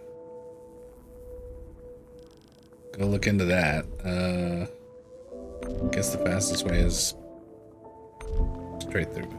Speaker 1: Go look into that. Guess the fastest way is straight through.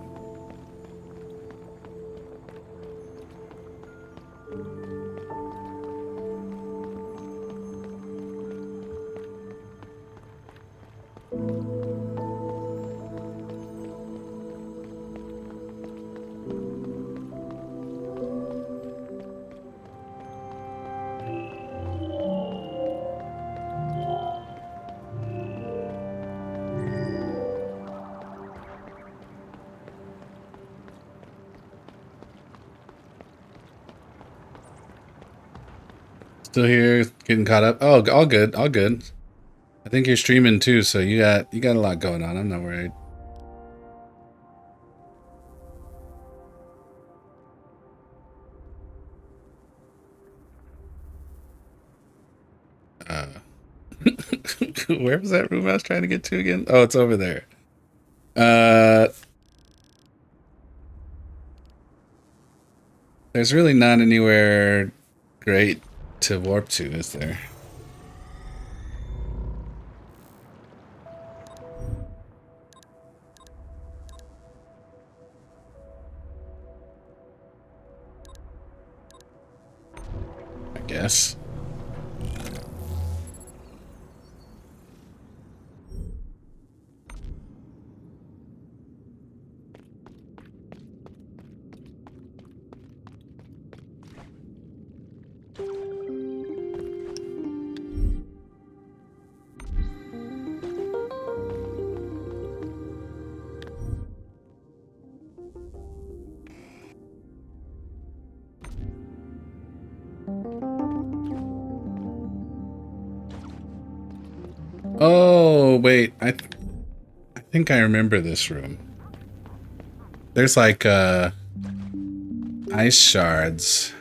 Speaker 1: Still here, getting caught up. Oh, all good, all good. I think you're streaming too, so you got a lot going on. I'm not worried. Where was that room I was trying to get to again? Oh, it's over there. There's really not anywhere great to warp to, is there? I guess. wait. I think I remember this room. There's like ice shards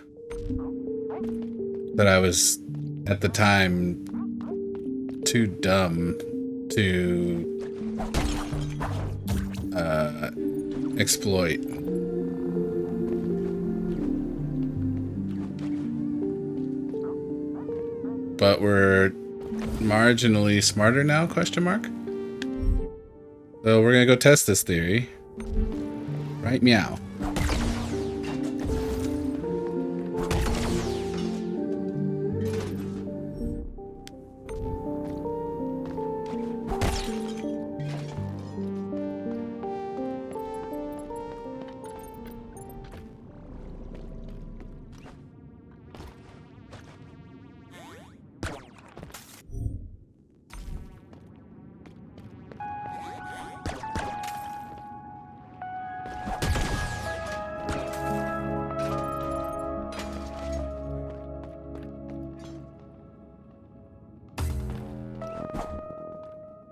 Speaker 1: that I was at the time too dumb to exploit. But we're marginally smarter now, question mark? So we're gonna go test this theory. Right, meow.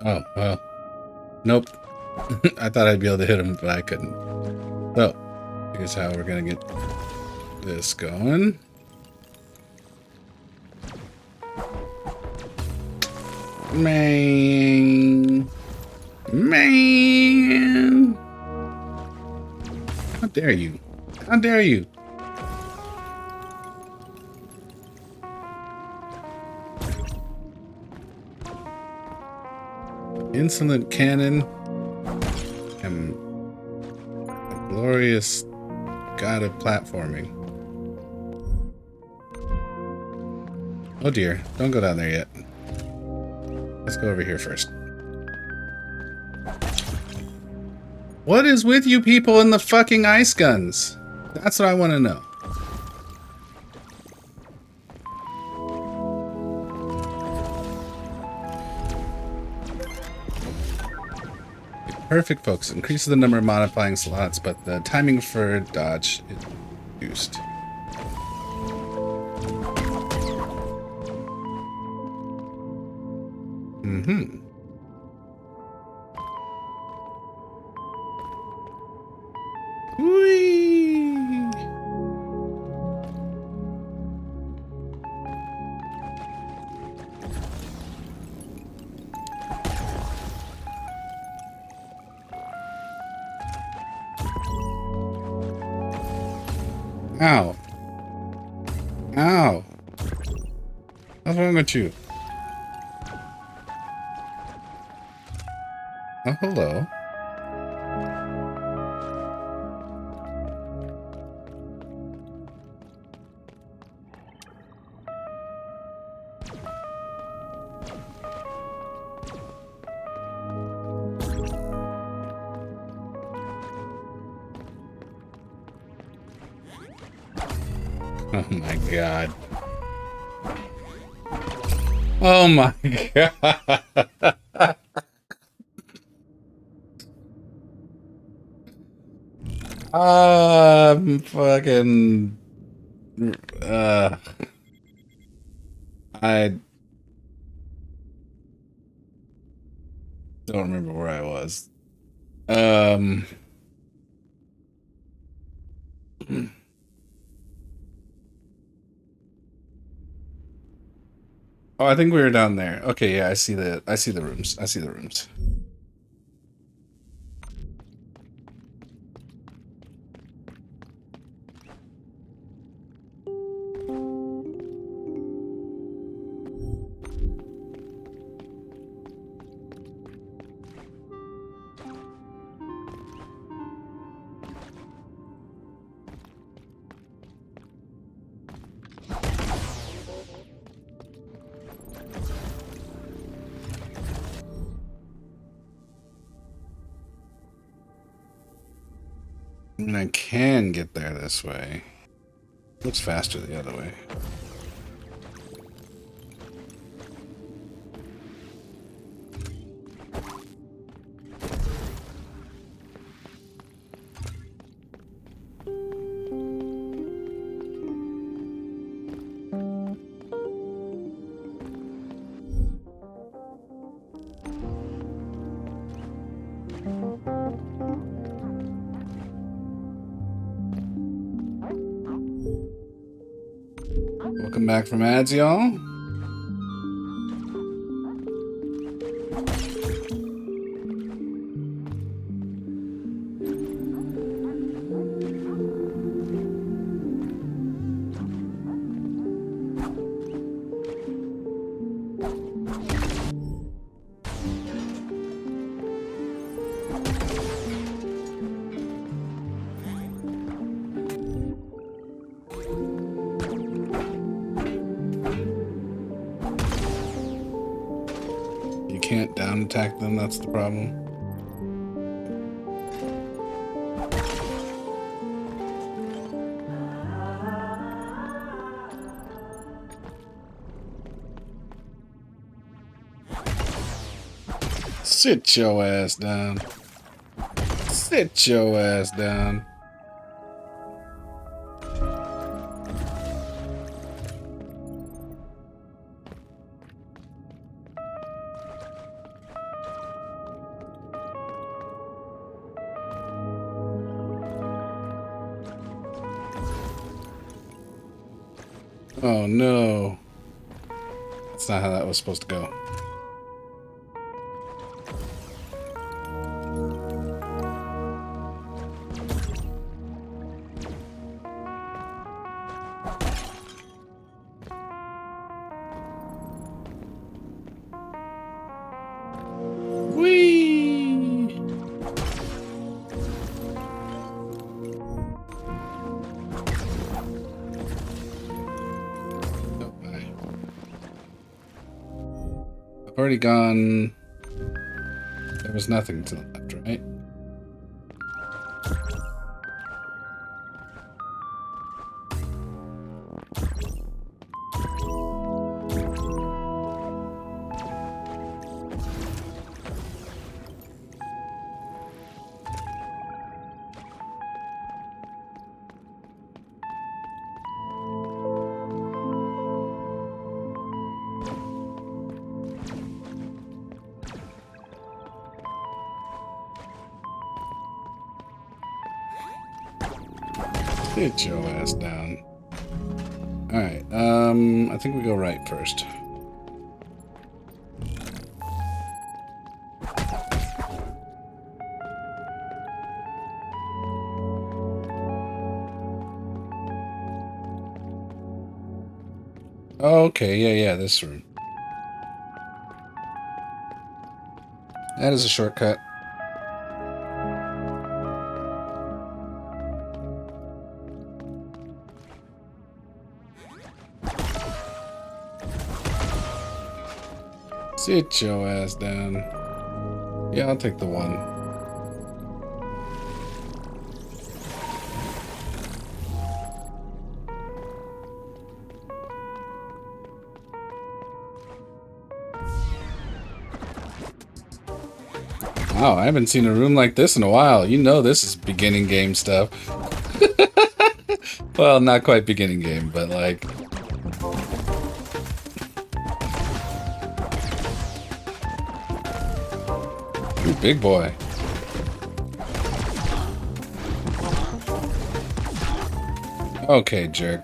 Speaker 1: Oh, well. Nope. I thought I'd be able to hit him, but I couldn't. So, here's how we're gonna get this going. Man. Man. How dare you? How dare you? Insolent cannon and a glorious god of platforming. Oh dear, don't go down there yet. Let's go over here first. What is with you people in the fucking ice guns? That's what I want to know. Perfect focus increases the number of modifying slots, but the timing for dodge is reduced. Mm-hmm. Whee! Ow. Ow. What's wrong with you? Oh, hello. Oh my god. Oh my god. I'm fucking I don't remember where I was. Oh, I think we were down there. Okay, yeah, I see the rooms. I see the rooms. And I can get there this way. Looks faster the other way. Welcome back from ads, y'all. Can't down attack them, that's the problem. Sit your ass down. Sit your ass down. Oh no. That's not how that was supposed to go. Whee! I've already gone. There was nothing to the left, right? Get your ass down. Alright, I think we go right first. Okay, yeah, this room. That is a shortcut. Sit your ass down. Yeah, I'll take the one. Wow, I haven't seen a room like this in a while. You know this is beginning game stuff. Well, not quite beginning game, but like... Ooh, big boy. Okay, jerk.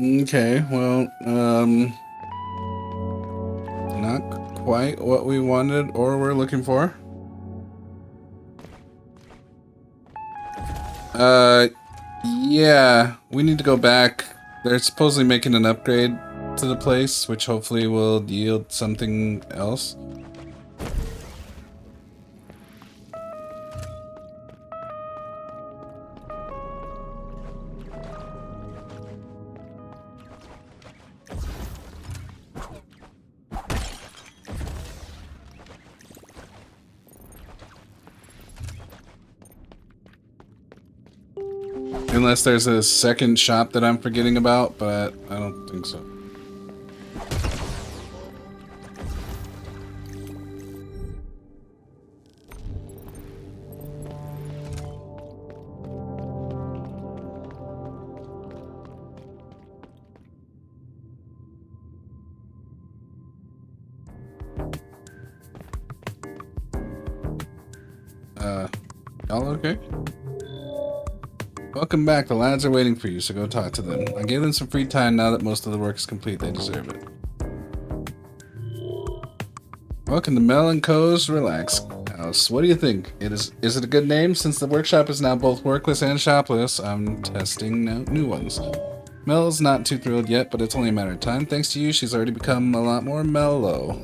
Speaker 1: Okay, well, not quite what we wanted or were looking for. Yeah, we need to go back. They're supposedly making an upgrade to the place, which hopefully will yield something else. Unless there's a second shop that I'm forgetting about, but I don't think so. Y'all okay? Welcome back. The lads are waiting for you, so go talk to them. I gave them some free time now that most of the work is complete. They deserve it. Welcome to Mel and Co.'s Relax House. What do you think? Is it a good name? Since the workshop is now both workless and shopless, I'm testing new ones. Mel's not too thrilled yet, but it's only a matter of time. Thanks to you, she's already become a lot more mellow.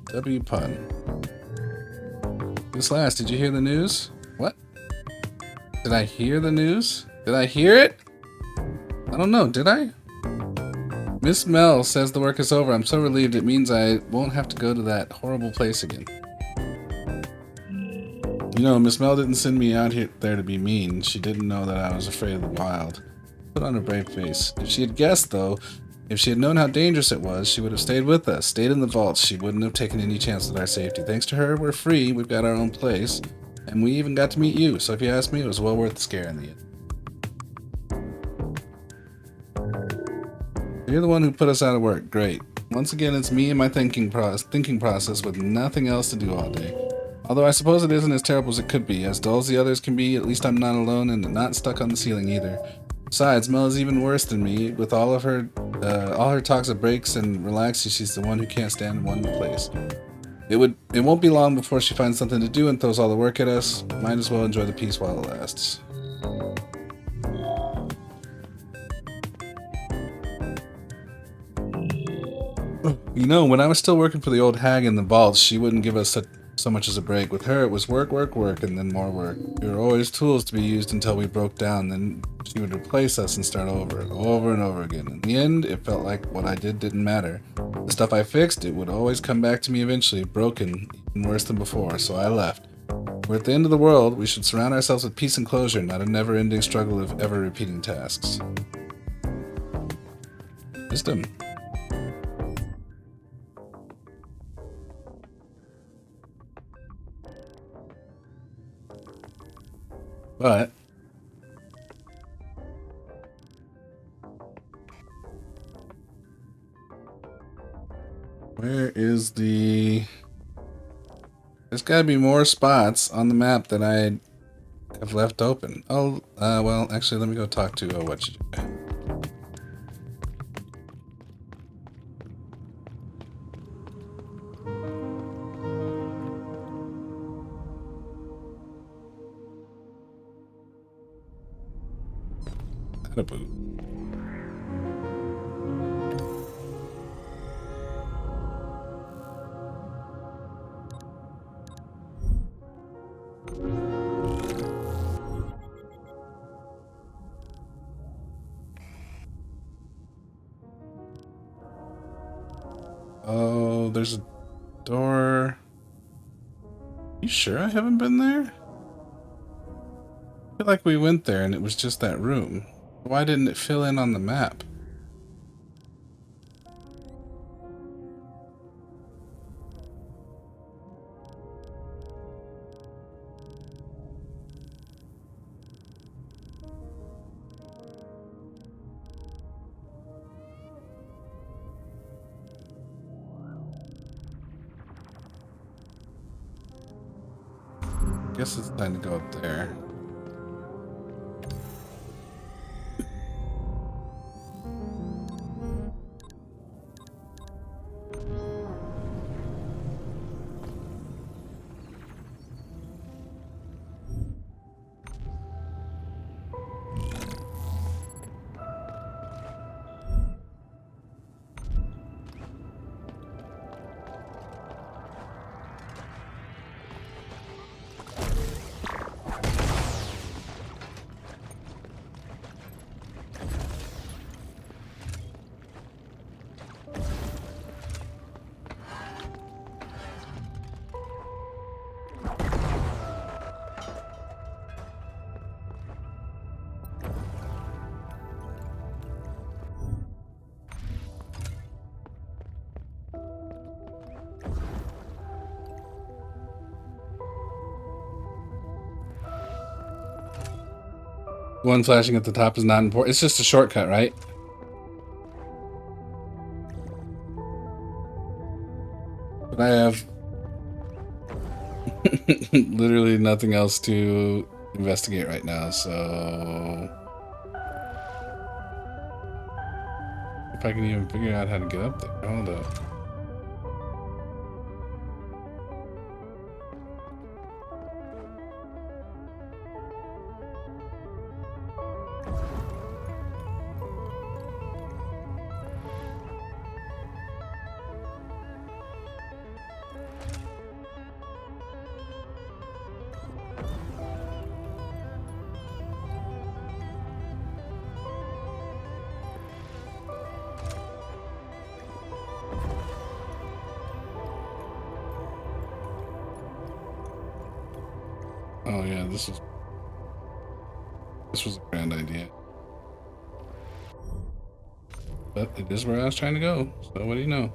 Speaker 1: W pun. Miss Lass, did you hear the news? What? Did I hear the news? Did I hear it? I don't know, did I? Miss Mel says the work is over. I'm so relieved. It means I won't have to go to that horrible place again. You know, Miss Mel didn't send me out there to be mean. She didn't know that I was afraid of the wild. Put on a brave face. If she had guessed, though, if she had known how dangerous it was, she would have stayed with us, stayed in the vaults. She wouldn't have taken any chance with our safety. Thanks to her, we're free. We've got our own place. And we even got to meet you. So if you ask me, it was well worth the scare in the end. You're the one who put us out of work. Great. Once again, it's me and my thinking process with nothing else to do all day. Although I suppose it isn't as terrible as it could be. As dull as the others can be, at least I'm not alone and not stuck on the ceiling either. Besides, Mel is even worse than me. With all her talks of breaks and relaxing, she's the one who can't stand in one place. It won't be long before she finds something to do and throws all the work at us. Might as well enjoy the peace while it lasts. You know, when I was still working for the old hag in the vaults, she wouldn't give us so much as a break. With her, it was work, work, work, and then more work. We were always tools to be used until we broke down. Then she would replace us and start over and over again. In the end, it felt like what I did didn't matter. The stuff I fixed, it would always come back to me eventually, broken, even worse than before, so I left. We're at the end of the world. We should surround ourselves with peace and closure, not a never-ending struggle of ever-repeating tasks. Wisdom. But where is the... There's gotta be more spots on the map that I have left open. Oh, well, actually, let me go talk to what you do. A boot. Oh, there's a door. You sure I haven't been there? I feel like we went there and it was just that room. Why didn't it fill in on the map? Guess it's time to go up there. One flashing at the top is not important. It's just a shortcut, right? But I have literally nothing else to investigate right now, so if I can even figure out how to get up there. Hold up. Oh yeah, this was a grand idea. But it is where I was trying to go, so what do you know?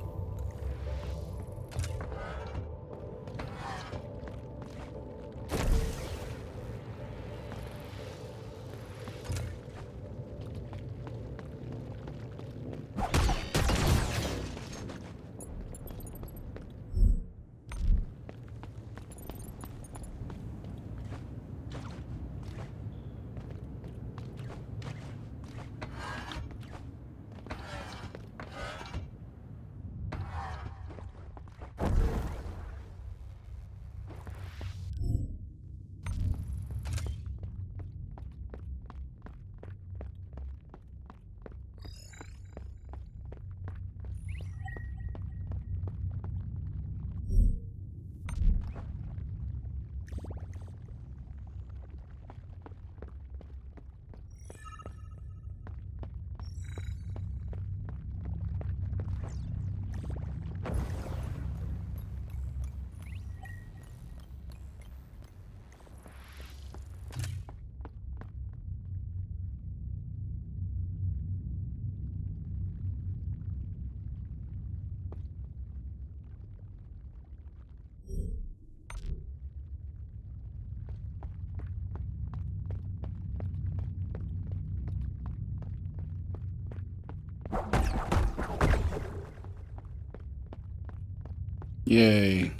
Speaker 1: Yay.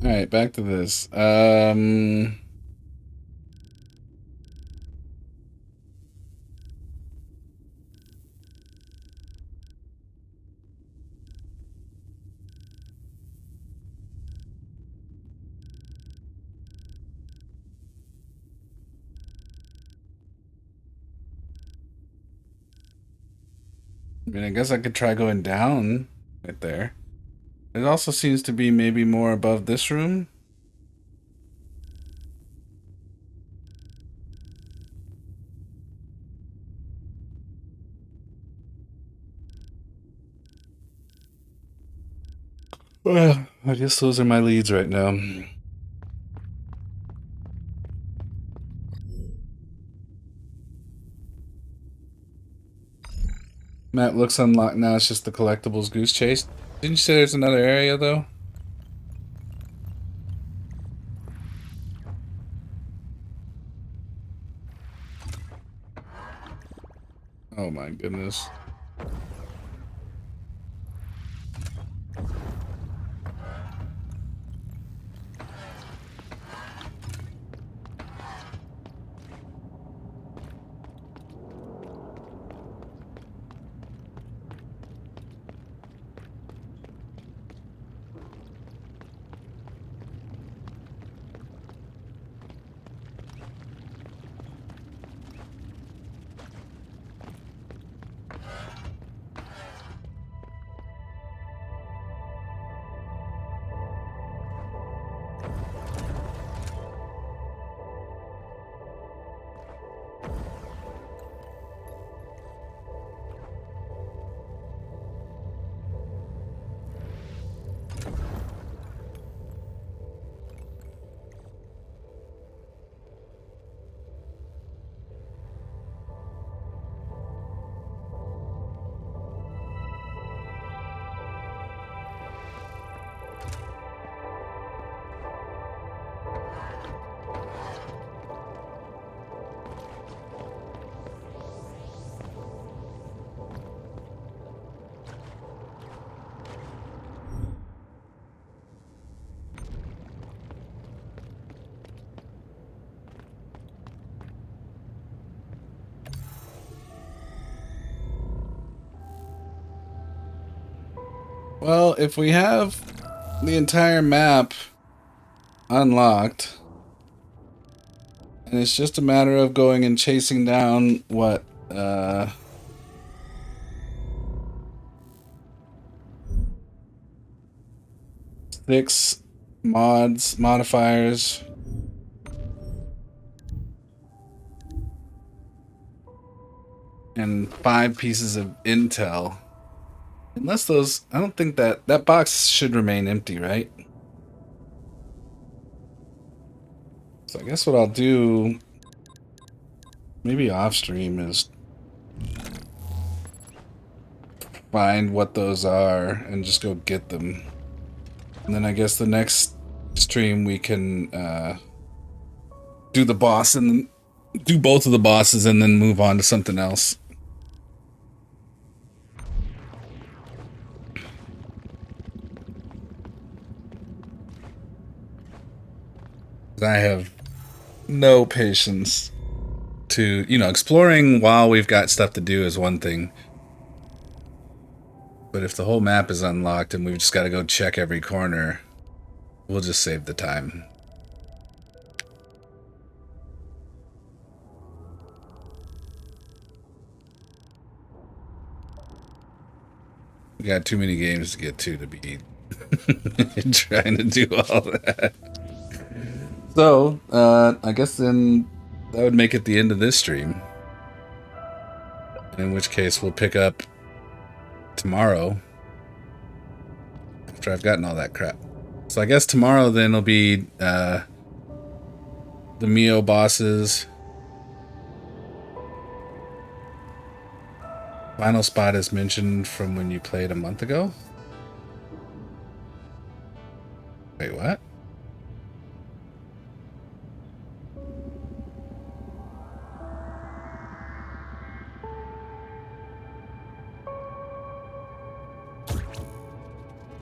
Speaker 1: Alright, back to this. I mean, I guess I could try going down right there. It also seems to be maybe more above this room. Well, I guess those are my leads right now. Map looks unlocked now. It's just the collectibles goose chase. Didn't you say there's another area though? Oh my goodness. Well, if we have the entire map unlocked, and it's just a matter of going and chasing down what, 6 modifiers. And 5 pieces of intel. Unless those, I don't think that box should remain empty, right? So I guess what I'll do, maybe off stream, is find what those are and just go get them. And then I guess the next stream we can do the boss and do both of the bosses and then move on to something else. I have no patience to, exploring while we've got stuff to do is one thing. But if the whole map is unlocked and we've just got to go check every corner, we'll just save the time. We got too many games to get to be trying to do all that. So, I guess then that would make it the end of this stream. In which case we'll pick up tomorrow after I've gotten all that crap. So I guess tomorrow then will be the Mio bosses. Final spot is mentioned from when you played a month ago. Wait, what?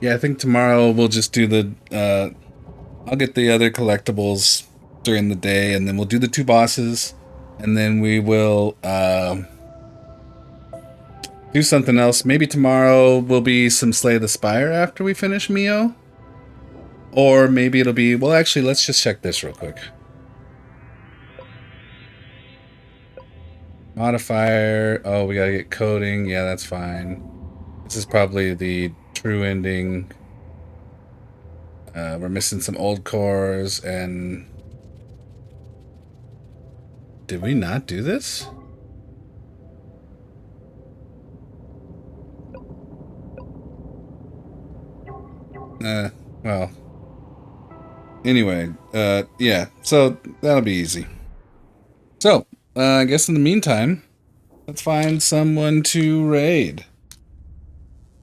Speaker 1: Yeah, I think tomorrow we'll just do the, I'll get the other collectibles during the day, and then we'll do the 2 bosses, and then we will, do something else. Maybe tomorrow will be some Slay the Spire after we finish Mio. Or maybe it'll be, well, actually, let's just check this real quick. Modifier, oh, we gotta get coding, yeah, that's fine. This is probably the true ending. We're missing some old cores, and did we not do this? Well. Anyway, yeah, so that'll be easy. So, I guess in the meantime, let's find someone to raid.